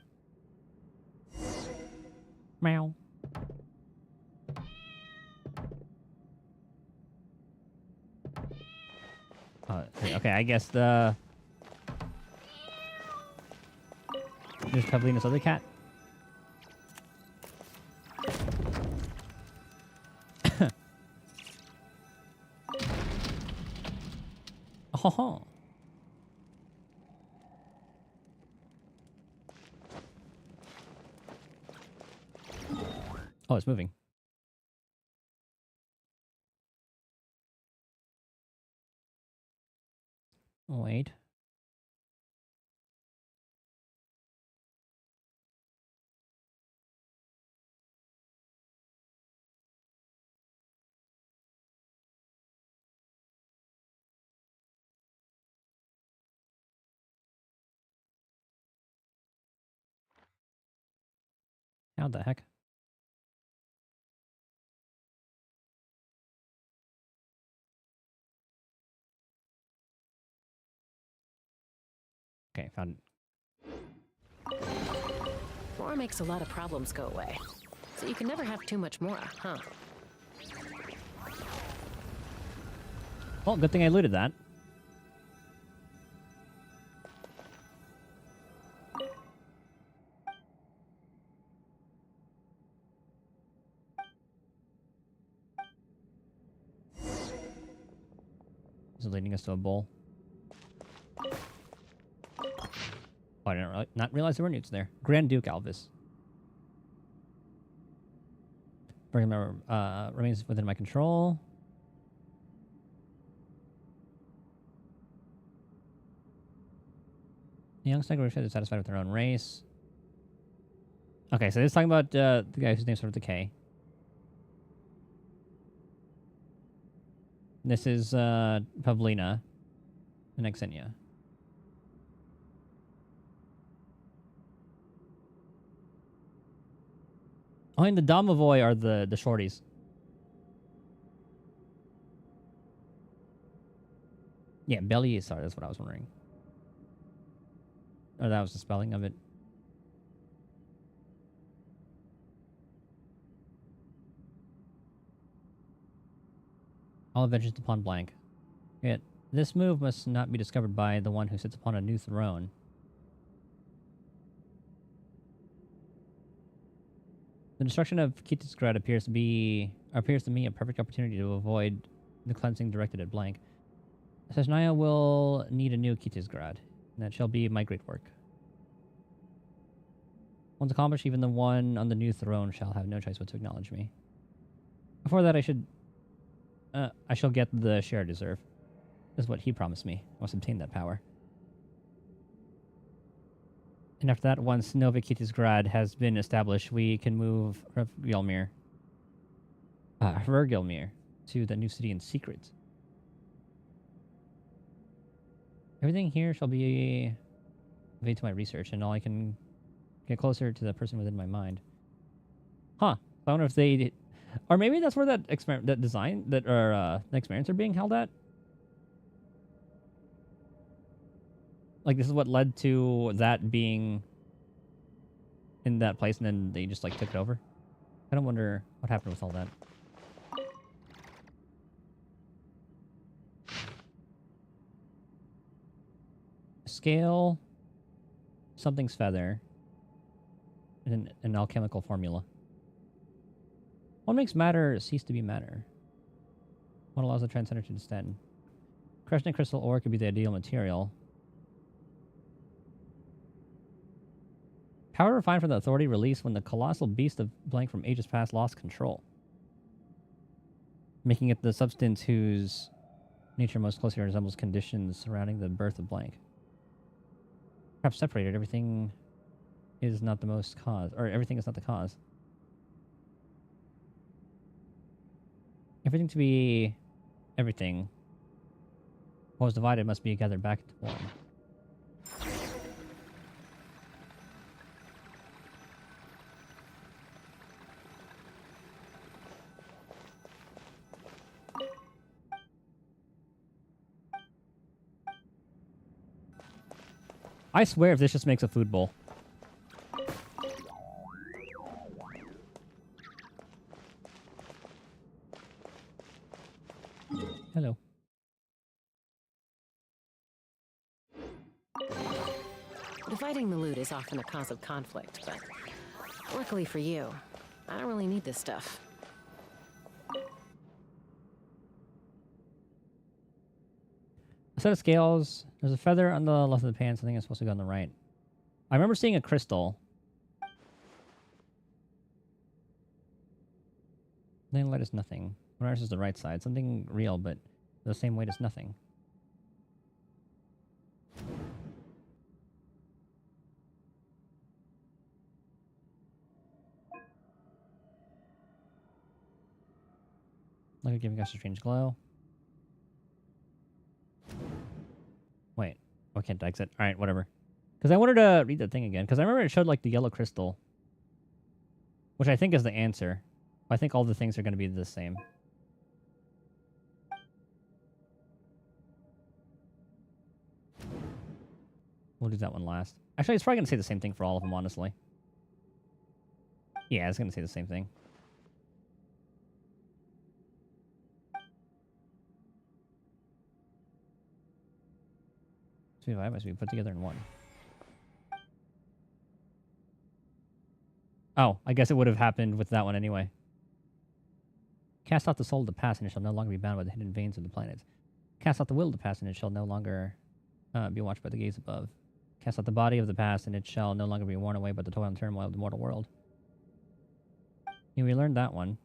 Meow. Okay, I guess there's Pavlina's other cat. Oh. Oh, it's moving. Wait. How the heck? Okay, found it. More makes a lot of problems go away. So you can never have too much more, huh? Well, good thing I looted that. This is leading us to a bowl. Oh, I didn't not realize there were newts there. Grand Duke Alvis. Remains within my control. The young Snegger is satisfied with their own race. Okay, so this is talking about the guy whose name starts with a K. This is Pavlina and Xenia. Oh, and the Domovoy are the shorties. Yeah, Belly. Sorry, that's what I was wondering. Or that was the spelling of it. All vengeance upon blank. Yet, this move must not be discovered by the one who sits upon a new throne. The destruction of Kitisgrad appears to me a perfect opportunity to avoid the cleansing directed at blank. Sesnaya will need a new Kitisgrad. And that shall be my great work. Once accomplished, even the one on the new throne shall have no choice but to acknowledge me. Before that, I shall get the share I deserve. This is what he promised me. I must obtain that power. And after that, once Novikitisgrad has been established, we can move Vergilmir to the new city in secret. Everything here shall be made to my research, and all I can get closer to the person within my mind. Huh. I wonder if they... Or maybe that's where the experiments are being held at? Like, this is what led to that being in that place, and then they just, like, took it over? I don't wonder what happened with all that. Scale... something's feather. And an alchemical formula. What makes matter cease to be matter? What allows the transcender to descend? Crushed crystal ore could be the ideal material. Power refined from the authority released when the colossal beast of blank from ages past lost control. Making it the substance whose nature most closely resembles conditions surrounding the birth of blank. Perhaps separated, everything is not the most cause, or everything is not the cause. Everything to be everything. What was divided must be gathered back into one. I swear if this just makes a food bowl. Hello. Dividing the loot is often a cause of conflict, but luckily for you, I don't really need this stuff. A set of scales. There's a feather on the left of the pan. Something is supposed to go on the right. I remember seeing a crystal. Then light is nothing. Ours is the right side. Something real, but the same weight as nothing. Look at giving us a strange glow. Wait. I can't exit. Alright, whatever. Because I wanted to read the thing again. Because I remember it showed like the yellow crystal. Which I think is the answer. I think all the things are going to be the same. We'll do that one last. Actually, it's probably going to say the same thing for all of them, honestly. Yeah, it's going to say the same thing. Survive must be put together in one. Oh, I guess it would have happened with that one anyway. Cast out the soul of the past, and it shall no longer be bound by the hidden veins of the planets. Cast out the will of the past, and it shall no longer be watched by the gaze above. Cast out the body of the past, and it shall no longer be worn away by the toil and turmoil of the mortal world. Yeah, we learned that one.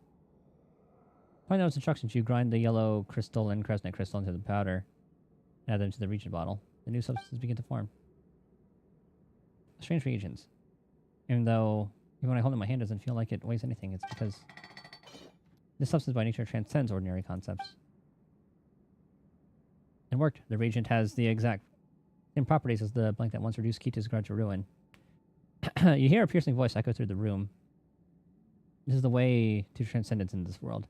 Find those instructions. You grind the yellow crystal and Kresnik crystal into the powder, and add them to the reagent bottle. The new substances begin to form. Strange reagents. Even when I hold it in my hand, it doesn't feel like it weighs anything. It's because this substance by nature transcends ordinary concepts. It worked. The reagent has the exact same properties as the blank that once reduced Kitisgrad to ruin. You hear a piercing voice echo through the room. This is the way to transcendence in this world.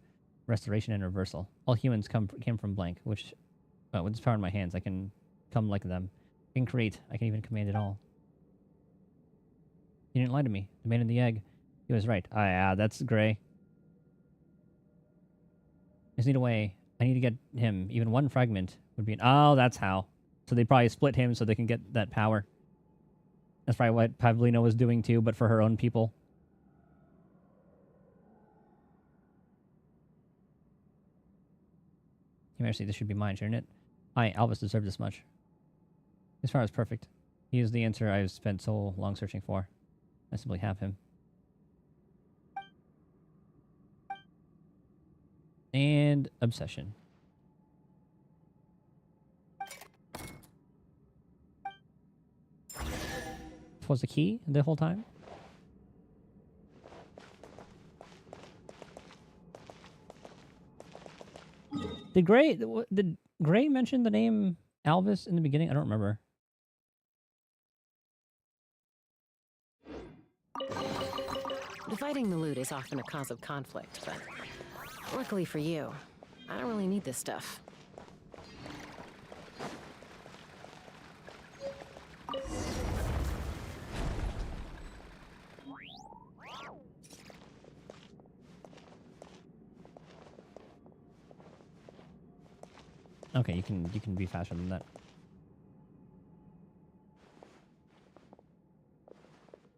Restoration and reversal. All humans came from blank, which, with this power in my hands, I can come like them. I can create. I can even command it all. You didn't lie to me. The man in the egg. He was right. That's Gray. I just need a way. I need to get him. Even one fragment would be oh, that's how. So they probably split him so they can get that power. That's probably what Pavlina was doing too, but for her own people. Your Majesty, this should be mine, shouldn't it? Albus deserved this much. His power is perfect. He is the answer I've spent so long searching for. I simply have him. And obsession. Was the key the whole time? Did Gray mention the name Alvis in the beginning? I don't remember. Dividing the loot is often a cause of conflict, but luckily for you, I don't really need this stuff. Okay, you can be faster than that.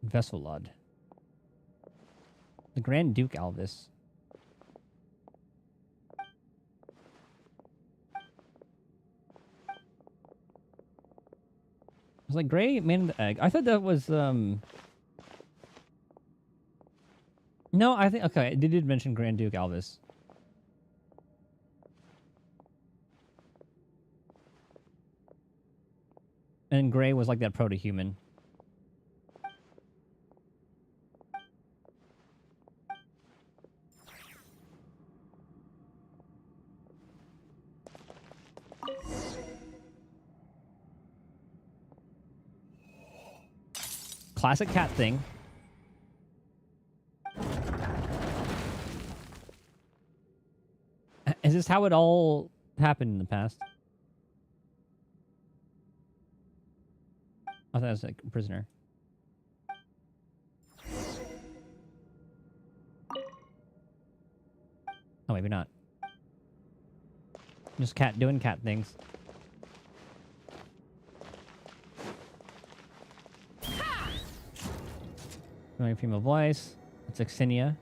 Vesselod. The Grand Duke Alvis. It was like Gray Man in the Egg. I thought that was No, I think okay, they did mention Grand Duke Alvis. And Gray was like that proto-human. Classic cat thing. Is this how it all happened in the past? I thought it was like a prisoner. Oh, maybe not. Just cat doing cat things. Annoying female voice. It's Xenia.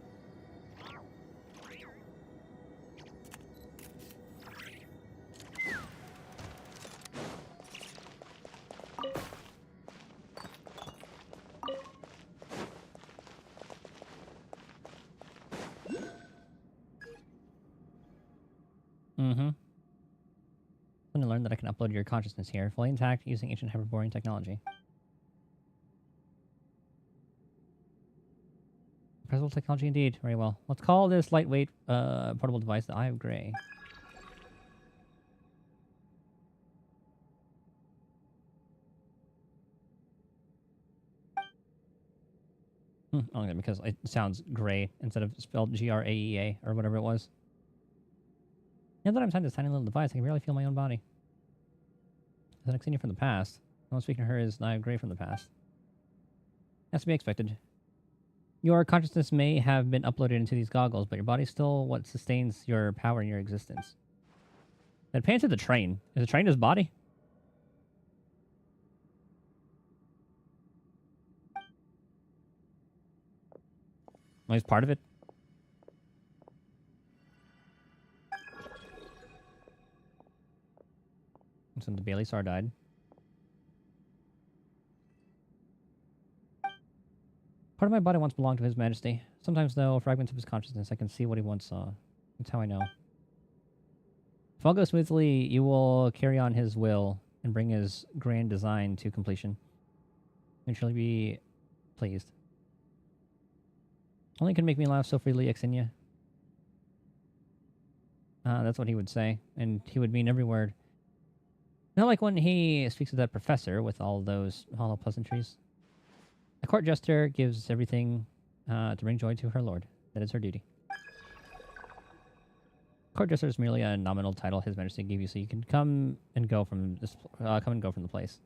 I'm gonna learn that I can upload your consciousness here, fully intact, using ancient hyperborean technology. Impressive technology indeed. Very well. Let's call this lightweight portable device the Eye of Grey. Only because it sounds gray instead of spelled G-R-A-E-A or whatever it was. Now that I'm inside this tiny little device, I can barely feel my own body. Is that Xenia from the past? The one speaking to her is the Eye of Grey from the past. Has to be expected. Your consciousness may have been uploaded into these goggles, but your body's still what sustains your power and your existence. That painted the train. Is the train his body? Oh, he's part of it? So the Bailey Sar died. Part of my body once belonged to His Majesty. Sometimes, though, fragments of his consciousness, I can see what he once saw. That's how I know. If all goes smoothly, you will carry on his will and bring his grand design to completion. And surely be pleased. Only can make me laugh so freely, Xenia. That's what he would say, and he would mean every word. Not like when he speaks of that professor with all those hollow pleasantries. A court jester gives everything to bring joy to her lord. That is her duty. Court jester is merely a nominal title His Majesty gave you, so you can come and go from the place.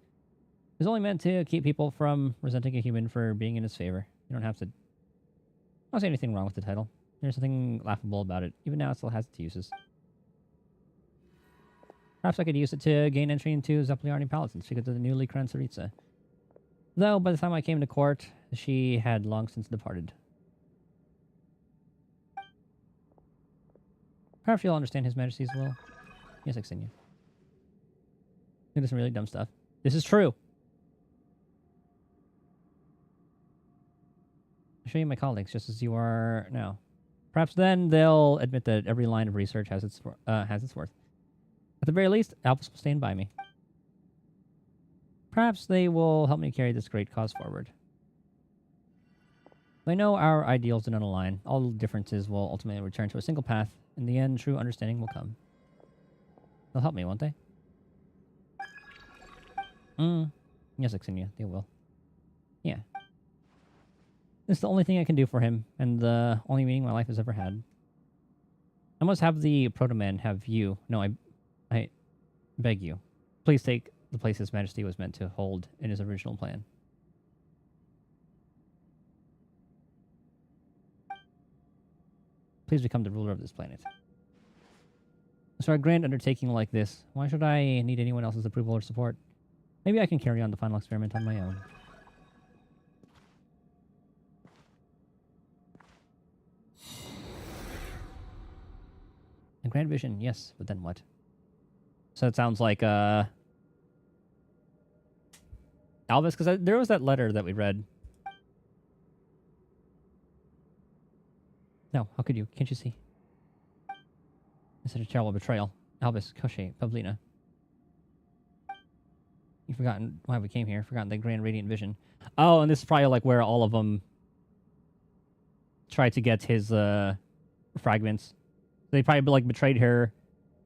It's only meant to keep people from resenting a human for being in his favor. You don't have to. I don't see anything wrong with the title. There's nothing laughable about it. Even now, it still has its uses. Perhaps I could use it to gain entry into Zepliarni Palace and speak to the newly crowned Tsaritsa. Though, by the time I came to court, she had long since departed. Perhaps you'll understand His Majesty's will. Yes, Xenia. It is some really dumb stuff. This is true. show you my colleagues just as you are now. Perhaps then they'll admit that every line of research has its worth. At the very least, Albus will stand by me. Perhaps they will help me carry this great cause forward. They know our ideals do not align. All differences will ultimately return to a single path. In the end, true understanding will come. They'll help me, won't they? Yes, Xenia, they will. Yeah. It's the only thing I can do for him, and the only meaning my life has ever had. I must have the Proto-Man have you. No, I beg you. Please take the place His Majesty was meant to hold in his original plan. Please become the ruler of this planet. So a grand undertaking like this, why should I need anyone else's approval or support? Maybe I can carry on the final experiment on my own. A grand vision, yes, but then what? So it sounds like, Albus, because there was that letter that we read. No, how could you? Can't you see? It's such a terrible betrayal. Albus, Koschei, Pavlina. You've forgotten why we came here. Forgotten the grand radiant vision. Oh, and this is probably like where all of them tried to get his fragments. They probably like betrayed her,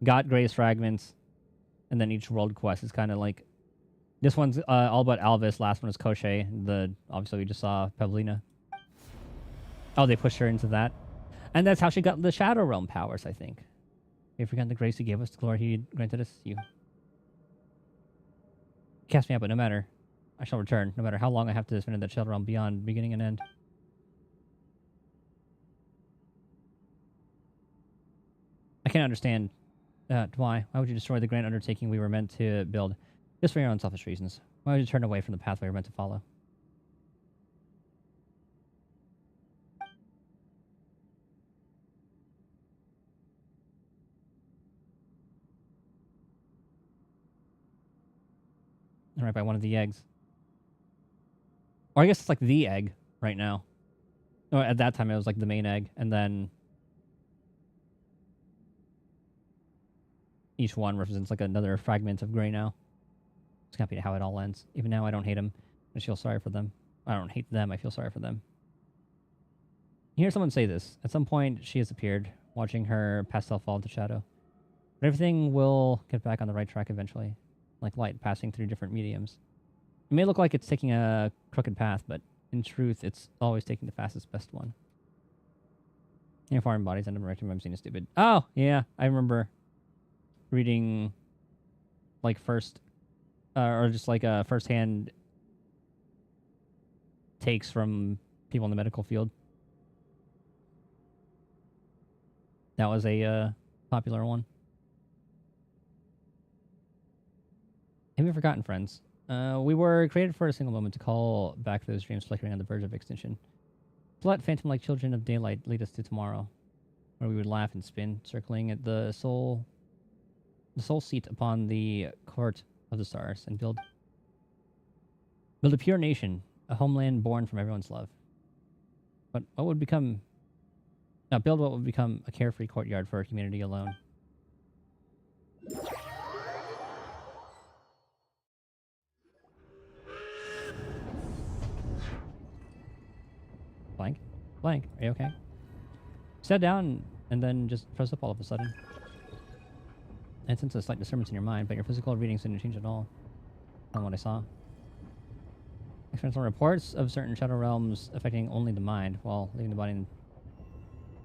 got Gray's fragments, and then each world quest is kind of like this one's all about Albus. Last one is Koschei. Obviously we just saw Pavlina. Oh, they pushed her into that. And that's how she got the Shadow Realm powers, I think. You've forgotten the grace he gave us, the glory he granted us. You cast me out, but no matter. I shall return, no matter how long I have to spend in that Shadow Realm beyond beginning and end. I can't understand. Why? Why would you destroy the grand undertaking we were meant to build? Just for your own selfish reasons. Why would you turn away from the path we were meant to follow? Right by one of the eggs. Or I guess it's like the egg right now. Or at that time it was like the main egg, and then each one represents like another fragment of Gray now. It's happy to how it all ends. Even now I don't hate him. I just feel sorry for them. I don't hate them, I feel sorry for them. You hear someone say this. At some point she has appeared, watching her past self fall into shadow. But everything will get back on the right track eventually. Like light passing through different mediums. It may look like it's taking a crooked path, but in truth, it's always taking the fastest, best one. Foreign bodies end up directing my machine is stupid. Oh, yeah, I remember reading, like, or just like first-hand takes from people in the medical field. That was a popular one. Have you forgotten, friends? We were created for a single moment to call back those dreams flickering on the verge of extinction. To let phantom-like children of daylight lead us to tomorrow, where we would laugh and spin, circling at the soul seat upon the court of the stars, and build a pure nation, a homeland born from everyone's love. But what would become... Now, build what would become a carefree courtyard for humanity alone. Blank? Blank, are you okay? Sat down and then just froze up all of a sudden. I sense a slight disturbance in your mind, but your physical readings didn't change at all. From what I saw. Experimental reports of certain shadow realms affecting only the mind, while leaving the body in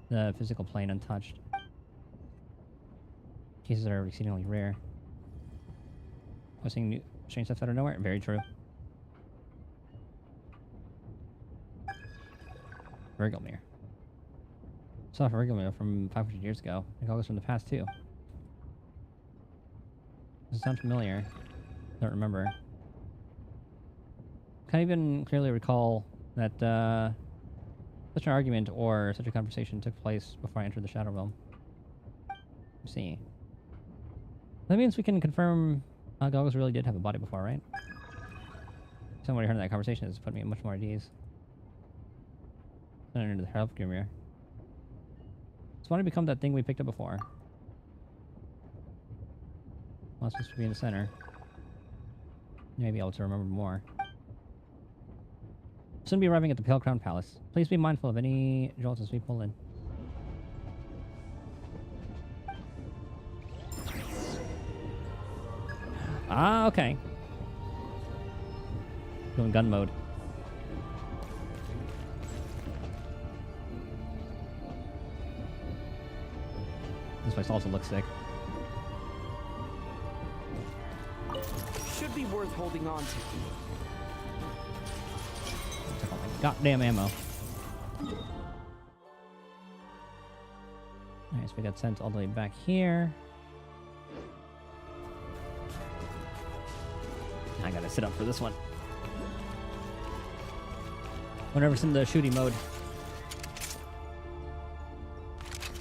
the physical plane untouched. Cases that are exceedingly rare. I was seeing new strange stuff out of nowhere? Very true. Virgilmere. Saw Virgilmere from 500 years ago. It all goes from the past, too. Does it sound familiar? Don't remember. Can't even clearly recall that such an argument or such a conversation took place before I entered the Shadow Realm. Let's see. That means we can confirm Galgos really did have a body before, right? Somebody heard that conversation has put me much more at ease. Center into the health Grimir. Just want to become that thing we picked up before. Well, it's supposed to be in the center. Maybe able to remember more. Soon be arriving at the Pale Crown Palace. Please be mindful of any jolts as we pull in. Ah, okay. Doing gun mode. This place also looks sick. Should be worth holding on to. Took all my goddamn ammo. Alright, so we got sent all the way back here. I gotta sit up for this one. Whenever's in the shooting mode.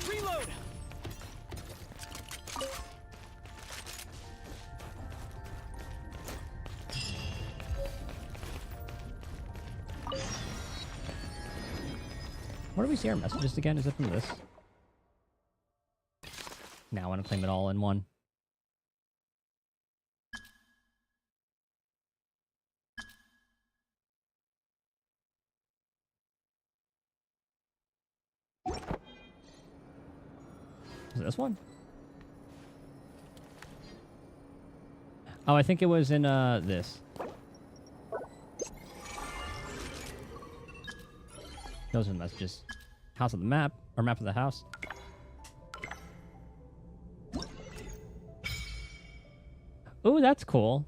Reload. Where do we see our messages again? Is it from this? Now I want to claim it all in one. Is it this one? Oh, I think it was in this. Those are the messages. House of the map, or map of the house. Ooh, that's cool.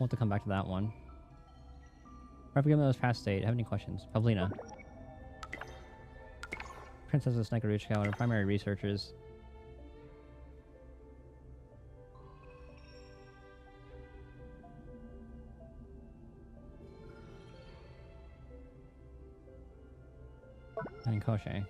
We'll have to come back to that one. I forget those past state. Have any questions? Pavlina. Princess of Snekaruchka, one of our primary researchers. And Koshe.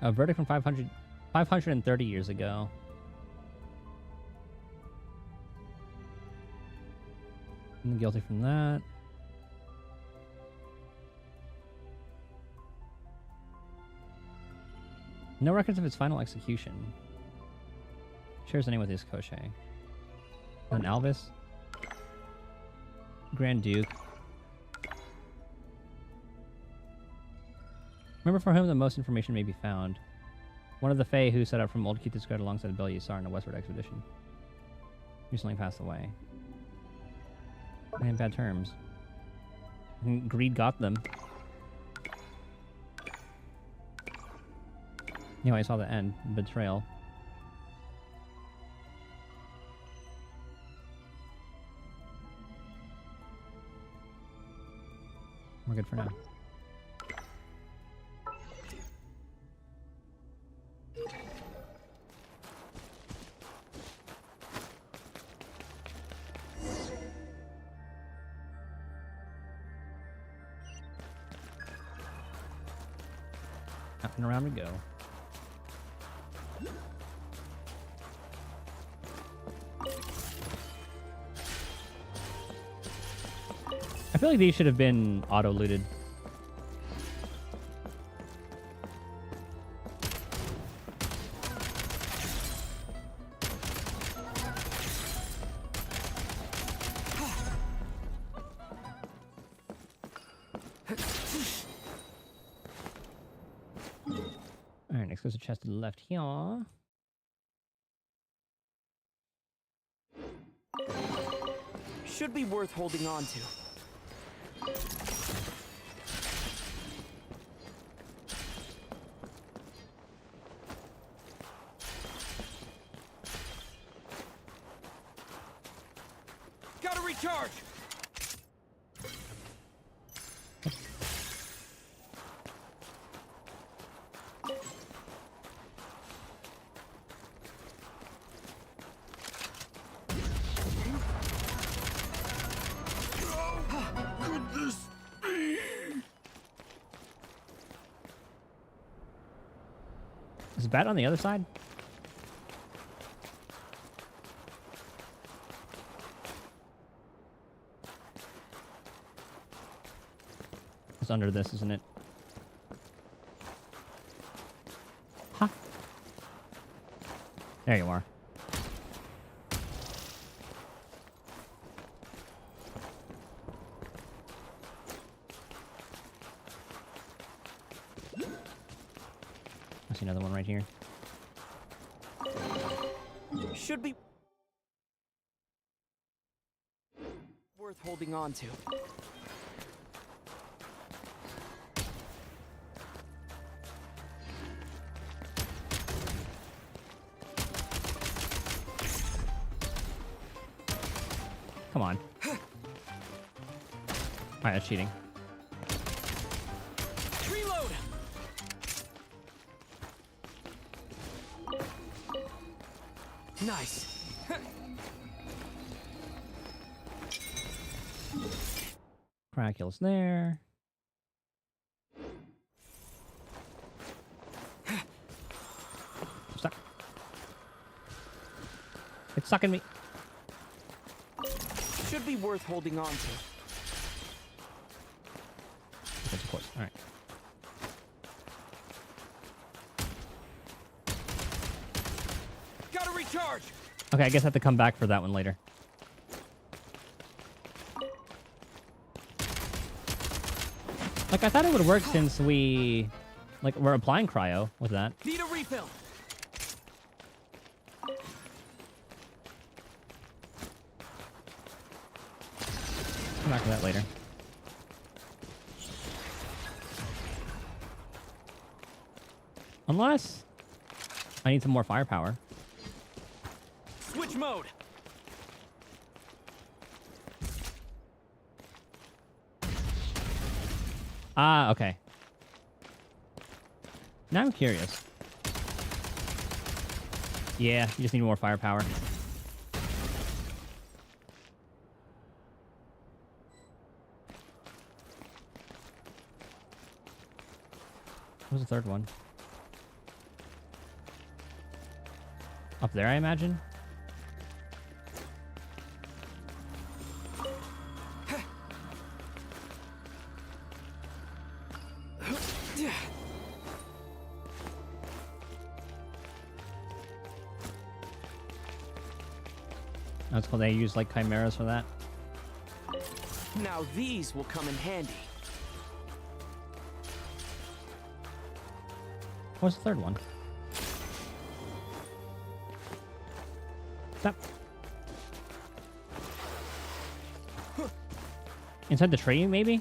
A verdict from 530 years ago. And guilty from that. No records of its final execution. Shares the name with his Koshe. And Alvis. Grand Duke. Remember for whom the most information may be found. One of the Fae who set out from Old Keith's Guard alongside Belisar in a westward expedition. Recently passed away. They had bad terms. And greed got them. Anyway, I saw the end. Betrayal. We're good for now. Up and around we go. I feel like these should have been auto-looted. Alright, next goes a chest to the left here. Should be worth holding on to. Gotta recharge! this be? Is Bat on the other side? It's under this, isn't it? Huh? There you are. I see another one right here. Should be worth holding on to. Come on. Alright, that's cheating. Reload. Nice. Crackul's there. Stuck. It's sucking me. Should be worth holding on to. Okay, of course. Alright. Gotta recharge. Okay, I guess I have to come back for that one later. Like, I thought it would work since we're applying cryo with that. Need a refill. Come back to that later. Unless I need some more firepower. Switch mode. Ah, okay. Now I'm curious. Yeah, you just need more firepower. What was the third one? Up there, I imagine? That's cool. They use like chimeras for that. Now these will come in handy. What's the third one? Stop. Inside the tree, maybe?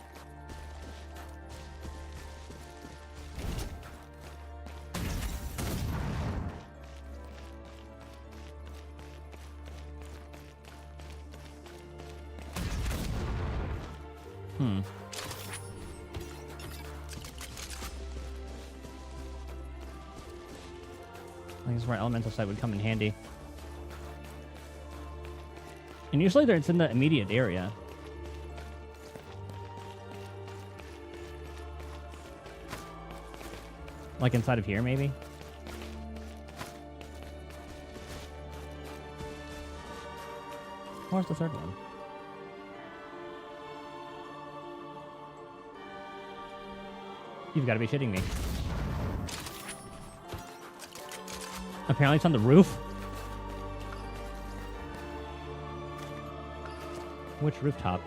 I think this is where elemental sight would come in handy. And usually it's in the immediate area. Like inside of here, maybe? Where's the third one? You've got to be shitting me. Apparently it's on the roof. Which rooftop?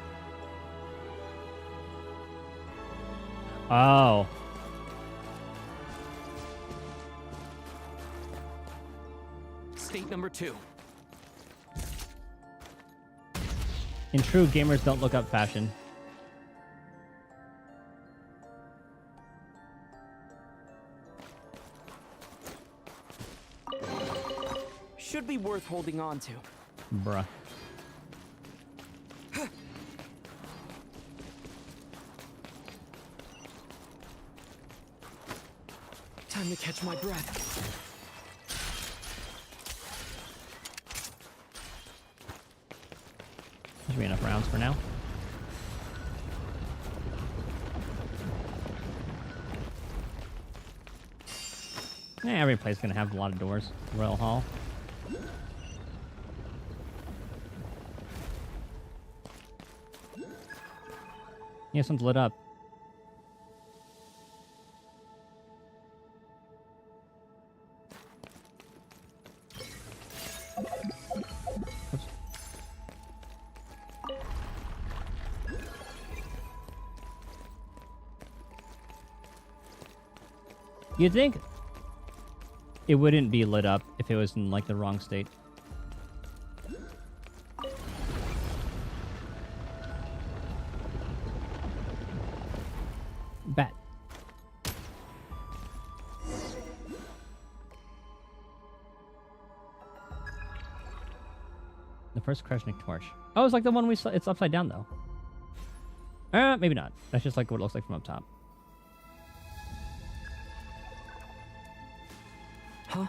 Oh. State number 2. In true gamers don't look up fashion. Should be worth holding on to. Bruh. Time to catch my breath. There should be enough rounds for now. Yeah, every place is gonna have a lot of doors. Royal Hall. Yeah, something's lit up. Oops. You'd think it wouldn't be lit up if it was in, like, the wrong state. Bet. The first Kreshnik torch. Oh, it's like the one we saw. It's upside down, though. Maybe not. That's just like what it looks like from up top. Huh?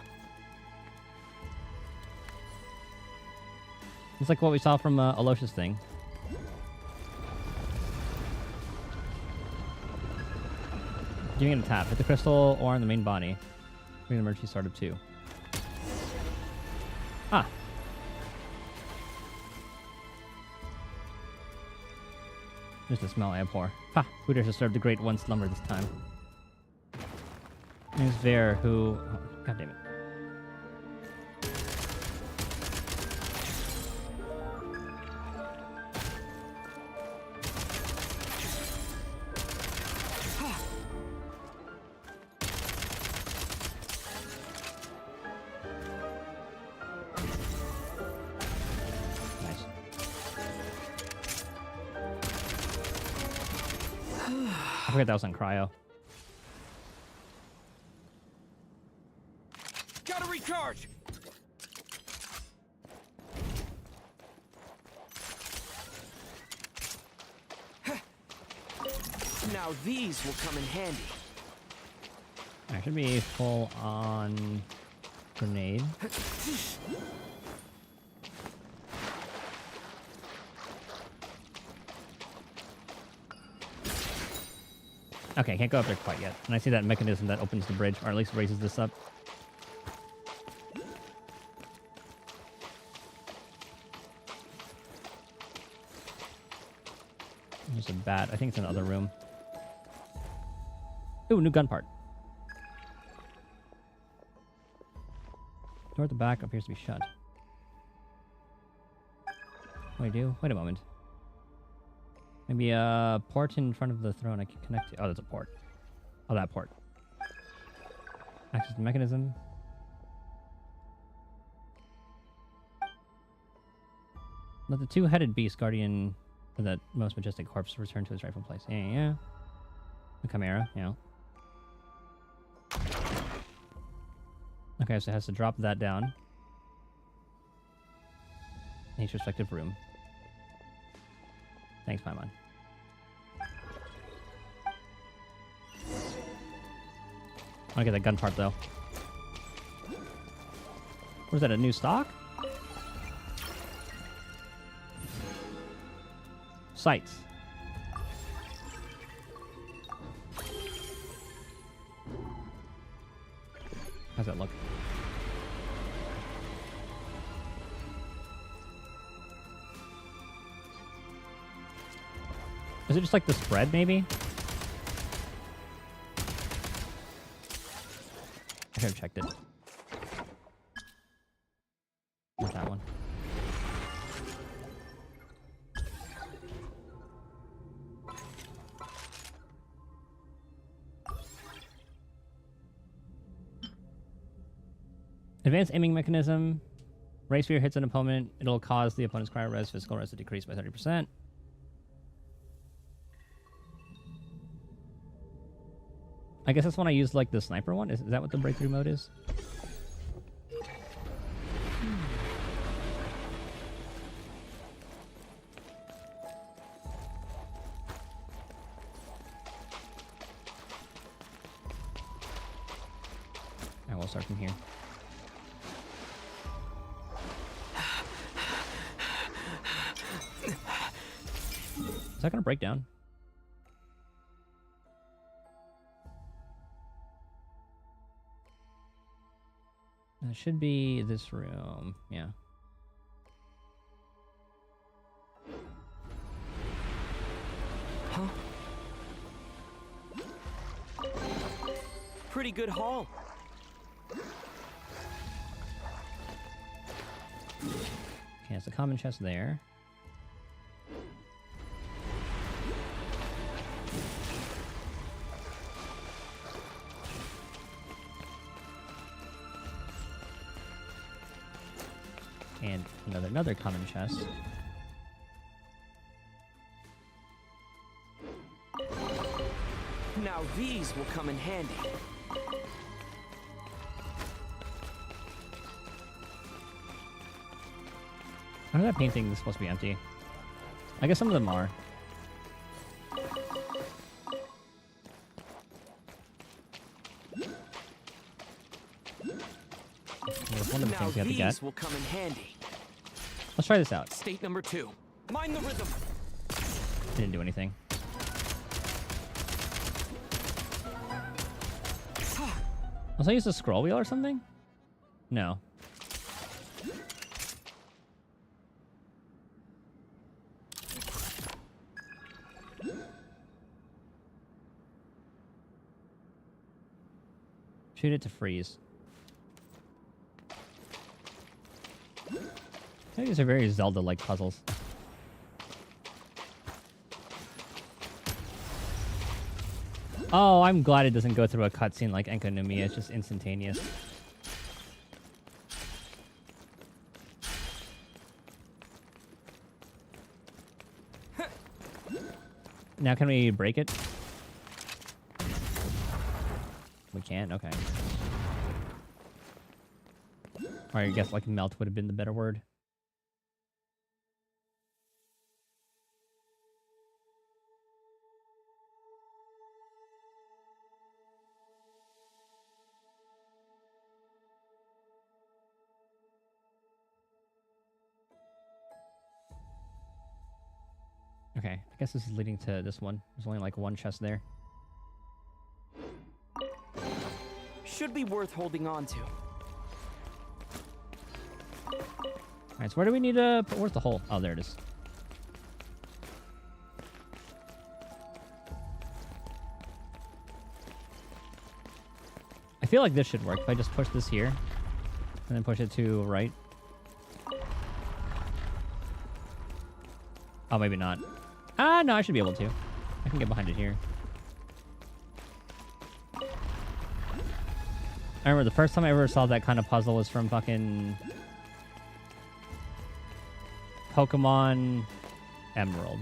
It's like what we saw from Alosha's thing. Giving it a tap. Hit the crystal or on the main body. Bring the emergency startup too. Ah. Just a smell I abhor. Ha! Who dares disturb the great one slumber this time? There's Ver, who... Oh, God damn it. Nice. I forget that was on cryo. Gotta recharge! Now these will come in handy. I should be full on grenade. Okay, can't go up there quite yet. And I see that mechanism that opens the bridge, or at least raises this up. There's a bat. I think it's in the other room. Ooh, new gun part. Door at the back appears to be shut. What do I do? Wait a moment. Maybe a port in front of the throne I can connect to. Oh, there's a port. Oh, that port. Access the mechanism. Let the two-headed beast guardian of that most majestic corpse return to its rightful place. Yeah, yeah. The Chimera, yeah. Okay, so it has to drop that down. In each respective room. Thanks, Paimon. I want to get that gun part, though. What is that, a new stock? Sights. How's that look? Is it just like the spread, maybe? I should have checked it. Where's that one? Advanced aiming mechanism. Ray sphere hits an opponent. It'll cause the opponent's cryo res, physical res to decrease by 30%. I guess that's when I use like the sniper one. Is that what the breakthrough mode is? I will start from here. Is that gonna break down? It should be this room. Yeah. Huh? Pretty good haul. Okay, it's a common chest there. And another common chest. Now these will come in handy. How is that painting supposed to be empty? I guess some of them are. There's one of the Now things we have to these get. will come in handy. Let's try this out. State number 2. Mind the rhythm. Didn't do anything. Was I use a scroll wheel or something? No. Shoot it to freeze. I think these are very Zelda-like puzzles. Oh, I'm glad it doesn't go through a cutscene like Enkanomiya. It's just instantaneous. Now can we break it? We can? Okay. Or I guess like melt would have been the better word. Okay, I guess this is leading to this one. There's only like one chest there. Should be worth holding on to. Alright, so where do we need to put... Where's the hole? Oh, there it is. I feel like this should work if I just push this here. And then push it to right. Oh, maybe not. Ah, no, I should be able to. I can get behind it here. I remember the first time I ever saw that kind of puzzle was from fucking... Pokemon Emerald.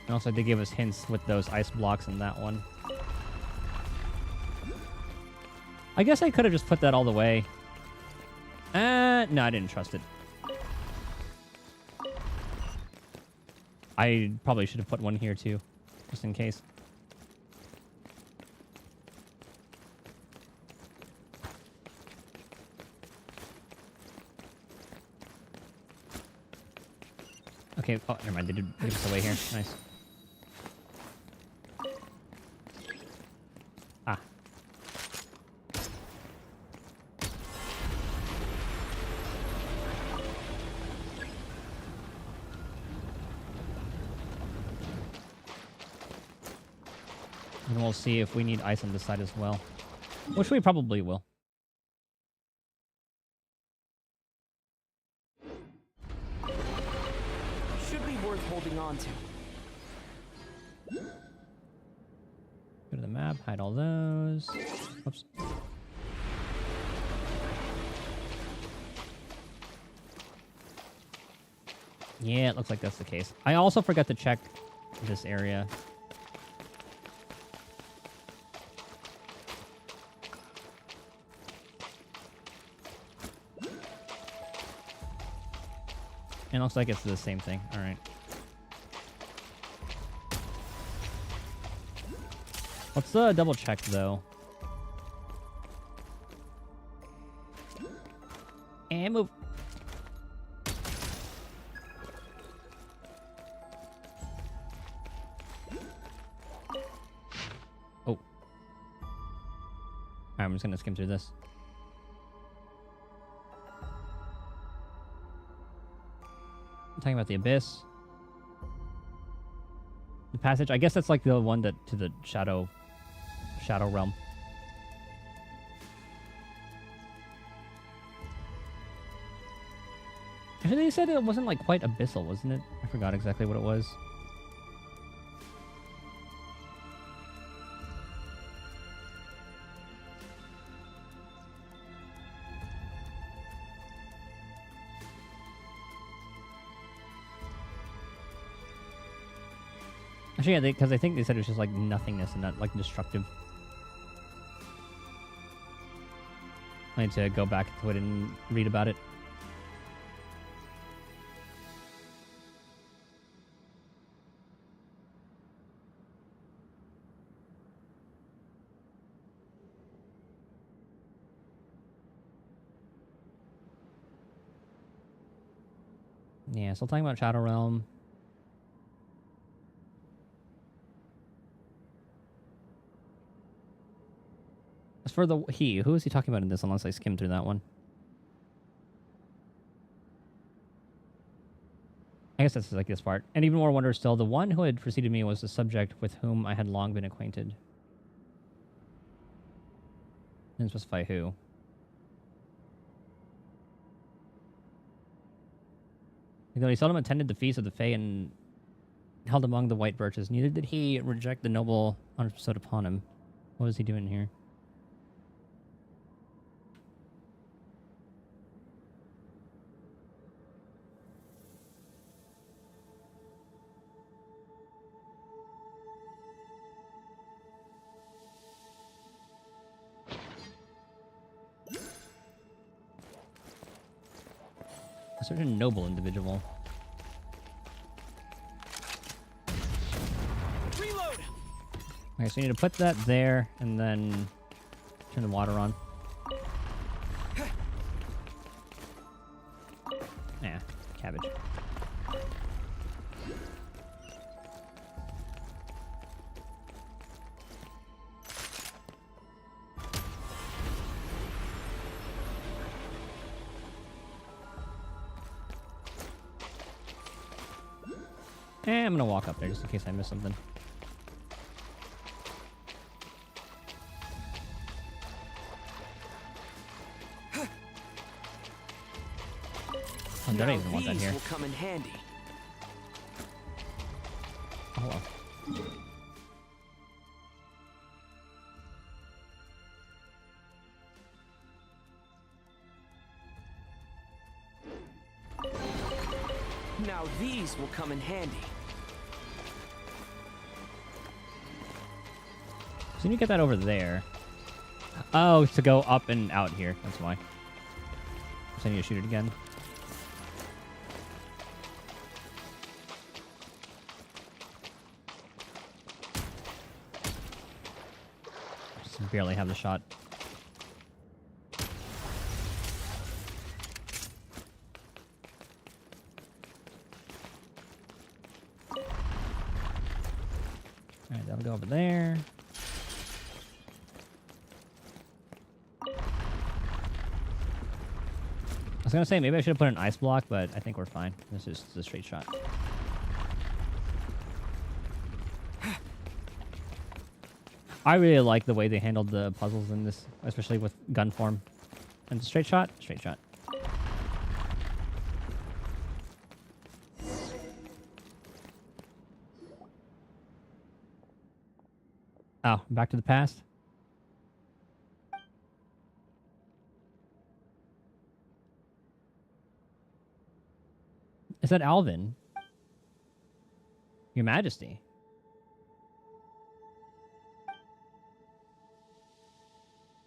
And also they gave us hints with those ice blocks in that one. I guess I could have just put that all the way. No, I didn't trust it. I probably should have put one here too, just in case. Okay, oh, never mind, they did leave us away here. Nice. Ah. And we'll see if we need ice on this side as well. Which we probably will. Should be worth holding on to. Go to the map, hide all those. Oops. Yeah, it looks like that's the case. I also forgot to check this area. And it looks like it's the same thing. All right. Let's double check though. And move. Oh. Alright, I'm just gonna skim through this. I'm talking about the abyss. The passage. I guess that's like the one that to the shadow realm. Actually, they said it wasn't like quite abyssal, wasn't it? I forgot exactly what it was. Actually, yeah, because I think they said it was just like nothingness and not like destructive. I need to go back to it and read about it. Yeah, still talking about Shadow Realm. As for the who is he talking about in this? Unless I skimmed through that one. I guess that's like this part. And even more wonder still, the one who had preceded me was the subject with whom I had long been acquainted. Didn't specify who. Though he seldom attended the feast of the Fae and held among the white birches, neither did he reject the noble honors bestowed upon him. What is he doing here? A certain noble individual. Reload. Okay, so you need to put that there and then turn the water on. Yeah, cabbage. And I'm gonna walk up there just in case I miss something. Oh, I don't even want that here. Will come in handy. Oh well. Now these will come in handy. So you need to get that over there. Oh, to go up and out here. That's why. So I need to shoot it again. Just barely have the shot. Alright, that'll go over there. I was gonna say maybe I should have put an ice block, but I think we're fine. This is a straight shot. I really like the way they handled the puzzles in this, especially with gun form. And straight shot, straight shot. Oh, back to the past. Is that Alvin? Your Majesty.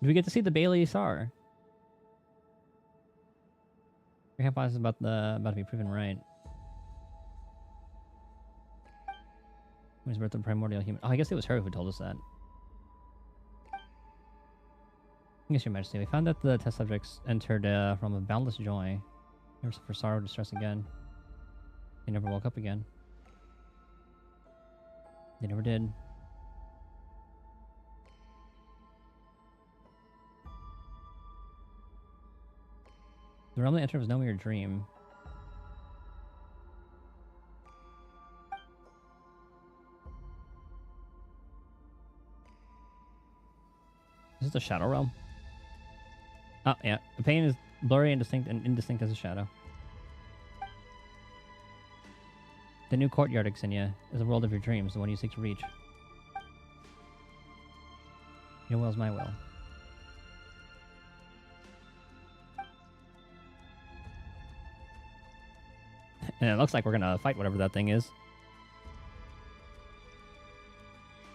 Do we get to see the Bailey Sar? Your hypothesis is about to be proven right. When his birth of primordial human. Oh, I guess it was her who told us that. Yes, Your Majesty. We found that the test subjects entered a realm of boundless joy. Never suffered sorrow or distress again. They never woke up again. They never did. The realm they entered was no mere dream. Is this the Shadow Realm? Oh, yeah. The pain is blurry and indistinct as a shadow. The new courtyard, Xenia, is the world of your dreams, the one you seek to reach. Your will is my will. And it looks like we're gonna fight whatever that thing is.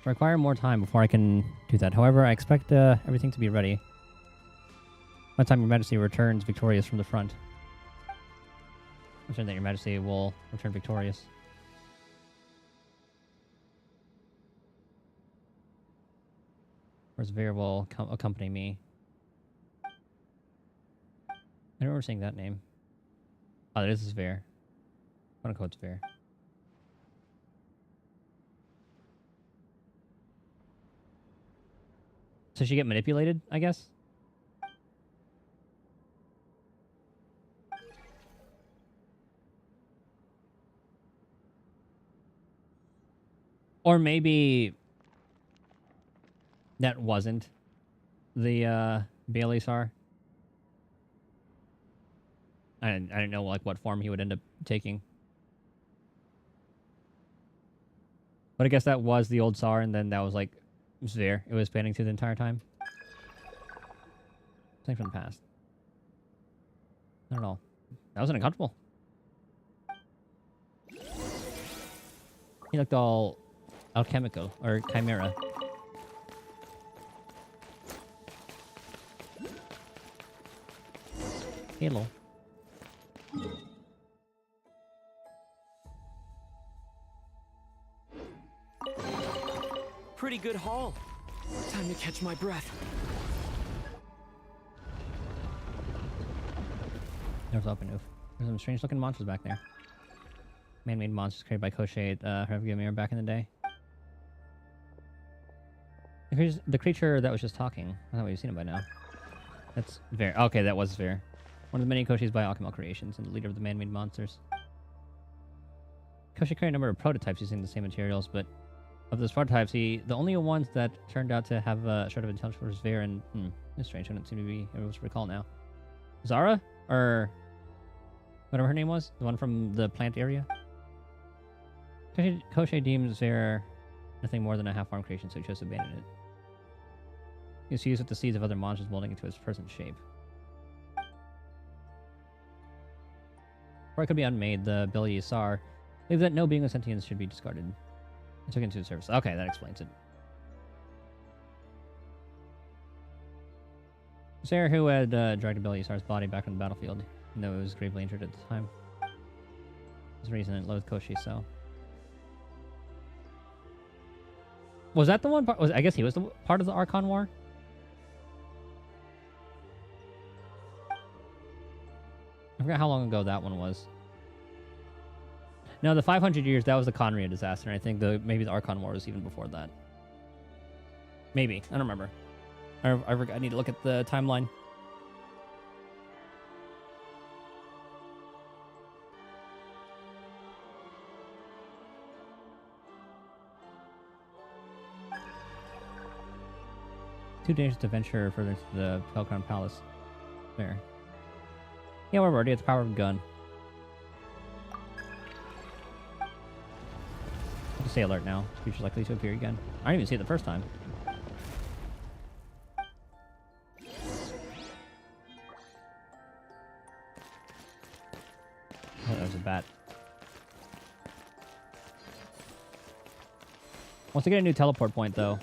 I require more time before I can do that. However, I expect everything to be ready by the time Your Majesty returns victorious from the front. I'm certain that Your Majesty will return victorious. Whereas Veer will accompany me. I don't remember seeing that name. Oh, this is Veer. Quote unquote Veer. So she get manipulated, I guess? Or maybe that wasn't the Bailey Sar. I didn't know like what form he would end up taking. But I guess that was the old Sar, and then that was like there. It was spanning through the entire time. Something from the past. Not at all. That was uncomfortable. He looked all alchemical or chimera. Hello. Pretty good haul. Time to catch my breath. Doors open. Oof. There's some strange looking monsters back there. Man-made monsters created by Koshei at Hervgamir back in the day. The creature that was just talking. I thought we'd seen it by now. That's Ver. Okay, that was Ver. One of the many Koshi's by Alchemal creations and the leader of the man-made monsters. Koshi created a number of prototypes using the same materials, but of those prototypes, the only ones that turned out to have a shred of intelligence was Ver and it's strange. I don't seem to be able to recall now. Zara? Or whatever her name was? The one from the plant area? Koshei deems Ver nothing more than a half-formed creation, so he chose to abandon it. He was used with the seeds of other monsters molding into its present shape. Or it could be unmade, the Billy Sar believed that no being with sentience should be discarded. It took it into service. Okay, that explains it. Sarah, who had dragged Billy Sar's body back from the battlefield, even though it was gravely injured at the time. There's a reason it loathed Koshi so. Was that the one part? I guess he was the part of the Archon War? I forgot how long ago that one was. No, the 500 years, that was the Conria disaster, and I think maybe the Archon War was even before that. Maybe. I don't remember. I need to look at the timeline. Too dangerous to venture further into the Pelcrown Palace. There. Yeah, we're already at the power of a gun. Just stay alert now. Creatures likely to appear again. I didn't even see it the first time. Oh, that was a bat. Once I get a new teleport point, though.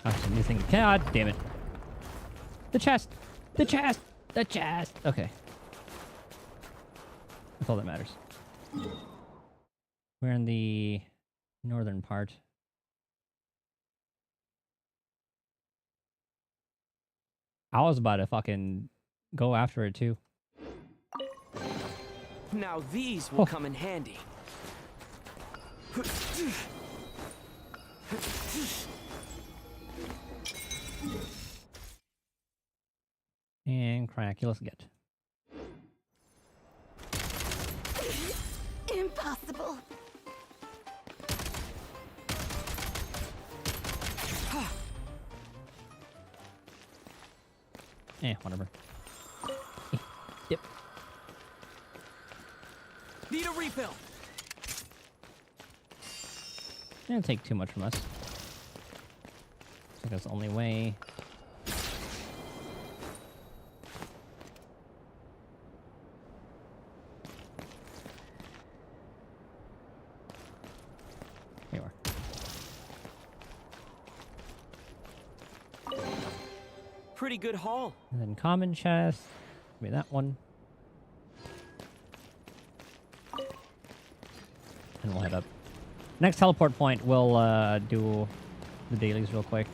Oh, some new thing. God damn it. The chest! The chest! The chest! Okay. That's all that matters. We're in the northern part. I was about to fucking go after it too. Now these will come in handy. And Cryaculous get. Impossible. Whatever. Dip. Need a refill. Didn't take too much from us. Looks like that's the only way. Here you are. Pretty good haul. And then common chest. Maybe that one. And we'll head up. Next teleport point, we'll do the dailies real quick.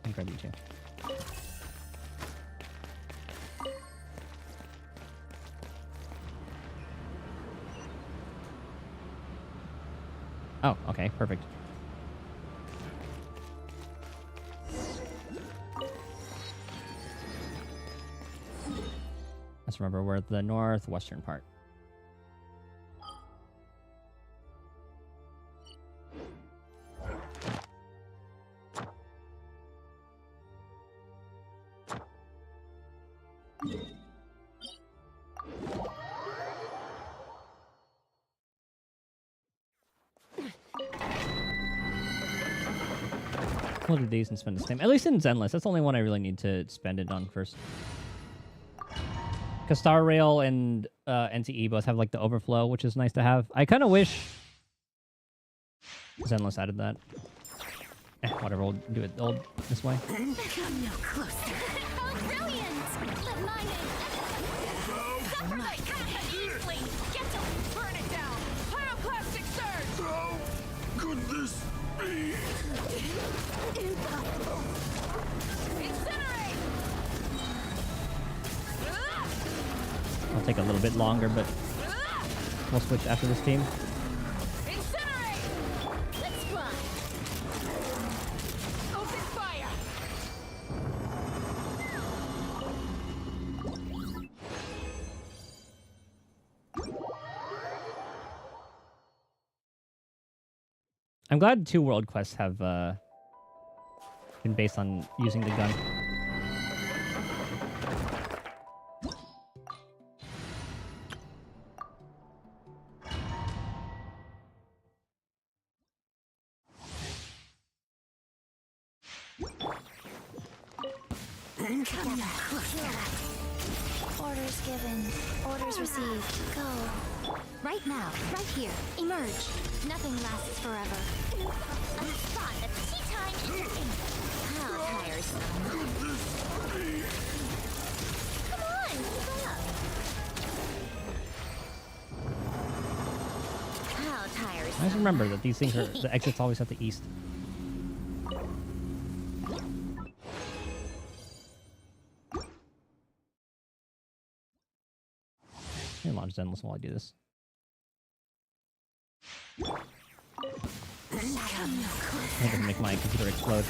And grab you too. Oh, okay, perfect. Let's remember we're at the northwestern part. We'll do these and spend the same. At least in Zenless, that's the only one I really need to spend it on first. Because Star Rail and NTE both have like the overflow, which is nice to have. I kind of wish Zenless added that. Whatever, we'll do it this way. Come no closer. How brilliant! Let mine in. Separate! Easily! Get to burn it down! Pyroclastic surge! How could this be? Impossible. Incinerate! It'll take a little bit longer, but we'll switch after this team. Incinerate! Let's fly! Open fire! I'm glad 2 world quests have been based on using the gun. Come no closer. Orders given. Orders received. Go. Right now. Right here. Emerge. Nothing lasts forever. A spot of tea time entertainment. How tiresome. Come on, keep up. How tiresome. I just remember that these things are the exit's always at the east. Let me launch Zenless while I do this. I can make my computer explode.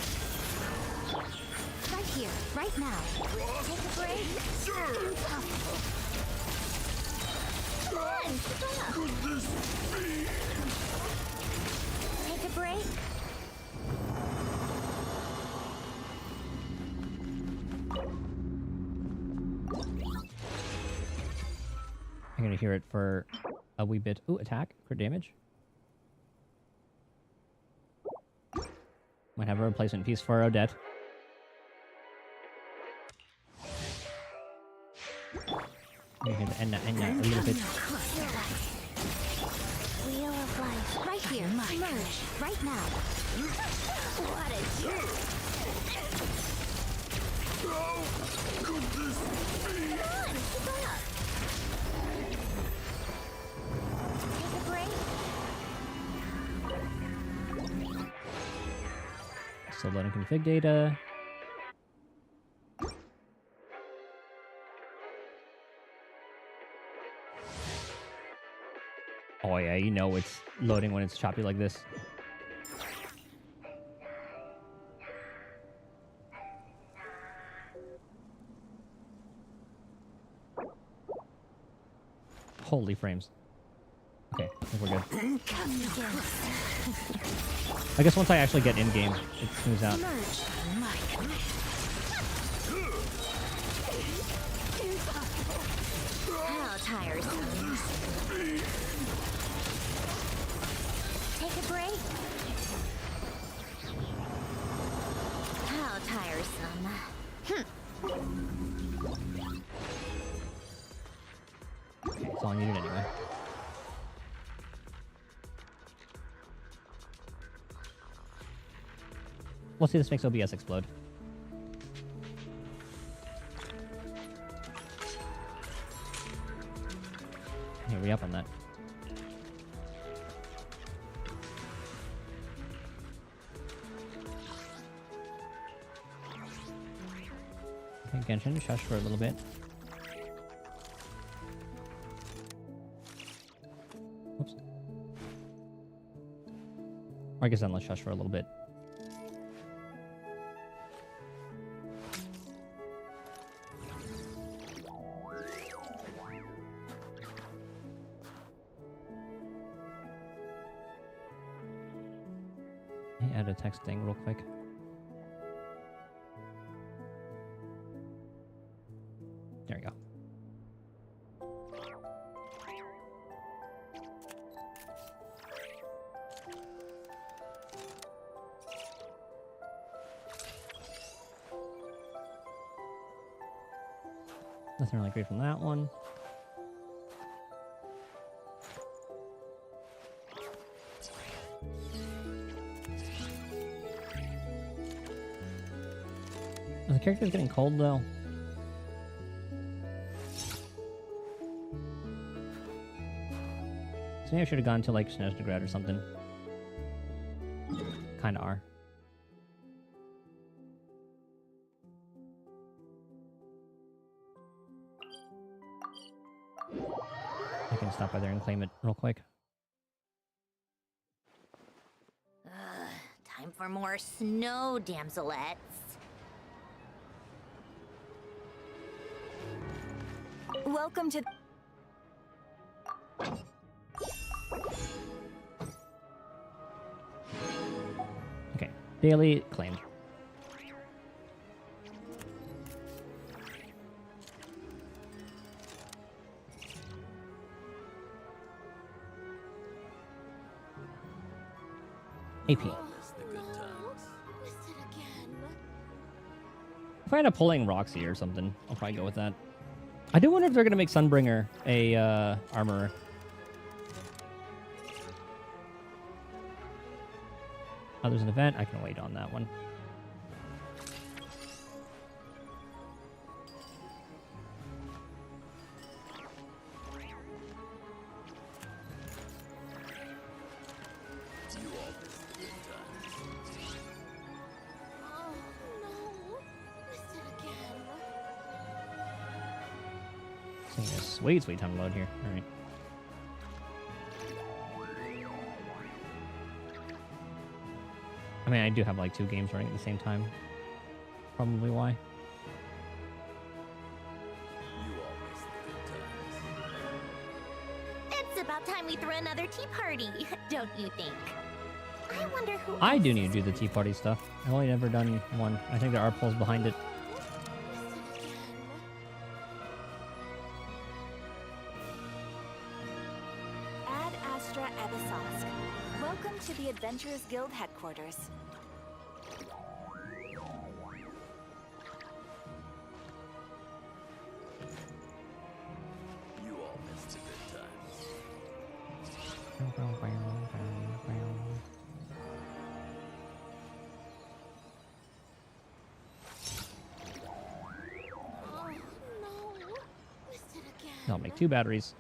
Right here, right now. Take a break. Impossible. Come on, keep up. Could this be? Take a break. I'm gonna hear it for a wee bit. Ooh, attack, crit damage. Might have a replacement piece for Odette. You hear the Enna a little bit. Wheel of life. Right here. Emerge. Right now. What a jerk. How could this be? Come on, keep up. Take a break. Still loading config data. Oh yeah, you know it's loading when it's choppy like this. Holy frames. Okay, I think we're good. I guess once I actually get in game, it smooths out. How tiresome. Take a break. How tiresome. Okay, that's all I needed anyway. We'll see, this makes OBS explode. Hey, re-up on that. Okay, Genshin, shush for a little bit. Whoops. Or I guess then let's shush for a little bit. Add a text thing real quick. There we go. Nothing really great from that one. The character's getting cold though. So maybe I should have gone to like Snez or something. Kinda are. I can stop by there and claim it real quick. Time for more snow damselettes. Welcome to... Okay, daily claimed. AP. If I end up pulling Roxy or something, I'll probably go with that. I do wonder if they're going to make Sunbringer a armorer. Oh, there's an event. I can wait on that one. Sweet time to load here. All right. I mean, I do have like 2 games running at the same time. Probably why. It's about time we threw another tea party, don't you think? I wonder who... I do need to do the tea party stuff. I've only never done one. I think there are polls behind it. Welcome to the Adventurers Guild headquarters. You all missed a good time. Oh no! Missed it again. I'll make 2 batteries.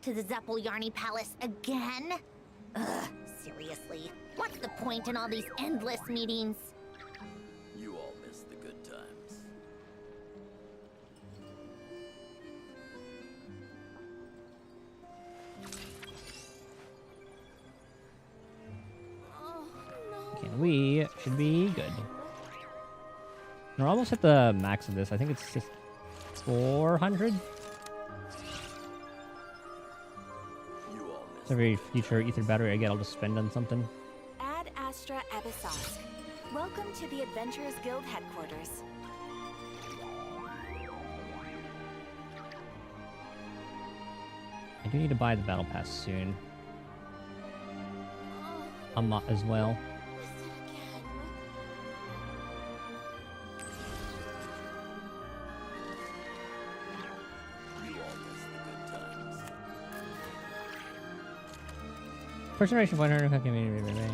to the Zeppeljärny Palace again? Ugh, seriously. What's the point in all these endless meetings? You all missed the good times. Oh, no. Okay, we should be good. We're almost at the max of this. I think it's just 400. You all missed. So every future ether battery I get, I'll just spend on something. Ad Astra Abyssosque. Welcome to the Adventurers Guild headquarters. I do need to buy the battle pass soon. As well. You all missed the good times. First generation 500 community.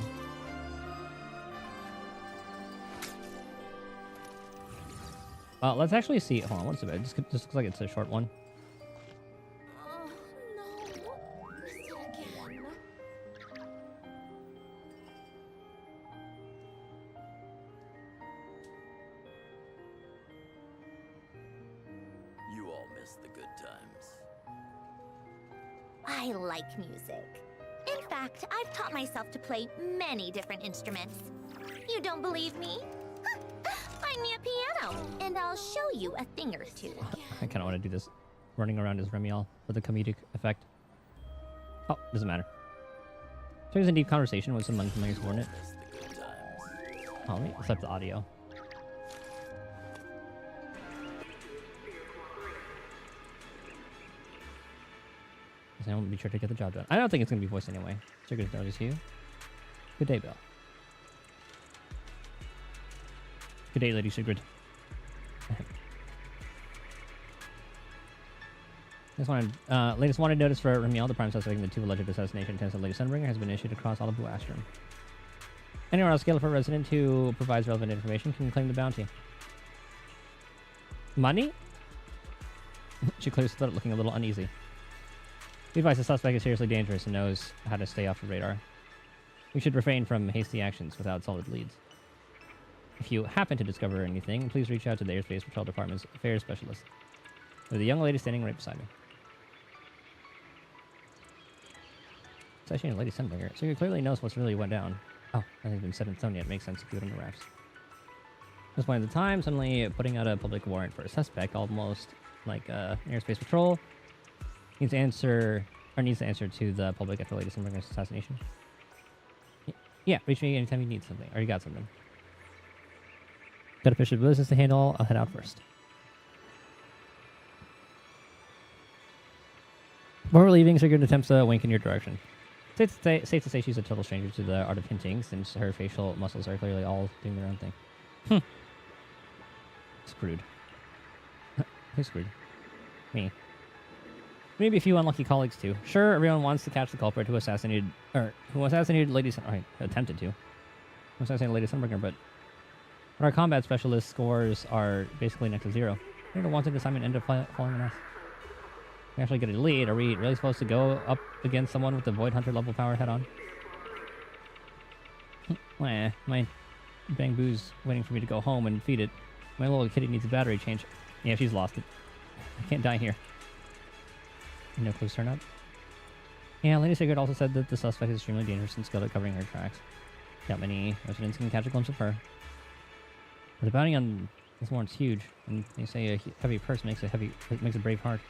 Let's actually see. Hold on, what's it? This looks like it's a short one. Oh, no. Missed it again. You all missed the good times. I like music. In fact, I've taught myself to play many different instruments. You don't believe me? Find me a piano, and I'll show you a thing or two. I kind of want to do this running around as Remiel for the comedic effect. Oh, doesn't matter. So he was in deep conversation with some unfamiliar subordinate. Missed the good times. Oh, let me set the audio. I want to be sure to get the job done. I don't think it's going to be voiced anyway. So good to notice you. Good day, Bill. Good day, Lady Sigrid. Latest wanted notice for Remiel, the prime suspect in the two alleged assassination attempts of Lady Sunbringer, has been issued across all of Buastrom. Anyone else, Scale for resident who provides relevant information can claim the bounty. Money? She clears the throat, looking a little uneasy. Be advised, the suspect is seriously dangerous and knows how to stay off the radar. We should refrain from hasty actions without solid leads. If you happen to discover anything, please reach out to the Airspace Patrol Department's affairs specialist. There's a young lady standing right beside me. It's actually a Lady Sunbringer, so he clearly knows what's really went down. Oh, nothing's been set in stone yet. It makes sense to keep it on the wraps. At this point in the time, suddenly putting out a public warrant for a suspect, almost like Airspace Patrol, needs to answer to the public after Lady Sunbringer's assassination. Yeah, reach me anytime you need something. Already got something. Got official business to handle. I'll head out first. Before we're leaving, Sigurd attempts to wink in your direction. Safe to say she's a total stranger to the art of hinting, since her facial muscles are clearly all doing their own thing. Screwed. Who's screwed? Me. Maybe a few unlucky colleagues too. Sure, everyone wants to catch the culprit who assassinated Lady attempted to assassinate Lady Sunbringer, but our combat specialist scores are basically next to zero. I don't want the assignment end up falling on us. We actually get a lead. Are we really supposed to go up against someone with the Void Hunter level power head on? My Bang Boo's waiting for me to go home and feed it. My little kitty needs a battery change. Yeah, she's lost it. I can't die here. No clues turn up. Yeah, Lady Sigurd also said that the suspect is extremely dangerous and skilled at covering her tracks. Not many residents can catch a glimpse of her. But the bounty on this warrant's huge, and they say a heavy purse makes a brave heart.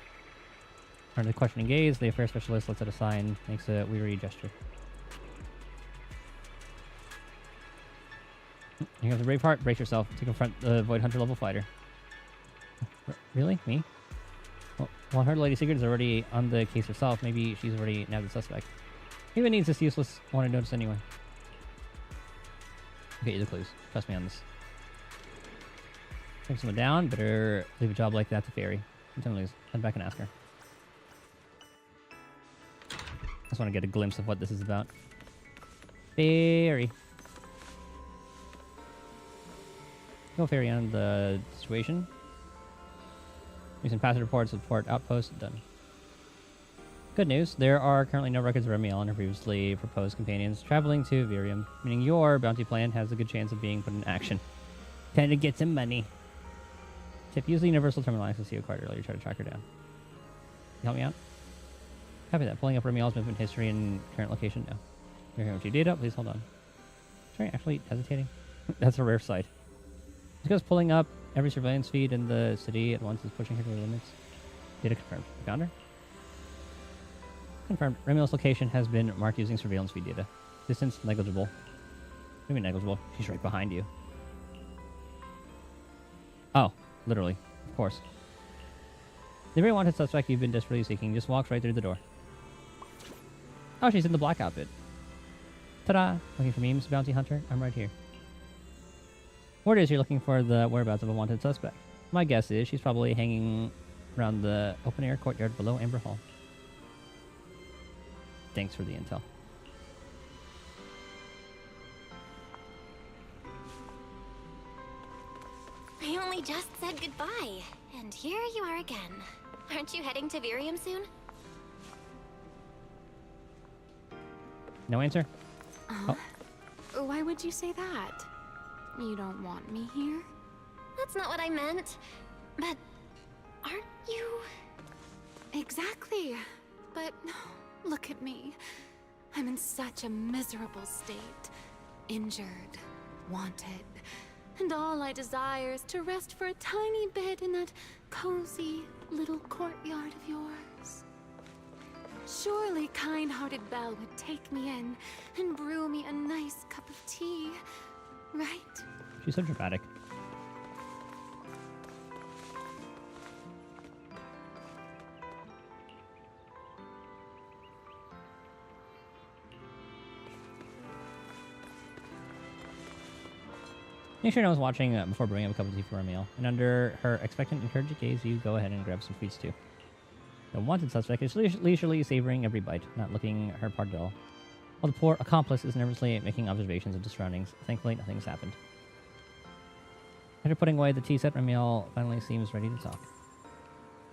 Under the questioning gaze, the affairs specialist lets out a sigh and makes a weary gesture. You have a brave heart. Brace yourself to confront the Void Hunter level fighter. Really? Me? Well, her Lady Sigurd is already on the case herself. Maybe she's already nabbed the suspect. Who even needs this useless wanted notice anyway? I'll get you the clues. Trust me on this. Take someone down. Better leave a job like that to Fairy. Please head back and ask her. I just want to get a glimpse of what this is about. Fairy. Go Fairy on the situation. Recent passive reports of port outpost. Done. Good news, there are currently no records of Remiel and her previously proposed companions traveling to Virium, meaning your bounty plan has a good chance of being put in action. Time to get some money. Tip, use the universal terminal access you acquired earlier to try to track her down. You help me out? Copy that. Pulling up Remiel's movement history and current location? No. You're hearing what you data? Please hold on. Sorry, actually hesitating. That's a rare sight. Because pulling up every surveillance feed in the city at once is pushing her to the limits. Data confirmed. You found her? Confirmed. Remiel's location has been marked using surveillance feed data. Distance negligible. What do you mean negligible? She's right behind you. Oh, literally. Of course. The very wanted suspect you've been desperately seeking just walks right through the door. Oh, she's in the black outfit. Ta-da! Looking for memes, bounty hunter? I'm right here. Word is you're looking for the whereabouts of a wanted suspect. My guess is she's probably hanging around the open-air courtyard below Amber Hall. Thanks for the intel. I only just said goodbye, and here you are again. Aren't you heading to Virium soon? No answer? Oh. Why would you say that? You don't want me here? That's not what I meant. But aren't you... Exactly. But look at me. I'm in such a miserable state. Injured, wanted, and all I desire is to rest for a tiny bit in that cozy little courtyard of yours. Surely kind-hearted Belle would take me in and brew me a nice cup of tea, right? She's so dramatic. Make sure no one's watching before bringing up a cup of tea for a meal. And under her expectant, encouraging gaze, you go ahead and grab some treats too. The wanted suspect is leisurely savoring every bite, not looking her part at all. While the poor accomplice is nervously making observations of the surroundings. Thankfully, nothing's happened. After putting away the tea set, Remiel finally seems ready to talk.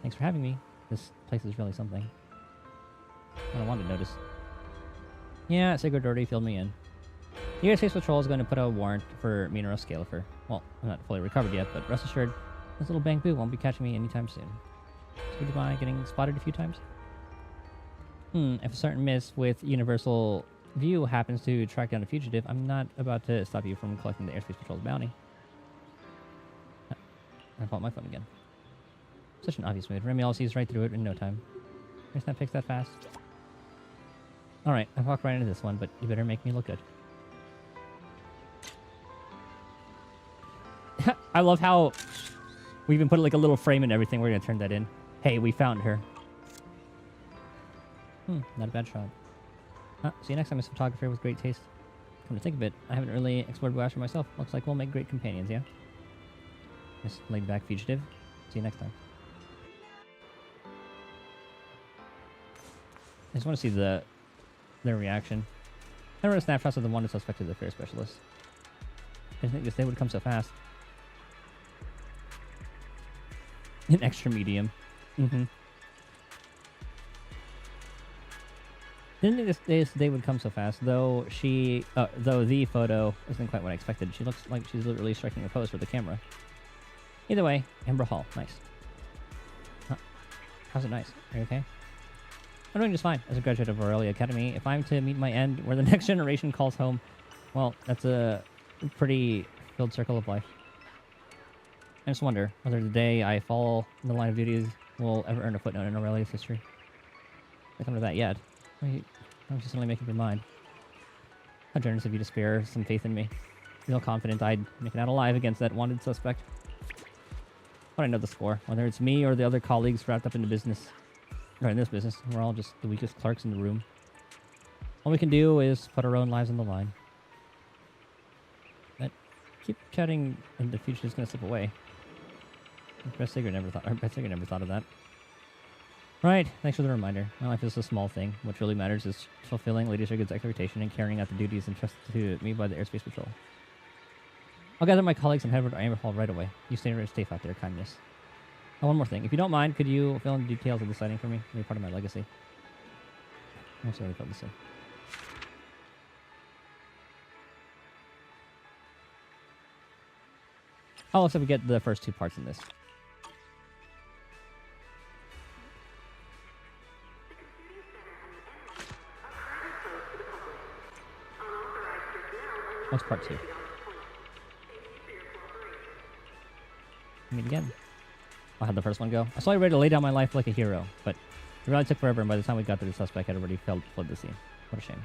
Thanks for having me. This place is really something. I wanted to notice. Yeah, Sigurd already filled me in. The Airspace Patrol is going to put a warrant for me and Russ Scalifer. Well, I'm not fully recovered yet, but rest assured, this little bang boo won't be catching me anytime soon. So would you mind getting spotted a few times? If a certain miss with Universal View happens to track down a fugitive, I'm not about to stop you from collecting the Airspace Patrol's bounty. I bought my phone again. Such an obvious move. Remiel sees right through it in no time. Your snap picks that fast. Alright, I walked right into this one, but you better make me look good. I love how we even put like a little frame and everything. We're gonna turn that in. Hey, we found her. Not a bad shot. See you next time, Miss Photographer with great taste. Come to think of it, I haven't really explored Blasher myself. Looks like we'll make great companions, yeah? Miss laid-back fugitive. See you next time. I just want to see their reaction. I remember snapshots of the wanted suspect as the fair specialist. I didn't think this day would come so fast. An extra medium. Didn't think this day would come so fast, though though the photo isn't quite what I expected. She looks like she's literally striking a pose for the camera. Either way, Amber Hall, nice. How's it nice? Are you okay? I'm doing just fine. As a graduate of Aurelia Academy, if I'm to meet my end where the next generation calls home, well, that's a pretty filled circle of life. I just wonder whether the day I fall in the line of duties will ever earn a footnote in Aurelia's history. I don't come to that yet. Wait, I'm just suddenly making your mind. How generous of you to spare some faith in me. Real confident I'd make it out alive against that wanted suspect. But I know the score. Whether it's me or the other colleagues wrapped up in the business, or in this business, we're all just the weakest clerks in the room. All we can do is put our own lives on the line. But keep chatting and the future is going to slip away. Best Sigurd never thought of that. Right, thanks for the reminder. My life is a small thing. What really matters is fulfilling Lady Sigurd's expectation and carrying out the duties entrusted to me by the Airspace Patrol. I'll gather my colleagues and head over to Amber Hall right away. You stay safe out there, kindness. Oh, one more thing. If you don't mind, could you fill in the details of the sighting for me? It'll be part of my legacy. I'm sorry about this. Oh, looks like we get the first 2 parts in this. What's part 2? Meet again. I'll have the first one go. I saw you ready to lay down my life like a hero, but it really took forever, and by the time we got to the suspect, had already fled the scene. What a shame.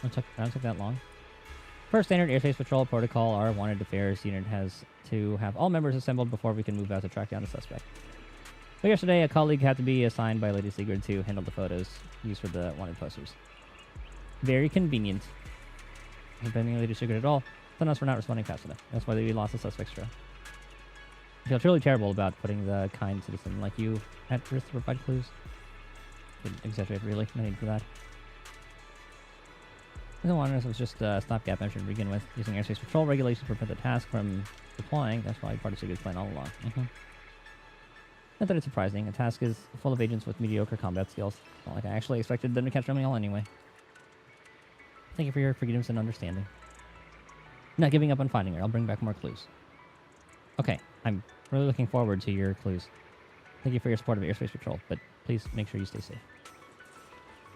That took that long. Per standard airspace patrol protocol, our wanted affairs unit has to have all members assembled before we can move out to track down the suspect. But yesterday, a colleague had to be assigned by Lady Sigurd to handle the photos used for the wanted posters. Very convenient. Not blaming Lady Sigurd at all. Then us for not responding fast enough. That's why we lost the suspect's trail. I feel truly terrible about putting the kind citizen like you at risk to provide clues. Could exaggerate, really. No need for that. The Wanderers was just a stopgap measure to begin with, using airspace patrol regulations to prevent the task from deploying. That's probably part of Sigurd's plan all along. Not that it's surprising. A task is full of agents with mediocre combat skills. Not like I actually expected them to catch them all anyway. Thank you for your forgiveness and understanding. Not giving up on finding her. I'll bring back more clues. Okay, I'm really looking forward to your clues. Thank you for your support of airspace patrol, but please make sure you stay safe.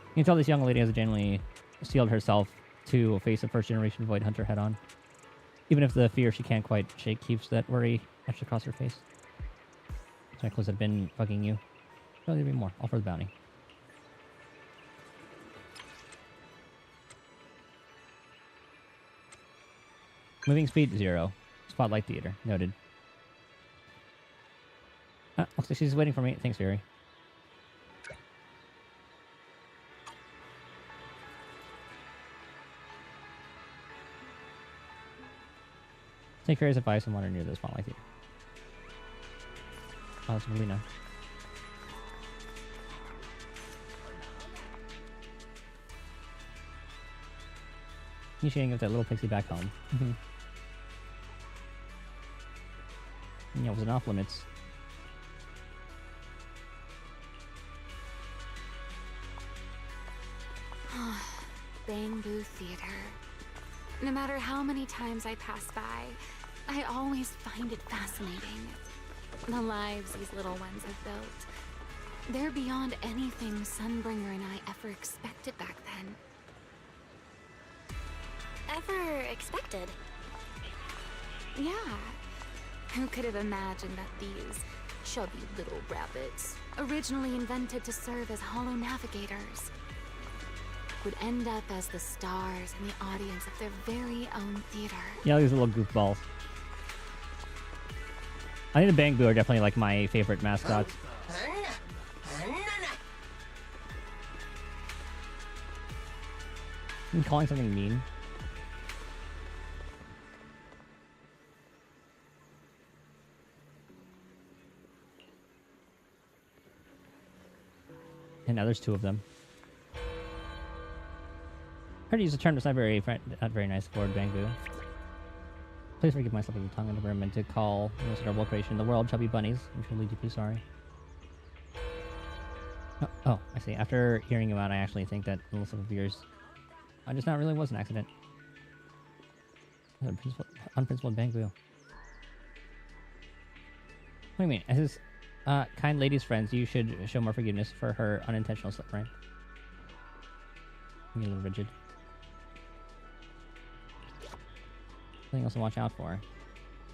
You can tell this young lady has genuinely steeled herself to face a first-generation Void Hunter head-on. Even if the fear she can't quite shake keeps that worry etched across her face. So clues have been bugging you. There'll be more, all for the bounty. Moving speed 0. Spotlight theater. Noted. Looks like she's waiting for me. Thanks, Fury. Take Fury's advice and wander near the spotlight theater. Oh, that's really nice. Initiating of that little pixie back home. Yeah, it was off limits. Bamboo Theater. No matter how many times I pass by, I always find it fascinating. The lives these little ones have built. They're beyond anything Sunbringer and I ever expected back then. Ever expected? Yeah. Who could have imagined that these chubby little rabbits, originally invented to serve as hollow navigators, would end up as the stars in the audience of their very own theater? Yeah, these little goofballs. I think the Bang-Boo are definitely like my favorite mascots. I'm calling something mean. And now there's 2 of them. Heard to use the term that's not very nice for Bang-Boo. Please forgive my slipping tongue. I never meant to call the most adorable creation in the world chubby bunnies. I'm truly deeply sorry. Oh, I see. After hearing you out, I actually think that little slip of yours just not really was an accident. Unprincipled Bang-Boo. What do you mean? As his kind lady's friends, you should show more forgiveness for her unintentional slip, right? You're a little rigid. Something else to watch out for.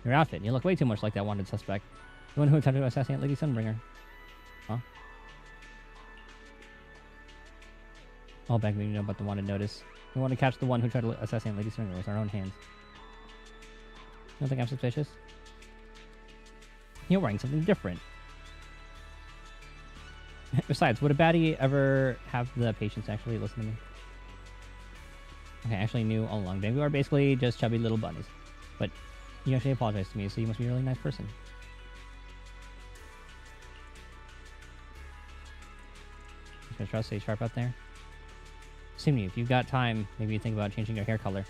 Your outfit. You look way too much like that wanted suspect. The one who attempted to assassinate Lady Sunbringer. Huh? All back when you know about the wanted notice. We want to catch the one who tried to assassinate Lady Sunbringer with our own hands. You don't think I'm suspicious? You're wearing something different. Besides, would a baddie ever have the patience to actually listen to me? Okay, I actually knew all along. We are basically just chubby little bunnies. But you actually apologized to me, so you must be a really nice person. Just gonna try to stay sharp out there. Seem to you, if you've got time, maybe you think about changing your hair color.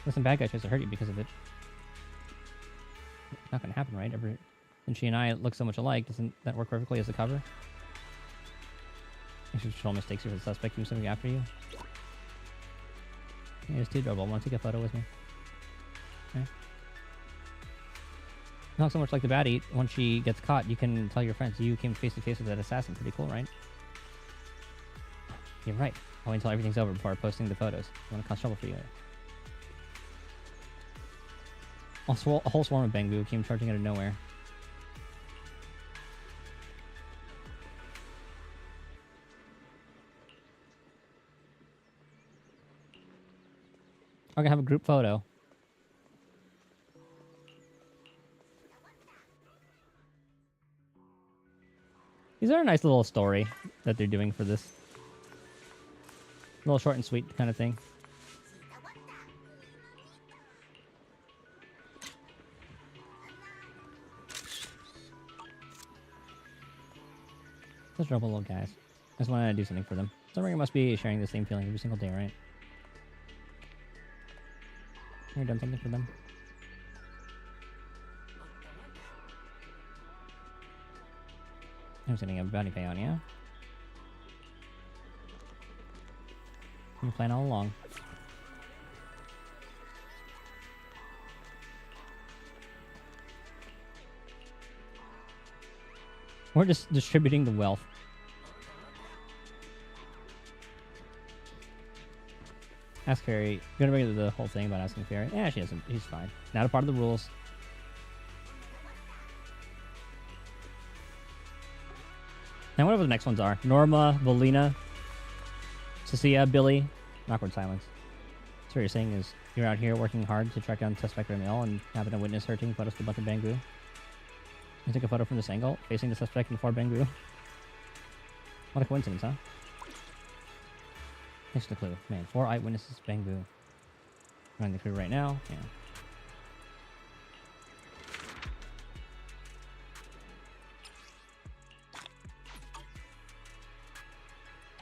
Listen, bad guy tries to hurt you because of it. It's not gonna happen, right? Since she and I look so much alike, doesn't that work perfectly as a cover? You should show mistakes if the suspect keeps coming after you. Yeah, it's too adorable. Want to take a photo with me? Okay. Not so much like the baddie. Once she gets caught, you can tell your friends you came face to face with that assassin. Pretty cool, right? You're right. I'll wait until everything's over before posting the photos. I want to cause trouble for you. A whole swarm of Bangboo came charging out of nowhere. We're gonna have a group photo. Is there a nice little story that they're doing for this? A little short and sweet kind of thing. Those adorable little guys. I just wanted to do something for them. Somebody must be sharing the same feeling every single day, right? Have you done something for them? I'm setting a bounty pay on you. You plan all along. We're just distributing the wealth. Ask Harry. You're gonna bring the whole thing about asking Harry? Yeah, she doesn't. He's fine. Not a part of the rules. Now, whatever the next ones are. Norma, Valina, Cecilia, Billy. Awkward silence. So what you're saying is you're out here working hard to track down suspect Ramil and happen to witness her taking photos to a bunch of Bangboo. You took a photo from this angle, facing the suspect and 4 Bangboo. What a coincidence, huh? Thanks for the clue. Man, 4 eyewitnesses, Bangboo. Running the crew right now. Yeah.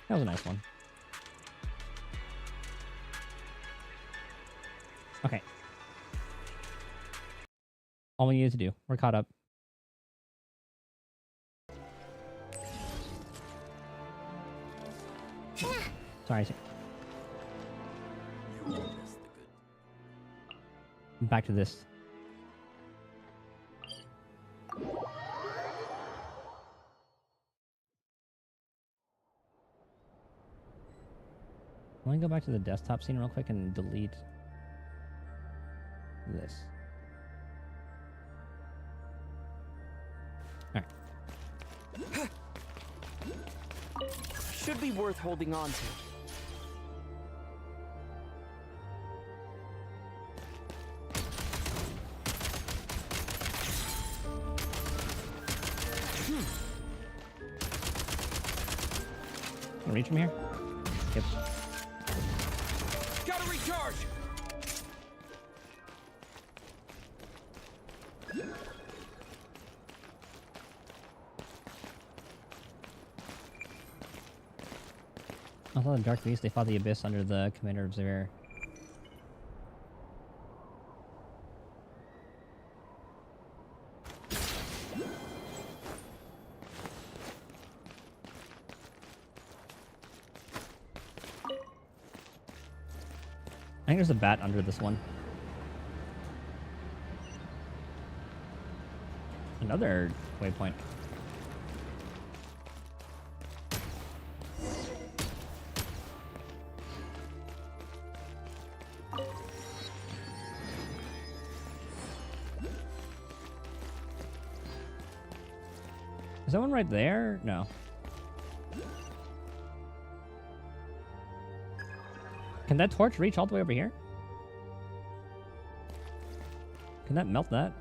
That was a nice one. Okay. All we needed to do. We're caught up. Sorry. You all missed the good. Back to this. Let me go back to the desktop scene real quick and delete this. Alright. Should be worth holding on to. Can I reach from here? Yep. Gotta recharge! I thought the Dark Beast, they fought the Abyss under the Commander of Xavier. I think there's a bat under this one. Another waypoint. Is that one right there? No. Can that torch reach all the way over here? Can that melt that?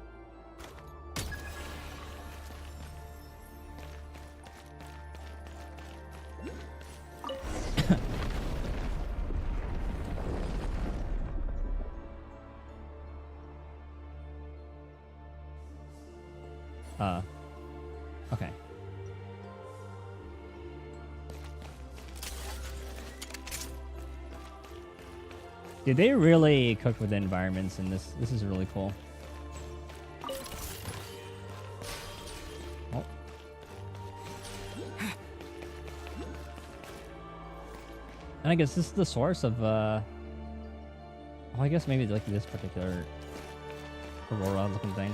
Okay. Dude, they really cook with the environments in this. This is really cool. Oh. And I guess this is the source of, well, I guess maybe like this particular Aurora looking thing.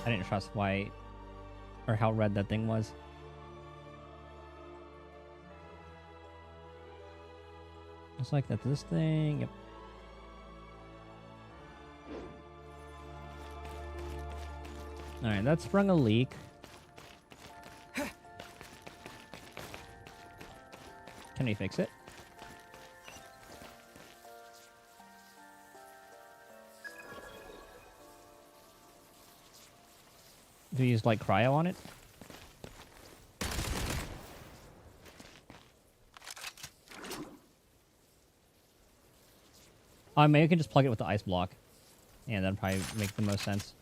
I didn't trust why or how red that thing was. It's like that's this thing. Yep. Alright, that sprung a leak. Can we fix it? Do we use like cryo on it? Maybe I can just plug it with the ice block. Yeah, that'd probably make the most sense.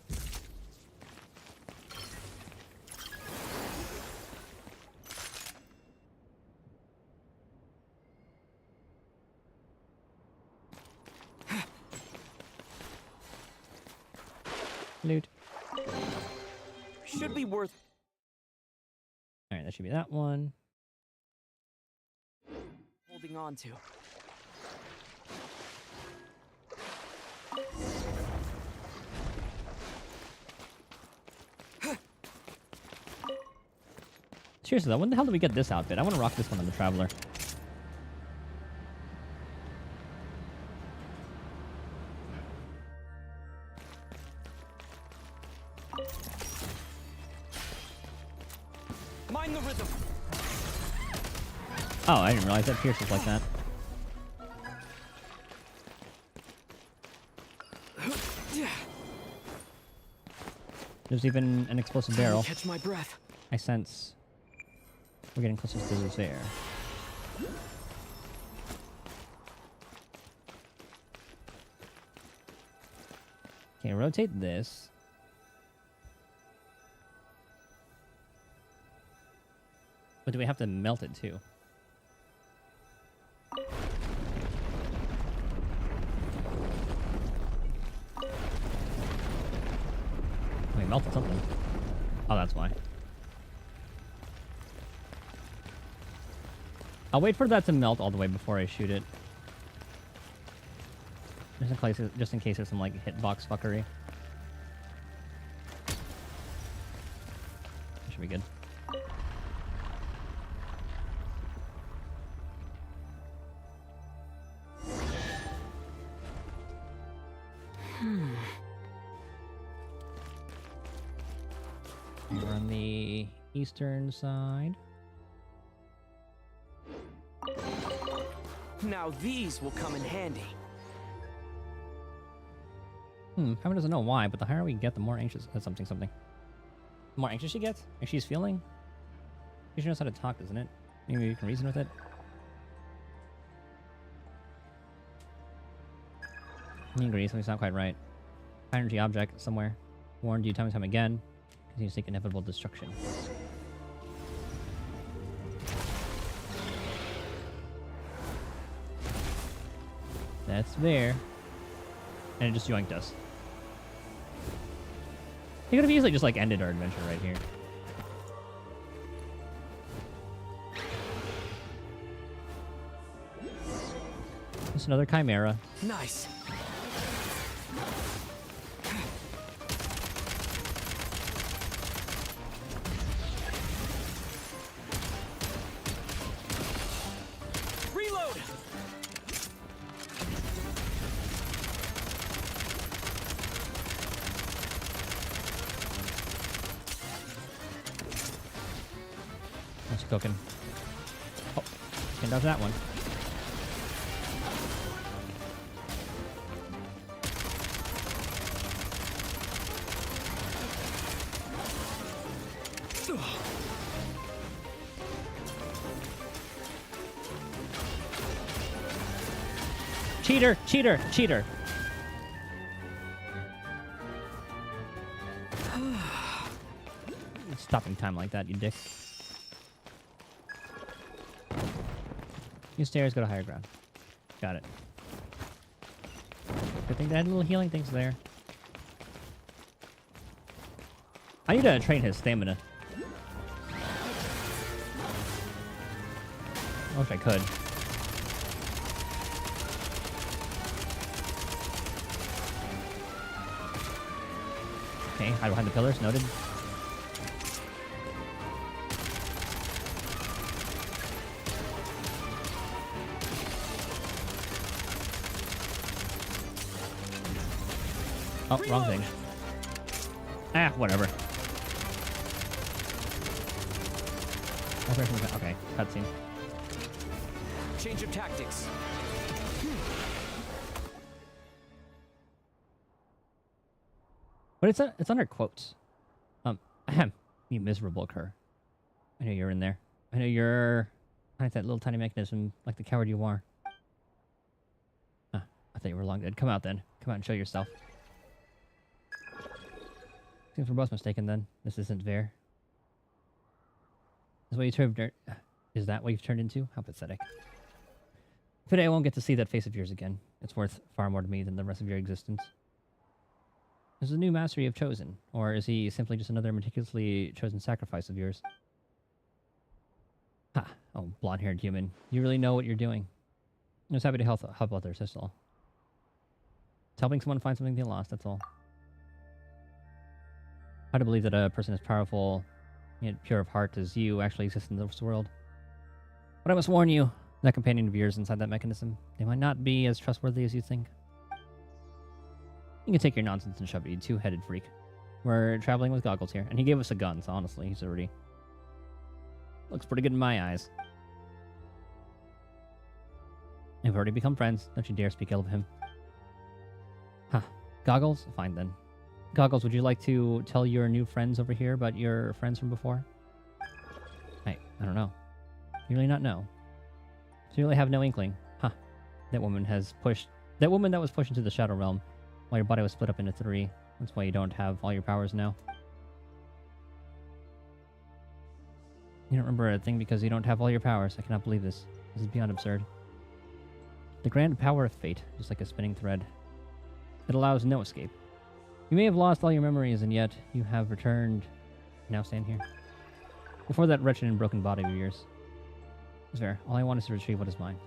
Loot. Should be worth Alright, that should be that one. holding on to. Seriously though, when the hell did we get this outfit? I want to rock this one on the Traveler. Mind the rhythm. Oh, I didn't realize that pierces like that. There's even an explosive barrel. Catch my breath. I sense we're getting closer to this air. Okay, rotate this. But do we have to melt it too? We melted something. Oh, that's why. I'll wait for that to melt all the way before I shoot it. Just in case there's some like hitbox fuckery. That should be good. We're on the eastern side. Now these will come in handy. Paimon doesn't know why, but the higher we get, the more anxious something. The more anxious she gets? Like she's feeling? She knows how to talk, doesn't it? Maybe we can reason with it? I agree, something's not quite right. High energy object somewhere. Warned you time and time again. Continue to seek inevitable destruction. That's there. And it just yoinked us. He could have easily just like ended our adventure right here. Just another chimera. Nice. Reload. What's cooking? Oh, can't dodge that one. Cheater! Cheater! Cheater! Stopping time like that, you dick. Use stairs, go to higher ground. Got it. Good thing they had little healing things there. I need to train his stamina. I wish I could. Okay, hide behind the pillars, noted. Oh, wrong thing. Ah, whatever. Okay, cutscene. Change of tactics. But it's under quotes. Ahem, you miserable cur. I know you're in there. I know you're like that little tiny mechanism, like the coward you are. Ah, I thought you were long dead. Come out then. Come out and show yourself. Seems we're both mistaken then. This isn't fair. Is that what you've turned into? How pathetic. Today I won't get to see that face of yours again. It's worth far more to me than the rest of your existence. Is the new master you have chosen, or is he simply just another meticulously chosen sacrifice of yours? Ha! Oh, blonde-haired human. You really know what you're doing. I was happy to help others, that's all. It's helping someone find something they lost, that's all. Hard to believe that a person as powerful yet pure of heart as you actually exists in this world. But I must warn you, that companion of yours inside that mechanism, they might not be as trustworthy as you think. You can take your nonsense and shove it, you two-headed freak. We're traveling with goggles here, and he gave us a gun, so honestly, he's already... looks pretty good in my eyes. We've already become friends. Don't you dare speak ill of him. Huh. Goggles? Fine then. Goggles, would you like to tell your new friends over here about your friends from before? I don't know. You really not know? So you really have no inkling? Huh. That woman that was pushed into the Shadow Realm while your body was split up into 3. That's why you don't have all your powers now. You don't remember a thing because you don't have all your powers. I cannot believe this. This is beyond absurd. The grand power of fate, just like a spinning thread. It allows no escape. You may have lost all your memories, and yet you have returned. Now stand here. Before that wretched and broken body of yours. It's fair. All I want is to retrieve what is mine.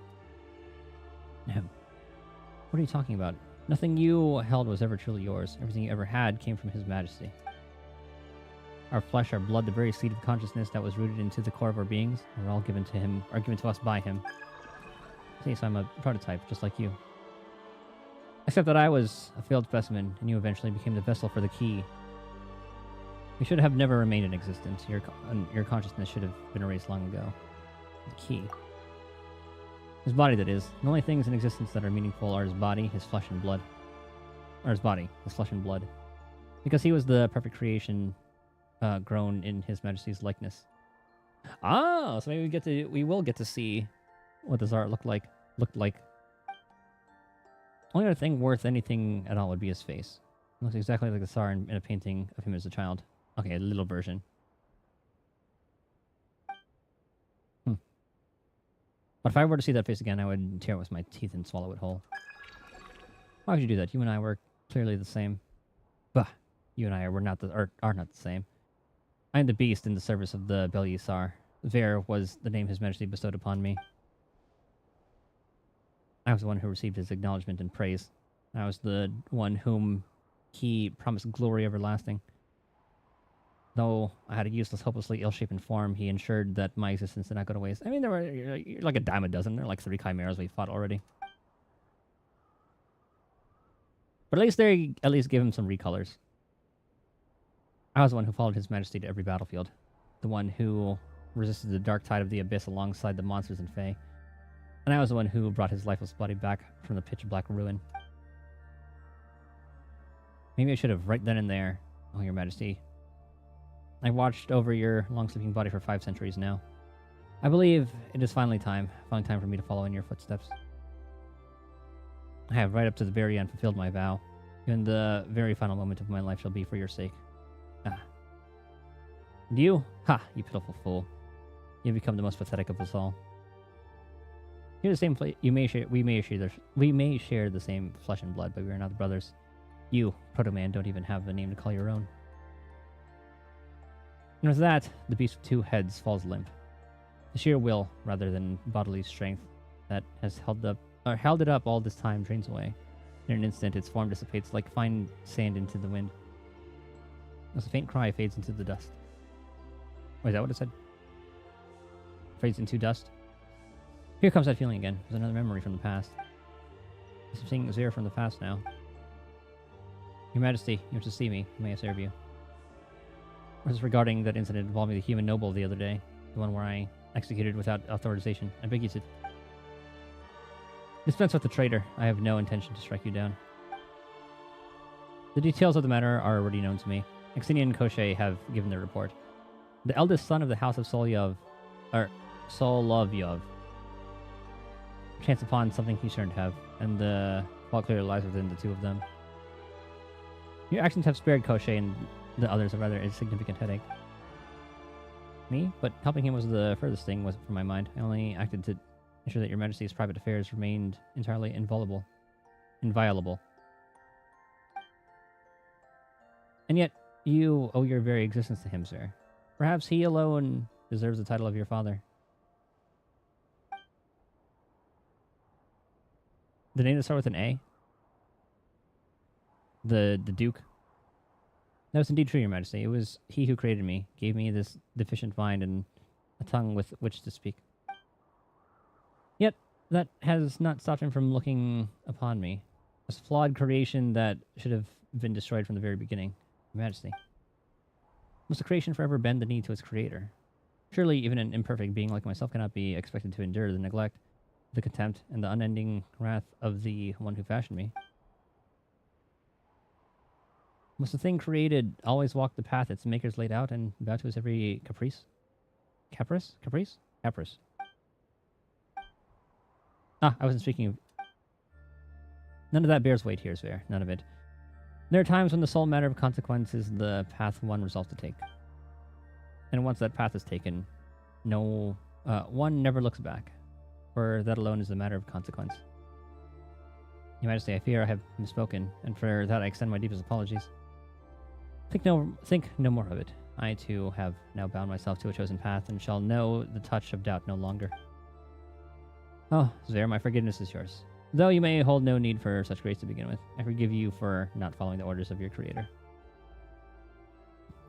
Ahem. What are you talking about? Nothing you held was ever truly yours. Everything you ever had came from His Majesty. Our flesh, our blood, the very seed of consciousness that was rooted into the core of our beings, are all given to Him, are given to us by Him. See, so I'm a prototype, just like you. Except that I was a failed specimen, and you eventually became the vessel for the key. You should have never remained in existence. Your consciousness should have been erased long ago. The key. His body, that is. The only things in existence that are meaningful are his body, his flesh and blood. Or his body, his flesh and blood. Because he was the perfect creation grown in His Majesty's likeness. Ah, so maybe we will get to see what this art looked like. Only other thing worth anything at all would be his face. It looks exactly like the Tsar in a painting of him as a child. Okay, a little version. But if I were to see that face again, I would tear it with my teeth and swallow it whole. Why would you do that? You and I were clearly the same. Bah! You and I are not the same. I am the beast in the service of the Belisar. Ver was the name His Majesty bestowed upon me. I was the one who received his acknowledgement and praise. I was the one whom he promised glory everlasting. Though I had a useless, hopelessly ill-shapen form, he ensured that my existence did not go to waste. I mean, you're like a dime a dozen. There are like 3 chimeras we fought already. But at least they gave him some recolors. I was the one who followed His Majesty to every battlefield. The one who resisted the dark tide of the abyss alongside the monsters and Fae. And I was the one who brought his lifeless body back from the pitch-black ruin. Maybe I should have right then and there. Oh, Your Majesty. I watched over your long-sleeping body for 5 centuries now. I believe it is finally time for me to follow in your footsteps. I have right up to the very end fulfilled my vow. Even the very final moment of my life shall be for your sake. Ah. And you? Ha! You pitiful fool. You have become the most pathetic of us all. You're the same. You may share. We may share. We may share the same flesh and blood, but we are not brothers. You, Proto Man, don't even have a name to call your own. And with that, the beast with two heads falls limp. The sheer will, rather than bodily strength, that has held it up all this time drains away. In an instant, its form dissipates like fine sand into the wind. As a faint cry fades into the dust. Wait, is that what it said? Fades into dust? Here comes that feeling again. There's another memory from the past. I'm seeing Zero from the past now. Your Majesty, you have to see me. May I serve you? This is regarding that incident involving the human noble the other day. The one where I executed without authorization. I beg you to dispense with the traitor. I have no intention to strike you down. The details of the matter are already known to me. Exenia and Koshei have given their report. The eldest son of the House of Solovyov chance upon something he shouldn't have, and the fault clearly lies within the two of them. Your actions have spared Koshei and the others a rather insignificant headache. Me? But helping him was the furthest thing from my mind. I only acted to ensure that your Majesty's private affairs remained entirely inviolable. And yet, you owe your very existence to him, sir. Perhaps he alone deserves the title of your father. The name that starts with an A? The Duke? That was indeed true, your Majesty. It was he who created me, gave me this deficient mind and a tongue with which to speak. Yet, that has not stopped him from looking upon me. A flawed creation that should have been destroyed from the very beginning. Your Majesty. Must a creation forever bend the knee to its creator? Surely even an imperfect being like myself cannot be expected to endure the neglect, the contempt, and the unending wrath of the one who fashioned me. Must the thing created always walk the path its makers laid out and bow to its every caprice? Caprice? Caprice? Caprice. Ah, I wasn't speaking of... None of that bears weight here, Sver. None of it. There are times when the sole matter of consequence is the path one resolves to take. And once that path is taken, one never looks back, for that alone is a matter of consequence. Your Majesty, I fear I have misspoken, and for that I extend my deepest apologies. Think no more of it. I, too, have now bound myself to a chosen path, and shall know the touch of doubt no longer. Oh, Zver, my forgiveness is yours. Though you may hold no need for such grace to begin with, I forgive you for not following the orders of your creator.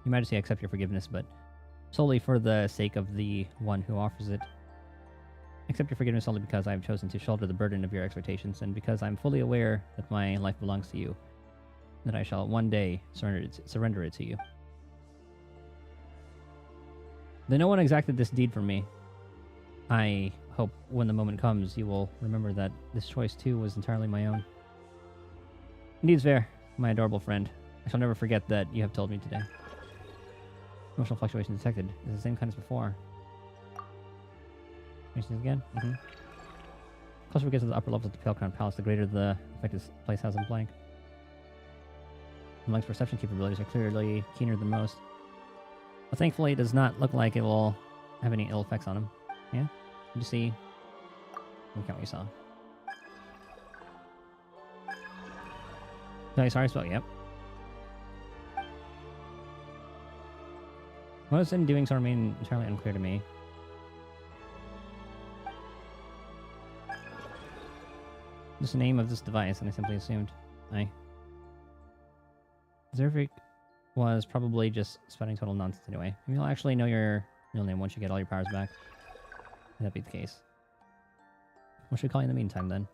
Your Majesty, I accept your forgiveness, but solely for the sake of the one who offers it. Accept your forgiveness only because I have chosen to shoulder the burden of your expectations, and because I am fully aware that my life belongs to you, that I shall one day surrender it to you. Though no one exacted this deed from me, I hope when the moment comes, you will remember that this choice too was entirely my own. Indeed, Zver, my adorable friend, I shall never forget that you have told me today. Emotional fluctuation detected is the same kind as before. Again? Mm-hmm. The closer we get to the upper levels of the Pale Crown Palace, the greater the effect this place has on Blank. Blank's perception capabilities are clearly keener than most. But thankfully, it does not look like it will have any ill effects on him. Yeah? Did you see? Look at what you saw. Sorry, spell, yep. What is in doing so remain entirely unclear to me. Just the name of this device, and I simply assumed. Zervik was probably just spouting total nonsense anyway. Maybe you'll actually know your real name once you get all your powers back. May that be the case. What should we call you in the meantime, then?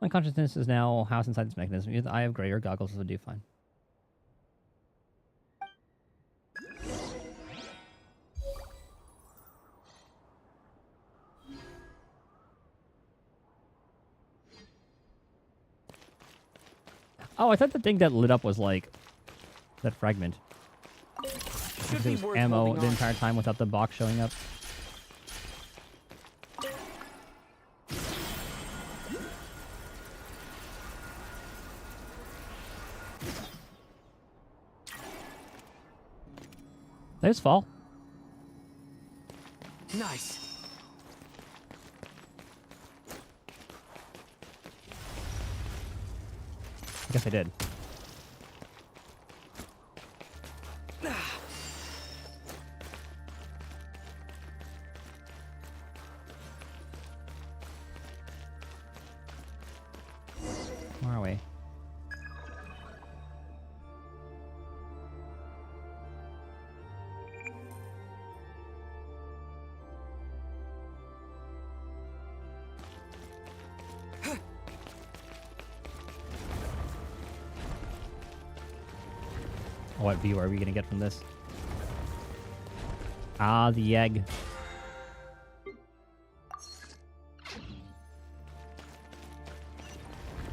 My consciousness is now housed inside this mechanism. Either the Eye of Grey or goggles would do fine. Oh, I thought the thing that lit up was like that fragment. Should be There was worth ammo holding the on. entire time without the box showing up. There's fall. Nice. I guess I did. Where are we? What view are we gonna get from this? Ah, the egg.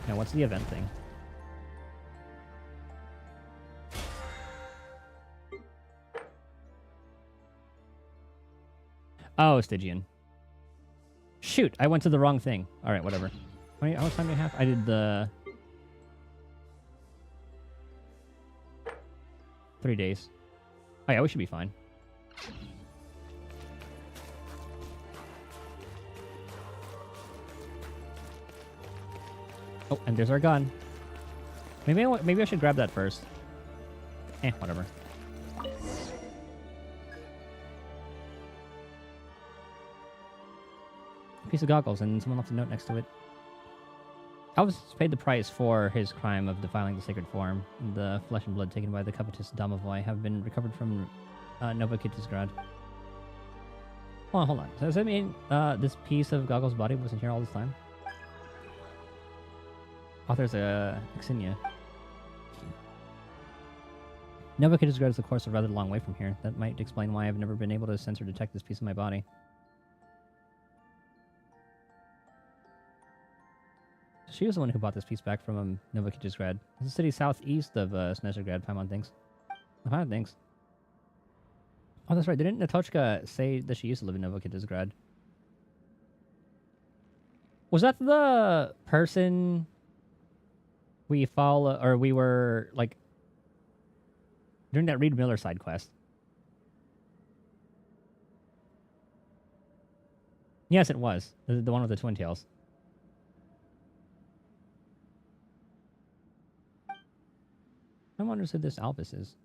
Now, what's the event thing? Oh, Stygian. Shoot, I went to the wrong thing. All right, whatever. How much time do I have? I did the 3 days. Oh yeah, we should be fine. Oh, and there's our gun. Maybe I should grab that first. Whatever. A piece of goggles, and someone left a note next to it. Alvis paid the price for his crime of defiling the sacred form. The flesh and blood taken by the covetous Domovoy have been recovered from Nova Kittisgrad. Hold on. So does that mean this piece of Goggles' body wasn't here all this time? Oh, there's a Xenia. Nova Kittisgrad is, of course, a rather long way from here. That might explain why I've never been able to sense or detect this piece of my body. She was the one who bought this piece back from Nova Kittisgrad. It's a city southeast of Snezergrad, Paimon thinks. Paimon thinks. Oh, that's right. Didn't Natochka say that she used to live in Nova Kittisgrad? Was that the person we follow, or we were, like, during that Reed Miller side quest? Yes, it was. The one with the twin tails. I wonder who this Albus is.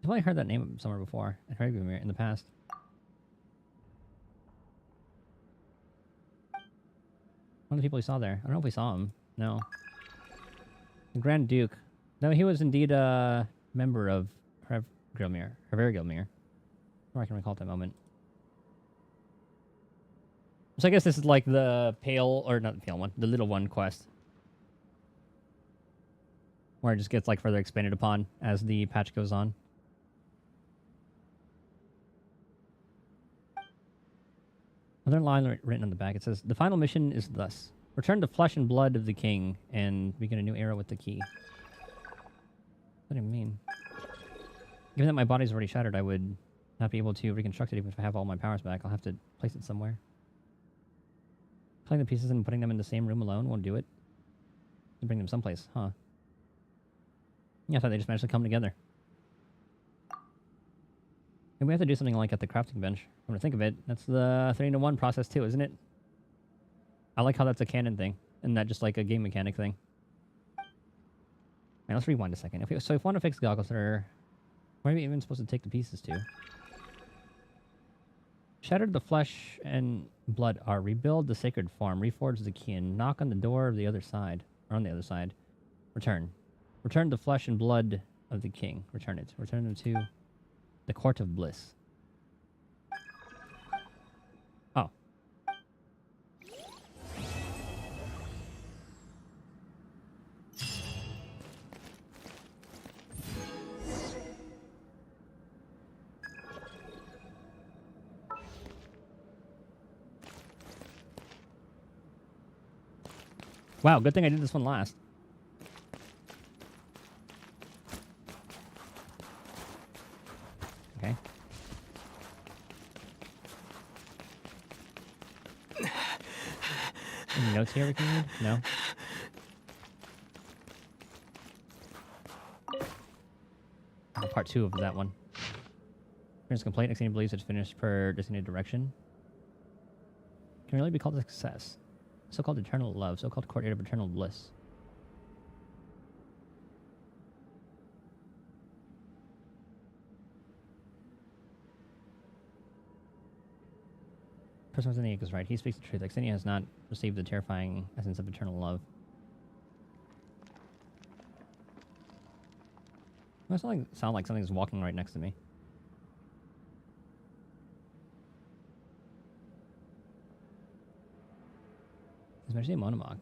I've only heard that name somewhere before. I've heard him in the past. One of the people we saw there. I don't know if we saw him. No. The Grand Duke. No, he was indeed a member of Hervergilmir. Or I can recall at that moment. So I guess this is like the pale, or not the pale one, the little one quest. Where it just gets like further expanded upon as the patch goes on. Another line written on the back. It says, "The final mission is thus. Return the flesh and blood of the king and begin a new era with the key." What do you mean? Given that my body's already shattered, I would not be able to reconstruct it even if I have all my powers back. I'll have to place it somewhere. Putting the pieces and putting them in the same room alone won't do it. Bring them someplace, huh? Yeah, I thought they just managed to come together. Maybe we have to do something like at the crafting bench. I'm gonna think of it. That's the 3-in-1 process too, isn't it? I like how that's a canon thing, and not just like a game mechanic thing. Right, let's rewind a second. So if we want to fix goggles, where are we even supposed to take the pieces to? Shattered the flesh and blood are rebuild the sacred form, reforge the key, and knock on the door of the other side. Or on the other side. Return. Return the flesh and blood of the king. Return it. Return them to the court of bliss. Oh. Wow, good thing I did this one last. Okay. Any notes here we can read? No? Oh, part 2 of that one. Here's a complaint. Xenia believes it's finished per designated direction. Can really be called a success. So-called eternal love. So-called courtyard of eternal bliss. person within the egg is right. He speaks the truth. Xenia has not received the terrifying essence of eternal love. It sound like something's walking right next to me. Especially a monomog.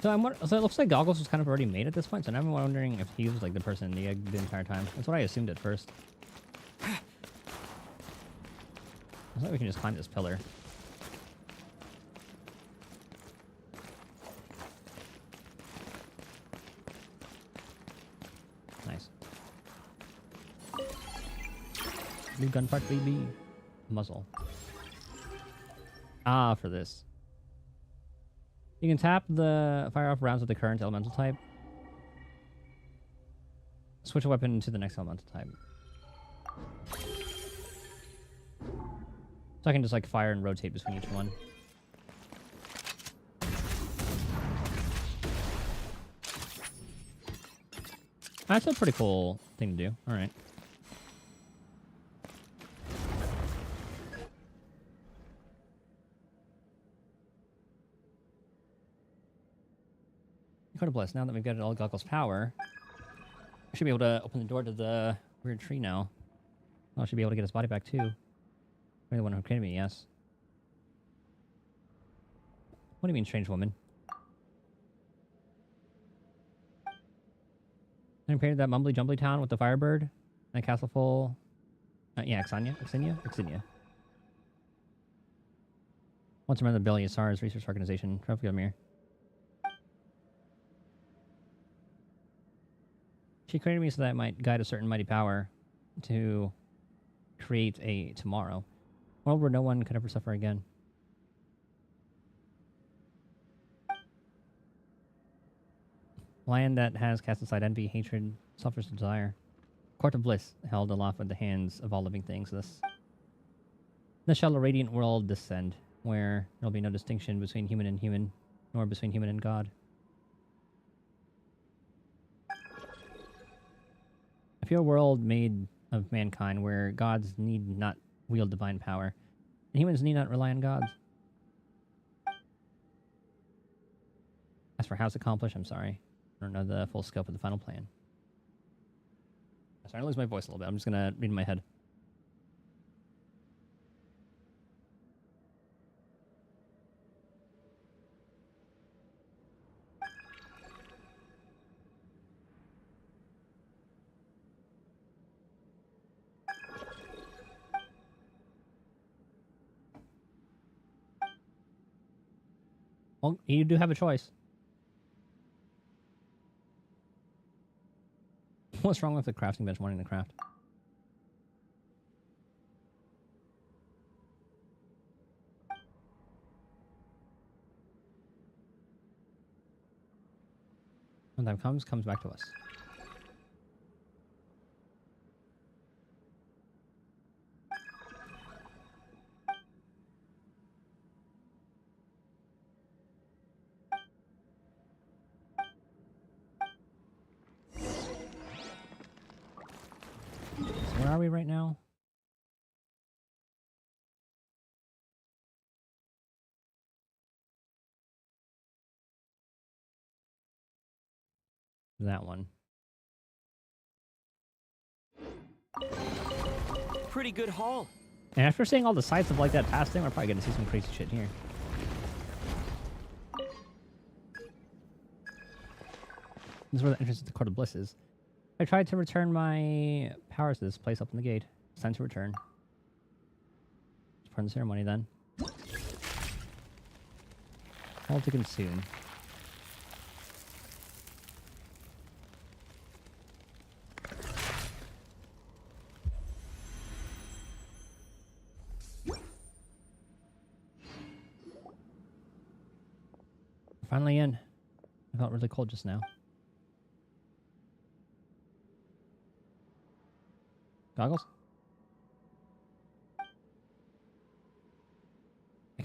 So it looks like Goggles was kind of already made at this point, so now I'm wondering if he was like the person in the egg the entire time. That's what I assumed at first. Looks like we can just climb this pillar. Nice. New gun part, baby. Muzzle. Ah, for this. You can tap the fire off rounds with the current elemental type. Switch a weapon to the next elemental type. So I can just like fire and rotate between each one. That's a pretty cool thing to do. Alright. Incredible. Now that we've got all Goggles' power, I should be able to open the door to the weird tree now. Oh, I should be able to get his body back too. You're the one who created me, yes. What do you mean, strange woman? I painted that mumbly jumbly town with the firebird and a castle full. Yeah, Xenia. Once remember the Billy Asar's research organization, Trophy of Mir. She created me so that I might guide a certain mighty power to create a tomorrow. A world where no one could ever suffer again. Land that has cast aside envy, hatred, selfish desire. Court of bliss, held aloft with the hands of all living things. This shall a radiant world descend, where there will be no distinction between human and human, nor between human and God. I feel a world made of mankind where gods need not wield divine power, and humans need not rely on gods. As for how it's accomplished, I'm sorry. I don't know the full scope of the final plan. I'm starting to lose my voice a little bit. I'm just going to read in my head. Well, you do have a choice. What's wrong with the crafting bench wanting to craft? When time comes back to us. Where are we right now? That one. Pretty good haul. And after seeing all the sights of like that past thing, we're probably gonna see some crazy shit here. This is where the entrance to the Court of Bliss is. I tried to return my powers to this place up in the gate. It's time to return. Let's perform the ceremony then. All to consume. Finally in. I felt really cold just now. Goggles?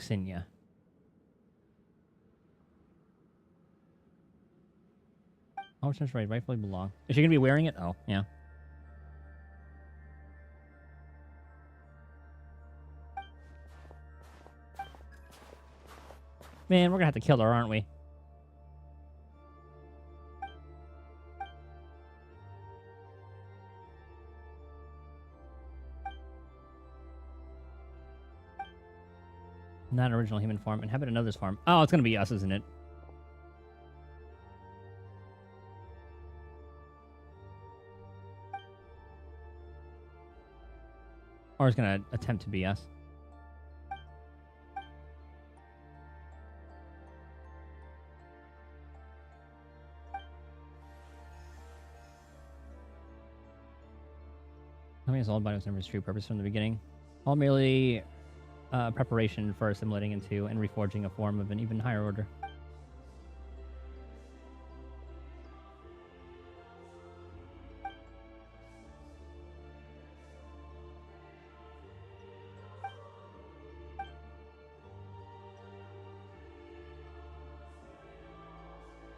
Xenia. How much does rightfully belong? Is she gonna be wearing it? Oh, yeah. Man, we're gonna have to kill her, aren't we? Not original human form. Inhabit another's form. Oh, it's gonna be us, isn't it? Or it's gonna attempt to be us. How many old body was never his true purpose from the beginning? All merely preparation for assimilating into and reforging a form of an even higher order.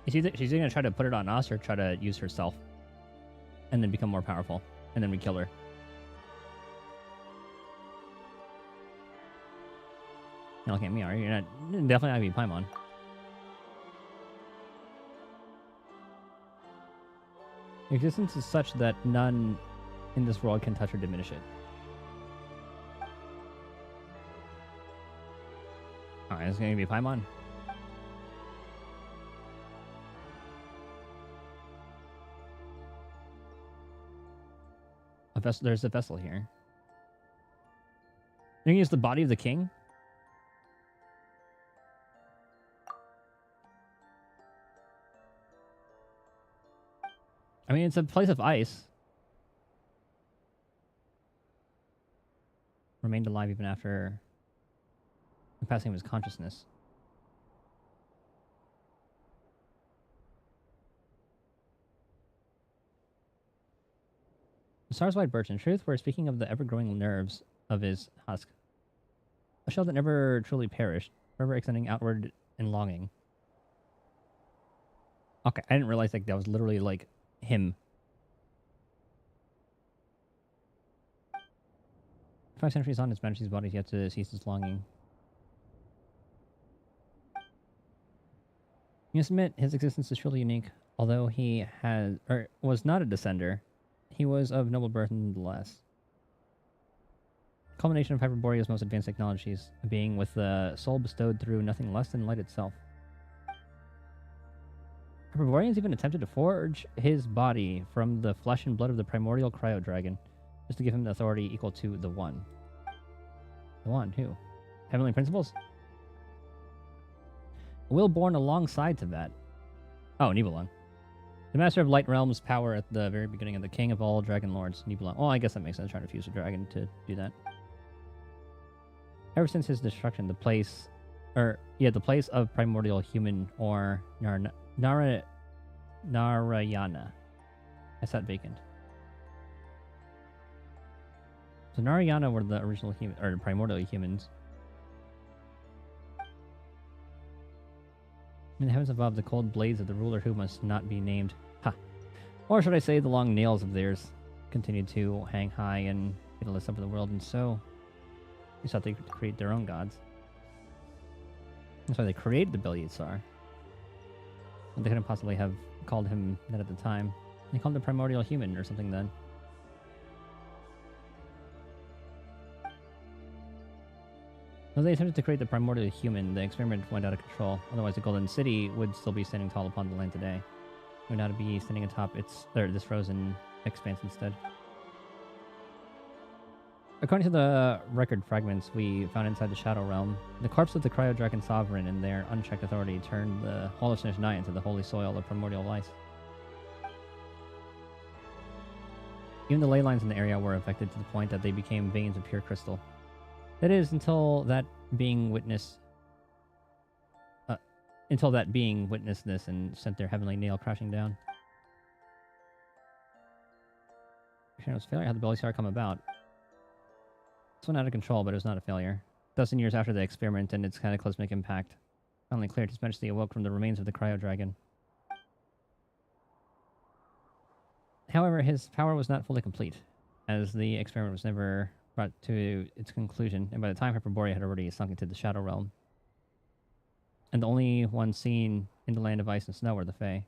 She's either going to try to put it on us or try to use herself and then become more powerful. And then we kill her. You're looking at me, are you? You're not, definitely not going to be Paimon. Your existence is such that none in this world can touch or diminish it. Alright, it's going to be Paimon. There's a vessel here. You can use the body of the king? I mean, it's a place of ice. Remained alive even after the passing of his consciousness. Stars White Birch. In truth, we're speaking of the ever-growing nerves of his husk. A shell that never truly perished, forever extending outward in longing. Okay, I didn't realize like that was literally like him. 5 centuries on, His Majesty's body is yet to cease its longing. You must admit, his existence is truly unique. Although he has, or was not a descender, he was of noble birth nonetheless. Culmination of Hyperborea's most advanced technologies, a being with the soul bestowed through nothing less than light itself. Hyperboreans even attempted to forge his body from the flesh and blood of the primordial cryo dragon, just to give him the authority equal to the One. The One, who? Heavenly Principles? A will born alongside to that. Oh, Nibelung. The Master of Light Realm's power at the very beginning of the King of all Dragon Lords, Nibelung. Oh, I guess that makes sense, trying to fuse a dragon to do that. Ever since his destruction, the place of primordial human or Narayana has sat vacant. So Narayana were the original human, or primordial humans. In the heavens above, the cold blades of the ruler who must not be named. Ha! Or should I say, the long nails of theirs continued to hang high and pitiless over the world, and so they sought to create their own gods. That's why they created the Bel-Yitzhar. But they couldn't possibly have called him that at the time. They called him the primordial human or something then. Though they attempted to create the primordial human, the experiment went out of control. Otherwise, the Golden City would still be standing tall upon the land today. It would now be standing atop this frozen expanse instead. According to the record fragments we found inside the Shadow Realm, the corpse of the Cryo Dragon Sovereign and their unchecked authority turned the Hall of Snez into the holy soil of primordial life. Even the ley lines in the area were affected to the point that they became veins of pure crystal. That is, until that being witnessed this and sent their heavenly nail crashing down. Shadows failure. How did the Bel-Yitzhar come about? This went out of control, but it was not a failure. 1,000 years after the experiment and its cataclysmic impact, finally cleared, His Majesty awoke from the remains of the Cryo Dragon. However, his power was not fully complete, as the experiment was never brought to its conclusion, and by the time Hyperborea had already sunk into the Shadow Realm. And the only ones seen in the land of ice and snow were the Fae.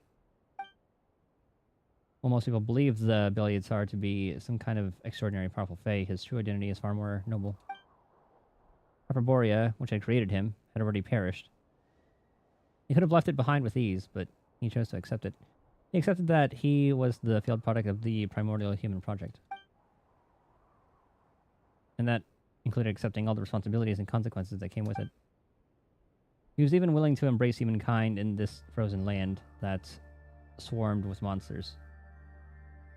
While most people believe the Belial Tsar to be some kind of extraordinary powerful Fae, his true identity is far more noble. Hyperborea, which had created him, had already perished. He could have left it behind with ease, but he chose to accept it. He accepted that he was the failed product of the primordial human project. And that included accepting all the responsibilities and consequences that came with it. He was even willing to embrace humankind in this frozen land that swarmed with monsters.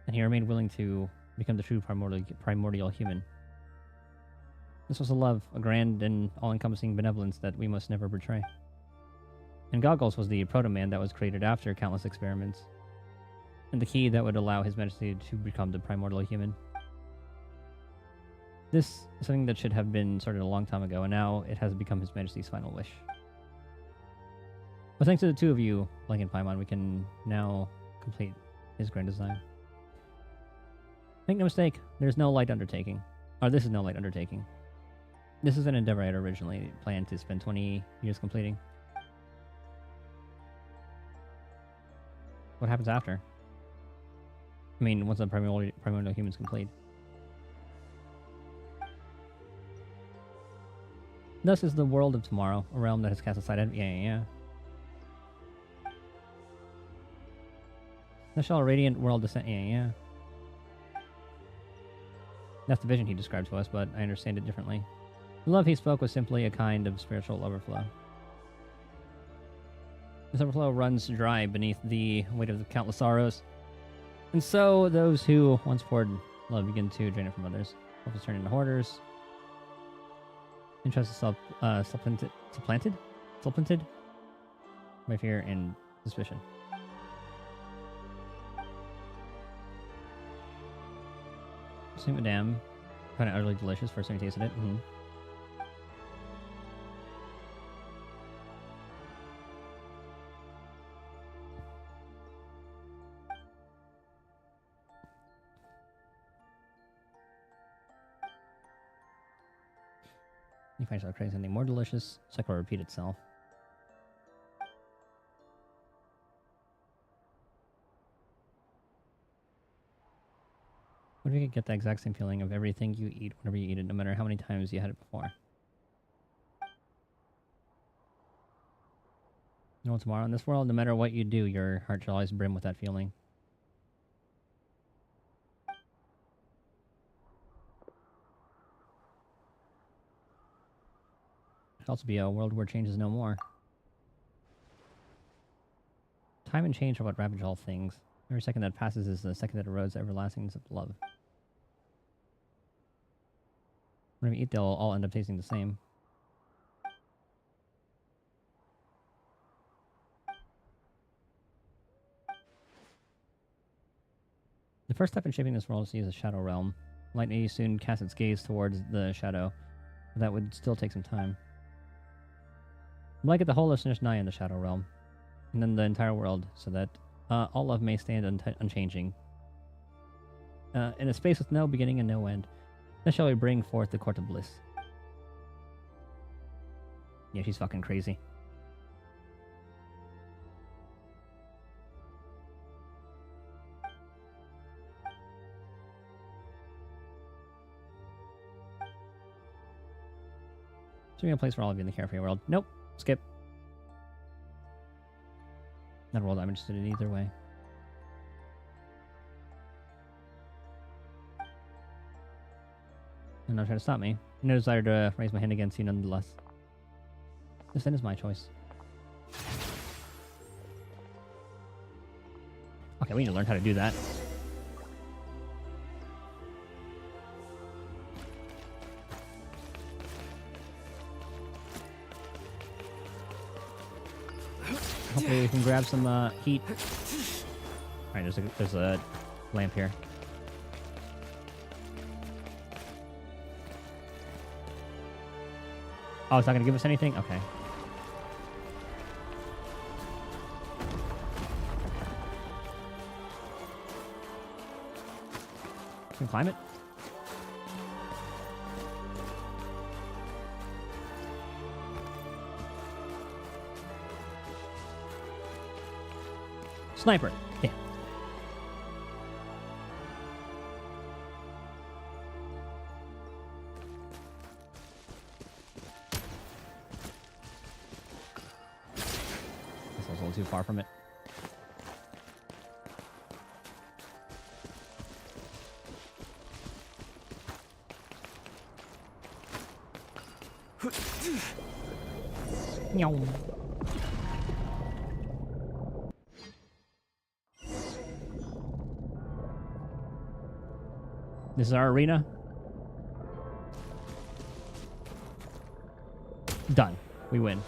And he remained willing to become the true primordial human. This was a love, a grand and all-encompassing benevolence that we must never betray. And Goggles was the proto-man that was created after countless experiments, and the key that would allow His Majesty to become the primordial human. This is something that should have been started a long time ago, and now it has become His Majesty's final wish. But thanks to the two of you, Blank and Paimon, we can now complete his grand design. Make no mistake, there's no light undertaking. Or this is no light undertaking. This is an endeavor I had originally planned to spend 20 years completing. What happens after? I mean, once the primordial human's complete. Thus is the world of tomorrow, a realm that has cast aside... Yeah. Thus shall a radiant world descend... Yeah. That's the vision he described to us, but I understand it differently. The love he spoke was simply a kind of spiritual overflow. This overflow runs dry beneath the weight of the countless sorrows. And so those who once poured love begin to drain it from others. Hopes turn into hoarders. Interest is supplanted by fear and suspicion. Sweet Madame, kind of utterly delicious. First time you tasted it. You find yourself craving something more delicious, cycle will repeat itself. What if you could get the exact same feeling of everything you eat whenever you eat it, no matter how many times you had it before? You know, tomorrow in this world, no matter what you do, your heart shall always brim with that feeling. It'll also be a world where change is no more. Time and change are what ravage all things. Every second that passes is the second that erodes the everlastingness of love. Whenever you eat, they'll all end up tasting the same. The first step in shaping this world is to use the Shadow Realm. Light may soon cast its gaze towards the shadow, but that would still take some time. Blanket the whole of Snez in the Shadow Realm, and then the entire world, so that all love may stand unchanging. In a space with no beginning and no end, then shall we bring forth the Court of Bliss. Yeah, she's fucking crazy. Should be a place for all of you in the carefree world. Nope. Skip. Not a world I'm interested in either way. And not try to stop me. No desire to raise my hand against you nonetheless. This then is my choice. Okay, we need to learn how to do that. Hopefully we can grab some heat. Alright, there's a lamp here. Oh, it's not gonna give us anything? Okay. climb it. Sniper. Damn. This was a little too far from it. Meow. This is our arena. Done. We win.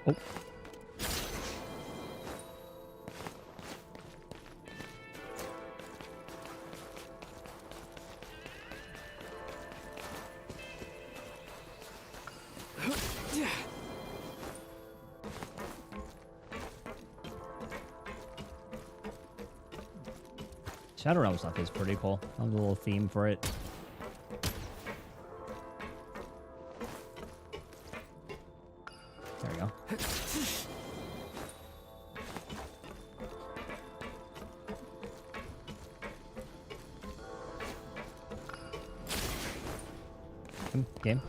Oh. Shadow Realm stuff is pretty cool. A little theme for it. There we go. Game.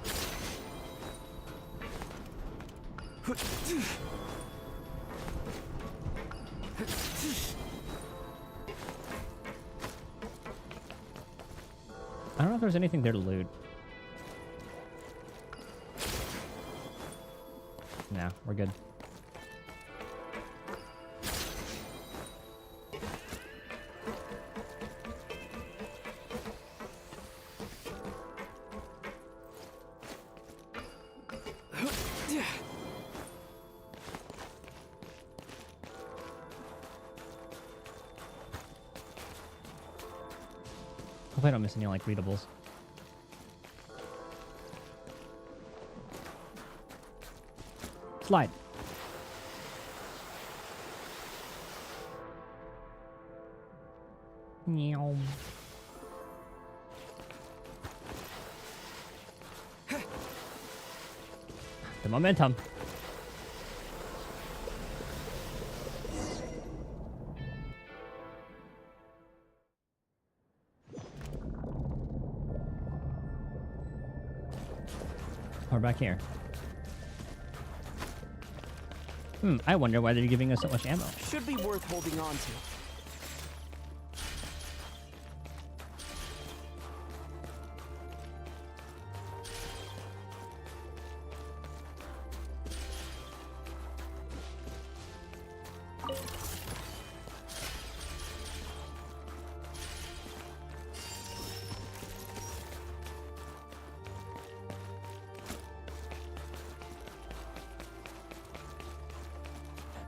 I don't know if there's anything there to loot. Nah, we're good. Hope I don't miss any like readables. Slide. Meow. The momentum. We're back here. I wonder why they're giving us so much ammo. Should be worth holding on to.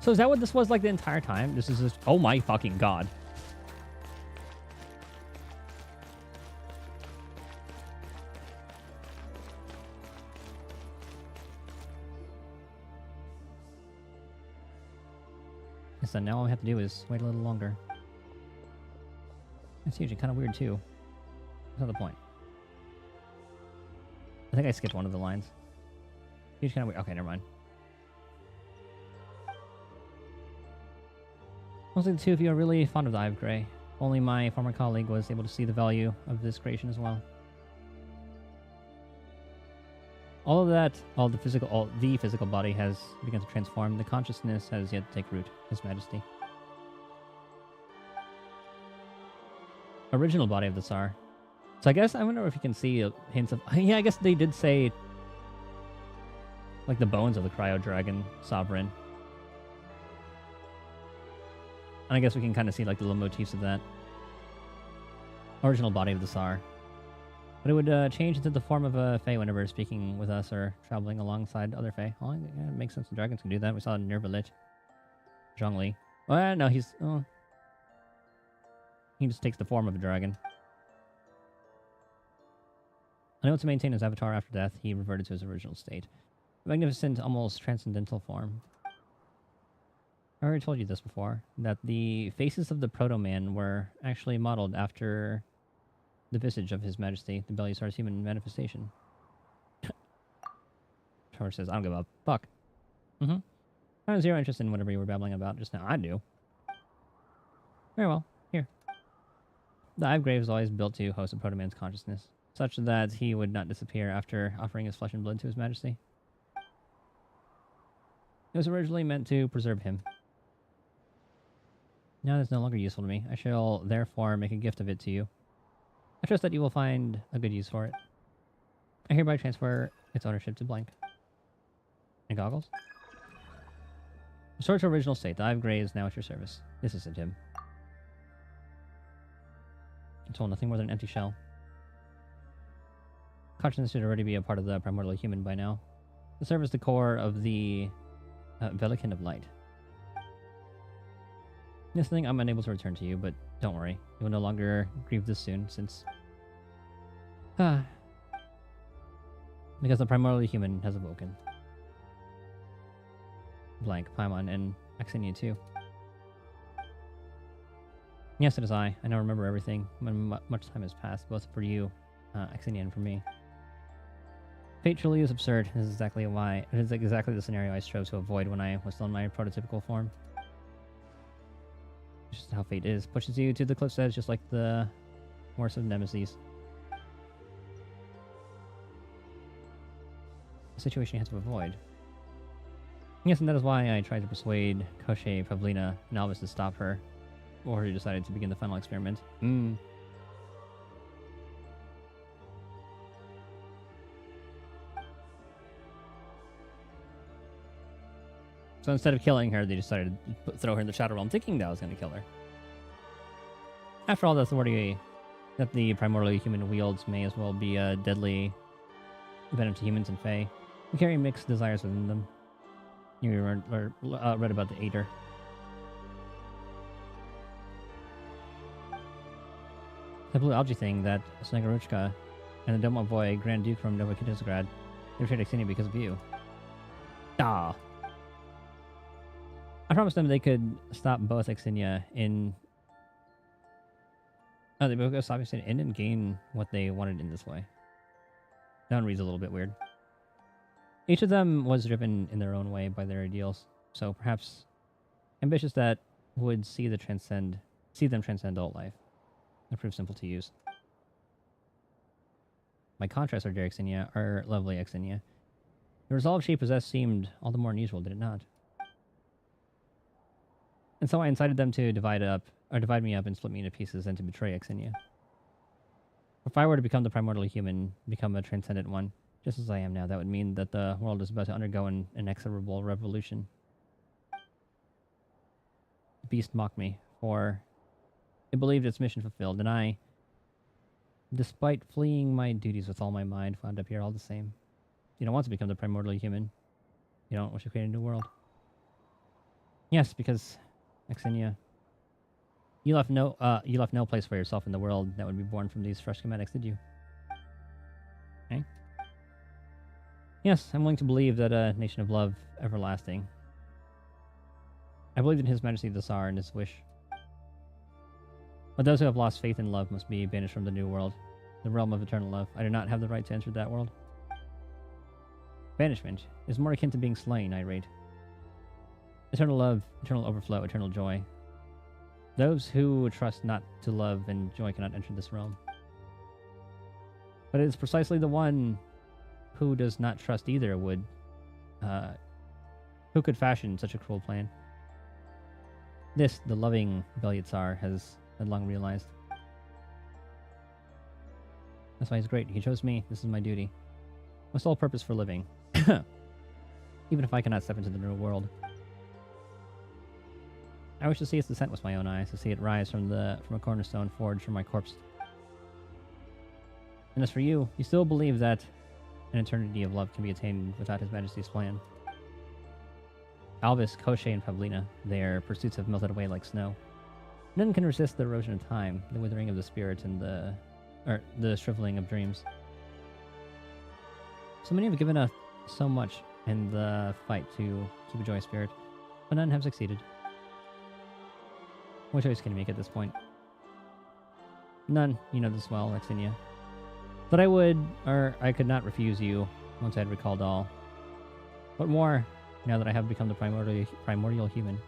So is that what this was like the entire time? This is just... Oh my fucking god. So now all we have to do is wait a little longer. It's usually kind of weird too. What's not the point? I think I skipped one of the lines. Usually kind of weird. Okay, never mind. Mostly the two of you are really fond of the Eye of Grey. Only my former colleague was able to see the value of this creation as well. All of that, the physical body has begun to transform. The consciousness has yet to take root, His Majesty. Original body of the Tsar. So I guess, I wonder if you can see hints of... Yeah, I guess they did say... like the bones of the Cryo Dragon Sovereign. And I guess we can kind of see like the little motifs of that. Original body of the Tsar. But it would change into the form of a Fae whenever speaking with us or traveling alongside other Fae. Oh, yeah, it makes sense. The dragons can do that. We saw it in Nervalit. Zhongli. Well, no, he's... Oh, he just takes the form of a dragon. Unable to maintain his avatar after death, he reverted to his original state. A magnificent, almost transcendental form. I already told you this before, that the faces of the Proto-Man were actually modeled after the visage of His Majesty, the Belisar's human manifestation. Trevor says, I don't give a fuck. I have zero interest in whatever you were babbling about just now. I do. Very well. Here. The Hive Grave is always built to host a Proto-Man's consciousness, such that he would not disappear after offering his flesh and blood to His Majesty. It was originally meant to preserve him. Now it's no longer useful to me. I shall therefore make a gift of it to you. I trust that you will find a good use for it. I hereby transfer its ownership to Blank. And goggles? Restore to original state. The Hive Grey is now at your service. This isn't him. Until nothing more than an empty shell. Consciousness should already be a part of the primordial human by now. It serves the core of the Velican of Light. This thing I'm unable to return to you, but don't worry. You will no longer grieve this soon, since... because the primordial human has awoken. Blank, Paimon, and Axinia too. Yes, it is I. I now remember everything. When much time has passed, both for you, Axinia, and for me. Fate truly is absurd. This is exactly why. It is exactly the scenario I strove to avoid when I was still in my prototypical form. It's just how fate is. Pushes you to the cliff's edge, just like the worst of nemesis. A situation you have to avoid. Yes, and that is why I tried to persuade Koshé, Pavlina, and Alvis to stop her, before he decided to begin the final experiment. So instead of killing her, they decided to throw her in the Shadow Realm, thinking that was going to kill her. After all, the authority that the primordial human wields may as well be a deadly venom to humans and Fae, who carry mixed desires within them. You read about the Ader. The blue algae thing, that Sneguruchka, and the Domovoy Grand Duke from Novokitezgrad, they betrayed Axinia because of you. Ah. I promised them they could stop both Axinia in... Oh, they both could stop Axinia in and gain what they wanted in this way. That one reads a little bit weird. Each of them was driven in their own way by their ideals, so perhaps ambitious that would see them transcend all life. That proved simple to use. By contrast, our dear Axinia, our lovely Axinia, the resolve she possessed seemed all the more unusual, did it not? And so I incited them to divide me up and split me into pieces and to betray Axinia. If I were to become the primordial human, become a transcendent one, just as I am now, that would mean that the world is about to undergo an inexorable revolution. The beast mocked me, for it believed its mission fulfilled, and I, despite fleeing my duties with all my mind, wound up here all the same. You don't want to become the primordial human. You don't wish to create a new world. Yes, because, Axinia, you left no place for yourself in the world that would be born from these fresh schematics, did you? Okay. Yes, I'm willing to believe that a nation of love everlasting. I believe in His Majesty the Tsar and his wish. But those who have lost faith in love must be banished from the new world, the realm of eternal love. I do not have the right to enter that world. Banishment is more akin to being slain, I rate. Eternal love, eternal overflow, eternal joy. Those who trust not to love and joy cannot enter this realm. But it is precisely the one who does not trust either who could fashion such a cruel plan. This, the loving Belyazar had long realized. That's why he's great. He chose me. This is my duty. My sole purpose for living. Even if I cannot step into the new world. I wish to see its descent with my own eyes, to see it rise from a cornerstone forged from my corpse. And as for you, you still believe that an eternity of love can be attained without His Majesty's plan. Albus, Koshé, and Pablina, their pursuits have melted away like snow. None can resist the erosion of time, the withering of the spirit, and the shriveling of dreams. So many have given up so much in the fight to keep a joyous spirit, but none have succeeded. What choice can you make at this point? None, you know this well, Exinia. But I could not refuse you once I had recalled all. What more, now that I have become the primordial human?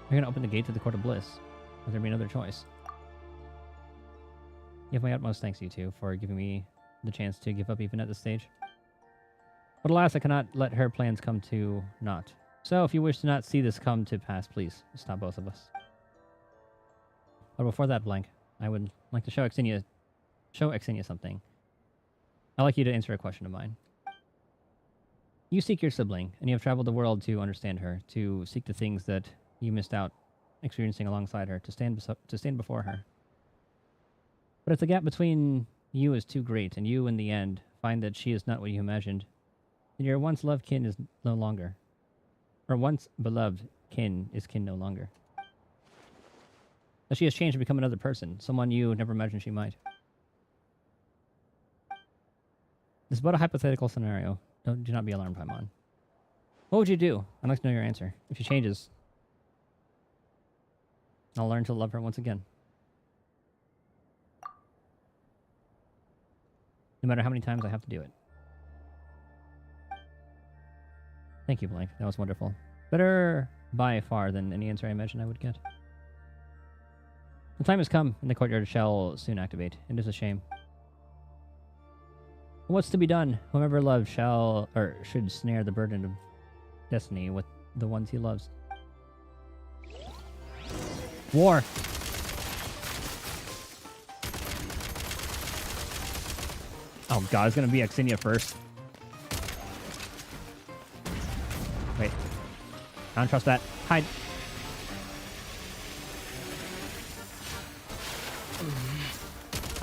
You're gonna open the gate to the Court of Bliss. Will there be another choice? You have my utmost thanks, you two, for giving me the chance to give up even at this stage. But alas, I cannot let her plans come to naught. So, if you wish to not see this come to pass, please stop both of us. But before that, Blank, I would like to show Exinia something. I'd like you to answer a question of mine. You seek your sibling, and you have traveled the world to understand her, to seek the things that you missed out experiencing alongside her, to stand before her. But if the gap between you is too great, and you, in the end, find that she is not what you imagined, then your once loved kin is no longer. Or once beloved kin is kin no longer. That she has changed to become another person, someone you never imagined she might. This is but a hypothetical scenario. Do not be alarmed, Paimon. What would you do? I'd like to know your answer. If she changes, I'll learn to love her once again. No matter how many times I have to do it. Thank you, Blank. That was wonderful. Better by far than any answer I imagined I would get. The time has come, and the courtyard shall soon activate. It is a shame. What's to be done? Whomever loves should snare the burden of destiny with the ones he loves. War! Oh god, it's gonna be Exinia first. Wait. I don't trust that. Hide!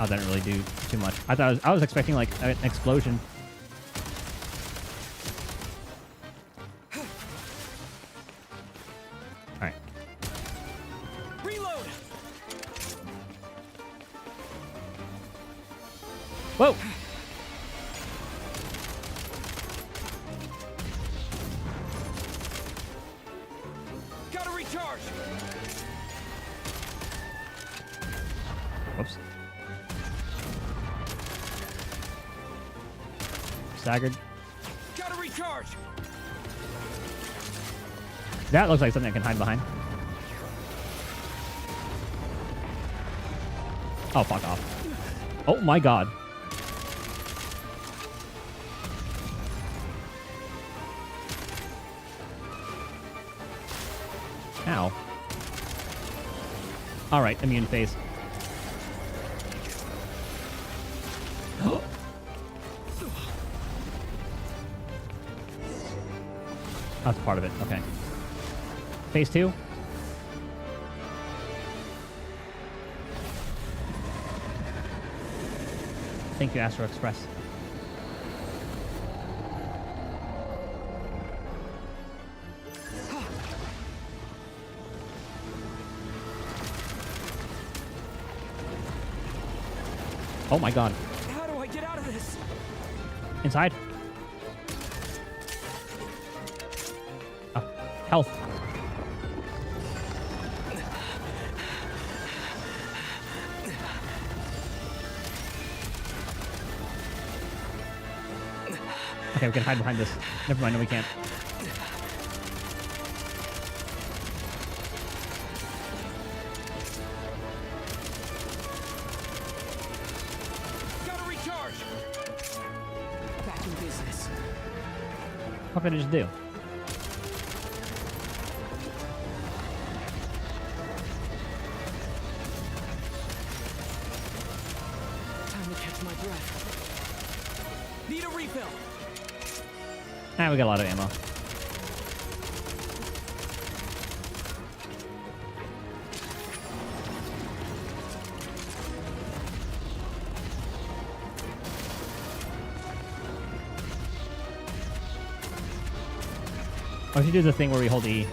Oh, that didn't really do too much. I was expecting like an explosion. Alright. Reload! Whoa! Gotta recharge! Whoops. Staggered. Gotta recharge! That looks like something I can hide behind. Oh, fuck off. Oh my god. Ow. Alright, immune phase. That's part of it. Okay. Phase 2. Thank you, Astro Express. Oh my god. How do I get out of this? Inside. Health. Okay, we can hide behind this. Never mind, no we can't. Gotta recharge! Back in business. What can I just do? Need a refill. Ah, we got a lot of ammo. Or if you do the thing where we hold E.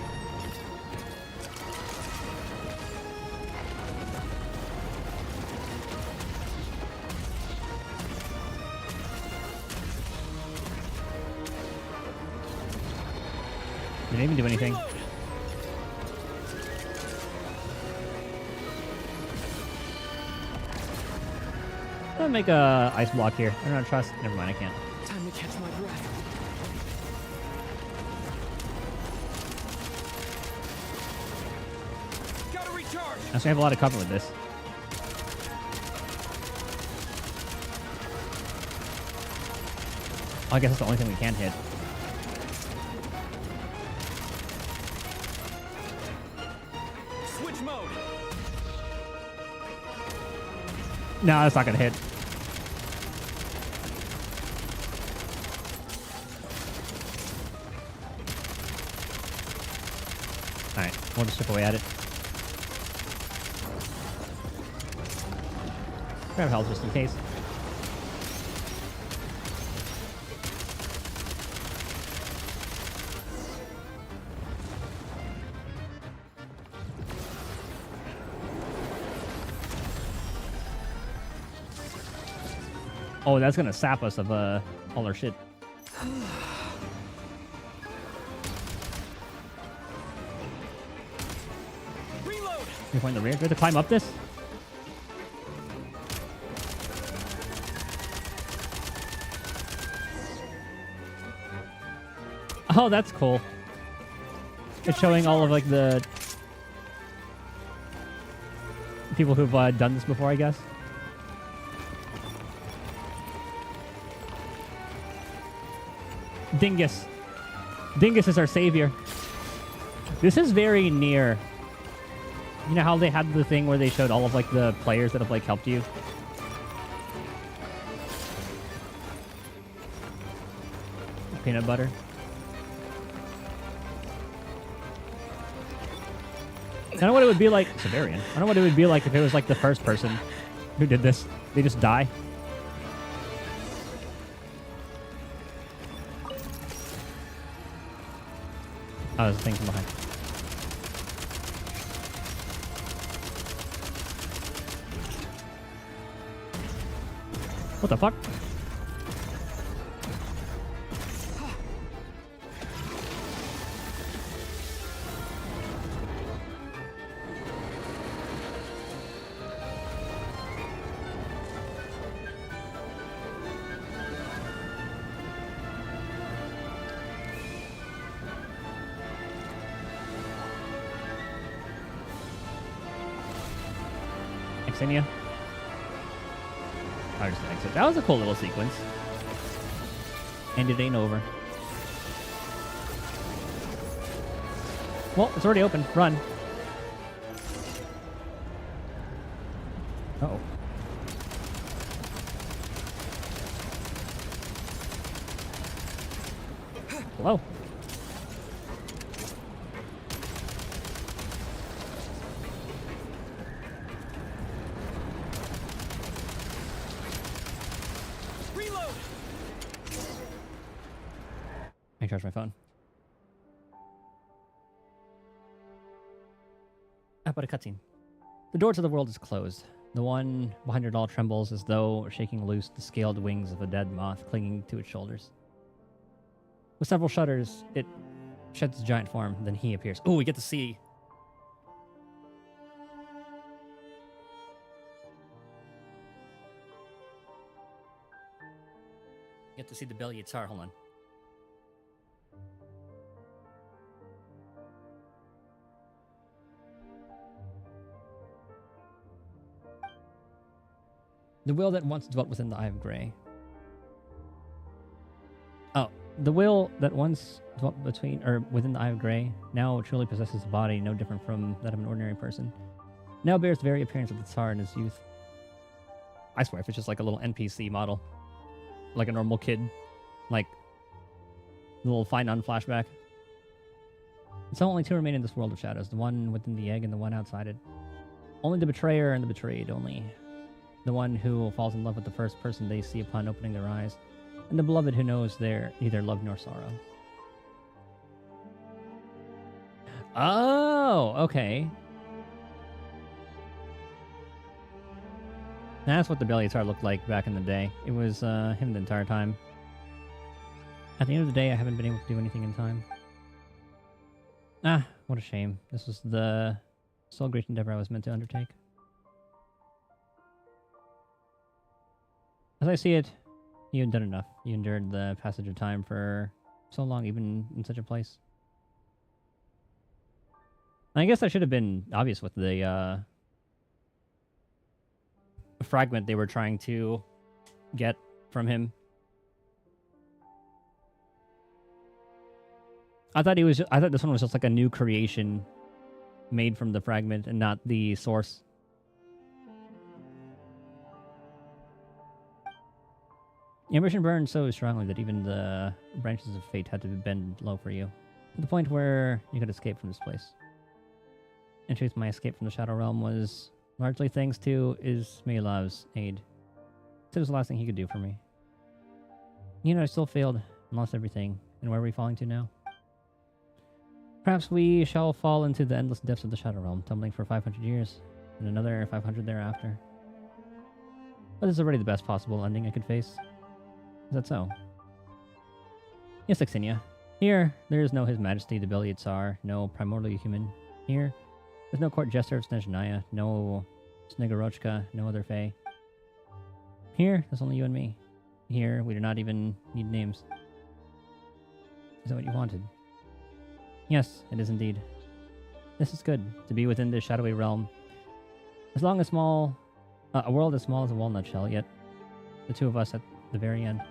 Didn't even do anything. I'm gonna make a ice block here. I don't trust. Never mind, I can't. Time to catch my breath. Gotta recharge. I have a lot of cover with this. Oh, I guess that's the only thing we can hit. Switch mode. No, that's not gonna hit. Alright, we'll just chip away at it. Grab health just in case. Oh, that's gonna sap us of all our shit. Reload. You point in the rear. Do we have to climb up this? Oh, that's cool. It's showing all of like the people who've done this before, I guess. Dingus. Dingus is our savior. This is very near. You know how they had the thing where they showed all of like the players that have like helped you? Peanut butter. I don't know what it would be like. Severian. I don't know what it would be like if it was like the first person who did this. They just die. Oh, there's a thing from behind. What the fuck? Xenia. I just exit. That was a cool little sequence. And it ain't over. Well, it's already open. Run. Uh-oh. Hello. Charge my phone. How about a cutscene? The door to the world is closed. The one behind your doll trembles as though shaking loose the scaled wings of a dead moth clinging to its shoulders. With several shudders, it sheds its giant form, then he appears. Oh, we get to see. Get to see the Bel Yitzhar. Hold on. The will that once dwelt within the Eye of Grey. Oh, the will that once dwelt within the Eye of Grey now truly possesses a body no different from that of an ordinary person. Now bears the very appearance of the Tsar in his youth. I swear, if it's just like a little NPC model, like a normal kid, like a little Finon flashback. So only two remain in this world of shadows: the one within the egg and the one outside it. Only the betrayer and the betrayed. Only the one who falls in love with the first person they see upon opening their eyes, and the beloved who knows their neither love nor sorrow. Oh, okay. That's what the Beliatar looked like back in the day. It was him the entire time. At the end of the day, I haven't been able to do anything in time. Ah, what a shame. This was the sole great endeavor I was meant to undertake. As I see it, you had done enough. You endured the passage of time for so long, even in such a place. I guess that should have been obvious with the fragment they were trying to get from him. I thought this one was just like a new creation made from the fragment and not the source. Ambition burned so strongly that even the branches of fate had to bend low for you, to the point where you could escape from this place. In truth, my escape from the Shadow Realm was largely thanks to Ismailov's aid. It was the last thing he could do for me. You know, I still failed and lost everything. And where are we falling to now? Perhaps we shall fall into the endless depths of the Shadow Realm, tumbling for 500 years, and another 500 thereafter. But this is already the best possible ending I could face. Is that so? Yes, Axinia. Here, there is no His Majesty the Belial Tsar, no primordial human. Here, there's no court jester of Snezhnaya, no Snegorochka, no other fae. Here, there's only you and me. Here, we do not even need names. Is that what you wanted? Yes, it is indeed. This is good, to be within this shadowy realm. As long as a world as small as a walnut shell, yet the two of us at the very end.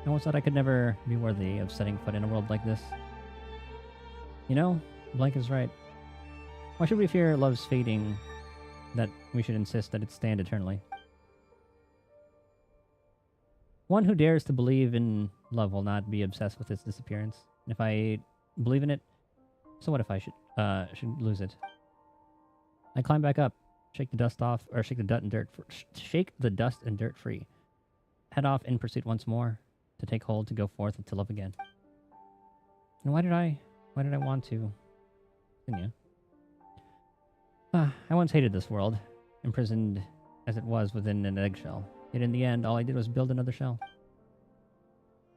I once thought I could never be worthy of setting foot in a world like this. You know, Blank is right. Why should we fear love's fading, that we should insist that it stand eternally? One who dares to believe in love will not be obsessed with its disappearance. And if I believe in it, so what if I should lose it? I climb back up, shake the dust off, or shake the dust and dirt free. Head off in pursuit once more, to take hold, to go forth, to love again. And why did I want to? Continue. I once hated this world, imprisoned as it was within an eggshell. Yet in the end, all I did was build another shell.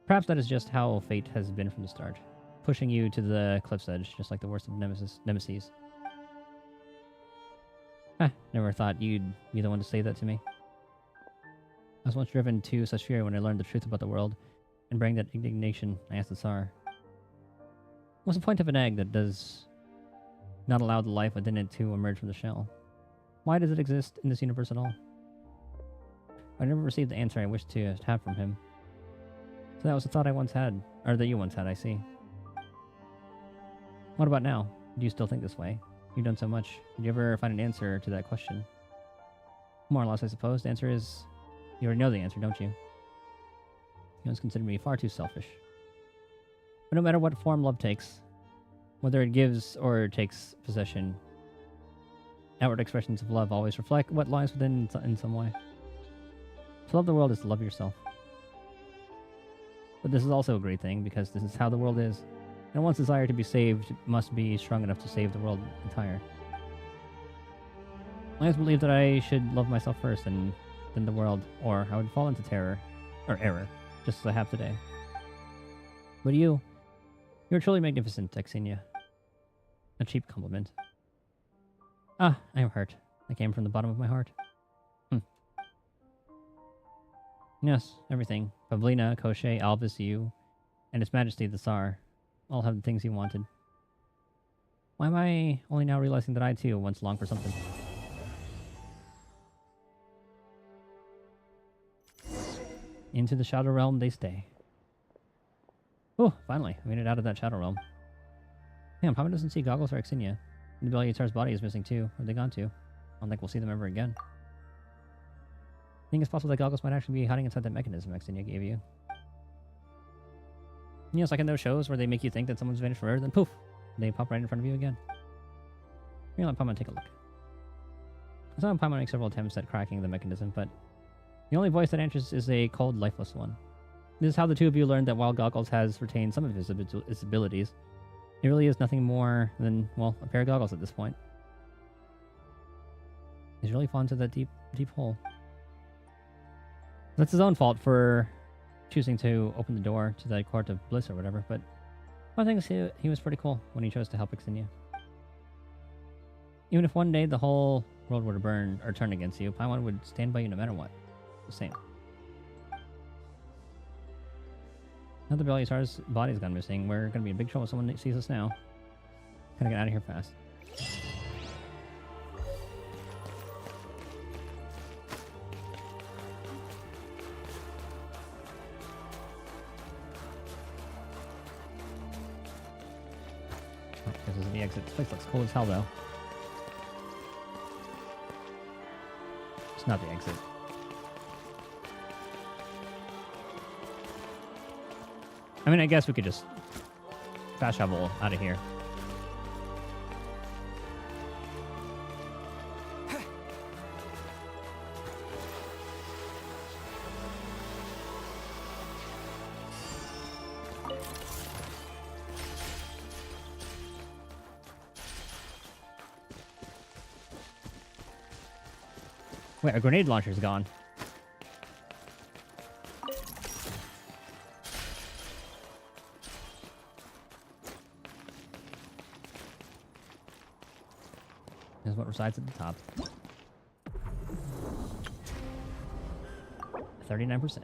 Perhaps that is just how fate has been from the start, pushing you to the cliff's edge, just like the worst of nemesis. Never thought you'd be the one to say that to me. I was once driven to such fury when I learned the truth about the world, and bearing that indignation, I asked the Tsar, what's the point of an egg that does not allow the life within it to emerge from the shell? Why does it exist in this universe at all? I never received the answer I wished to have from him. So that was the thought I once had, or that you once had, I see. What about now? Do you still think this way? You've done so much. Did you ever find an answer to that question? More or less, I suppose. The answer is, you already know the answer, don't you? You once considered me far too selfish. But no matter what form love takes, whether it gives or takes possession, outward expressions of love always reflect what lies within in some way. To love the world is to love yourself. But this is also a great thing, because this is how the world is. And one's desire to be saved must be strong enough to save the world entire. I always believed that I should love myself first and then the world, or I would fall into error, just as I have today. But you're truly magnificent, Axinia. A cheap compliment. I am hurt. I came from the bottom of my heart. Yes, everything. Pavlina, Koschei, Albus, you, and His Majesty the Tsar all have the things he wanted. Why am I only now realizing that I too once longed for something? Into the Shadow Realm they stay. Oh, finally, I made it out of that Shadow Realm. Damn, Pama doesn't see Goggles or Axinia. The Beliatar's body is missing too. Where are they gone to? I don't think we'll see them ever again. I think it's possible that Goggles might actually be hiding inside that mechanism Axinia gave you. You know, it's like in those shows where they make you think that someone's vanished forever, then poof, they pop right in front of you again. Here, let Pama take a look. I saw Pama make several attempts at cracking the mechanism, but the only voice that answers is a cold, lifeless one. This is how the two of you learned that while Goggles has retained some of his abilities, It really is nothing more than, well, a pair of goggles at this point. He's really fallen into that deep hole. That's his own fault for choosing to open the door to the Court of Bliss or whatever, but I think he was pretty cool when he chose to help Ixenia. Even if one day the whole world were to burn or turn against you, Paimon would stand by you no matter what. The same. Now the Belisar's body's gone missing. We're gonna be in big trouble if someone sees us now. Gotta get out of here fast. Oh, this is the exit. This place looks cool as hell, though. It's not the exit. I mean, I guess we could just fast travel out of here. Wait, our grenade launcher's gone. Is what resides at the top. 39%.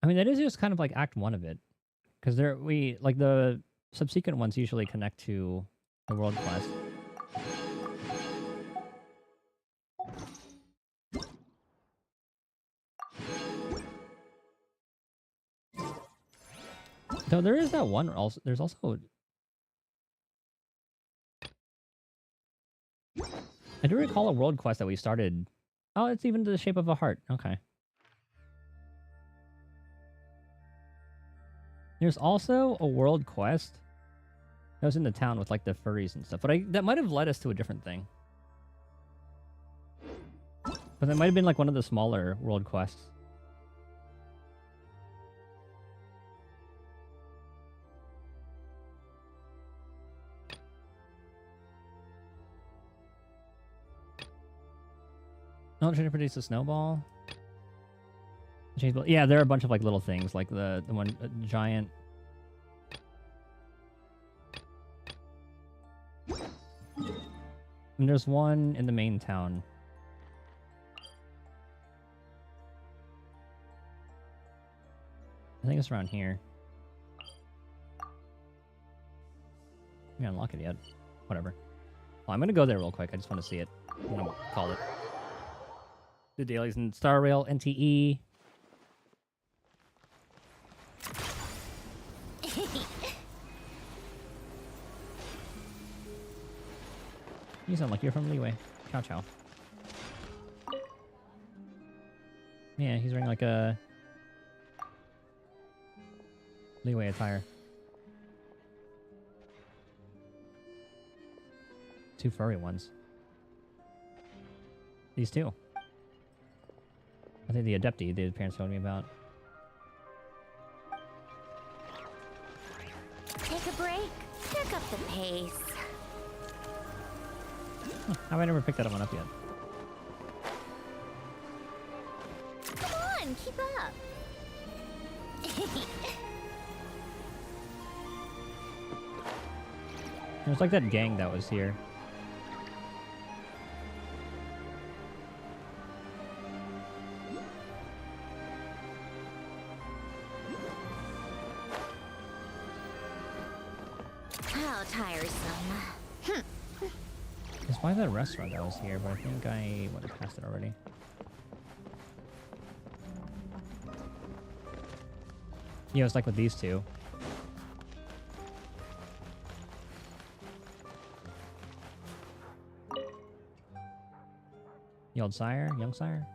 I mean, that is just kind of like Act 1 of it. Because the subsequent ones usually connect to the world quest. So there is that one also. There's also. I do recall a world quest that we started. Oh, it's even the shape of a heart. Okay. There's also a world quest that was in the town with like the furries and stuff, but that might have led us to a different thing. But that might have been like one of the smaller world quests. No, trying to produce a snowball. Yeah, there are a bunch of like little things, like the one giant. And there's one in the main town. I think it's around here. I didn't unlock it yet. Whatever. Well, I'm gonna go there real quick. I just want to see it. I'm gonna call it. The dailies and Star Rail, NTE. You sound like you're from Leeway. Chow chow. Yeah, he's wearing like a Leeway attire. Two furry ones. These two. I think the Adepti the parents told me about. Take a break. Pick up the pace. Huh, how have I never picked that one up yet? Come on, keep up. It was like that gang that was here. How tiresome. It's by the restaurant that was here, but I think I went past it already. Yeah, it's like with these two. The old sire? Young sire?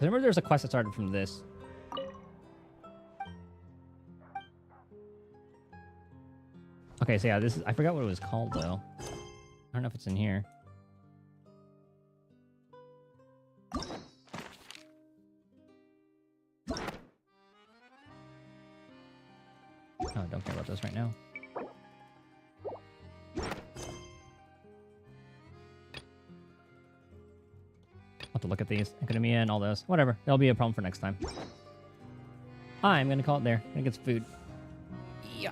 I remember there's a quest that started from this. Okay, so yeah, this is... I forgot what it was called, though. I don't know if it's in here. Oh, don't care about this right now. I'll have to look at these. Academia and all those. Whatever. That'll be a problem for next time. I'm gonna call it there. Gonna get some food. Yeah.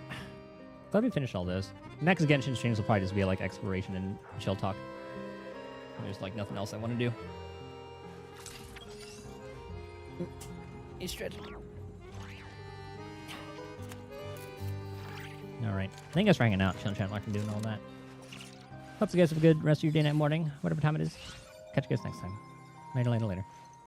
Glad we finished all this. Next Genshin streams will probably just be like exploration and chill talk. There's like nothing else I want to do. He's stretching. Alright. Thank you guys for hanging out, chilling, chatting, like, and doing all that. Hope you guys have a good rest of your day, night, morning, whatever time it is. Catch you guys next time. Later.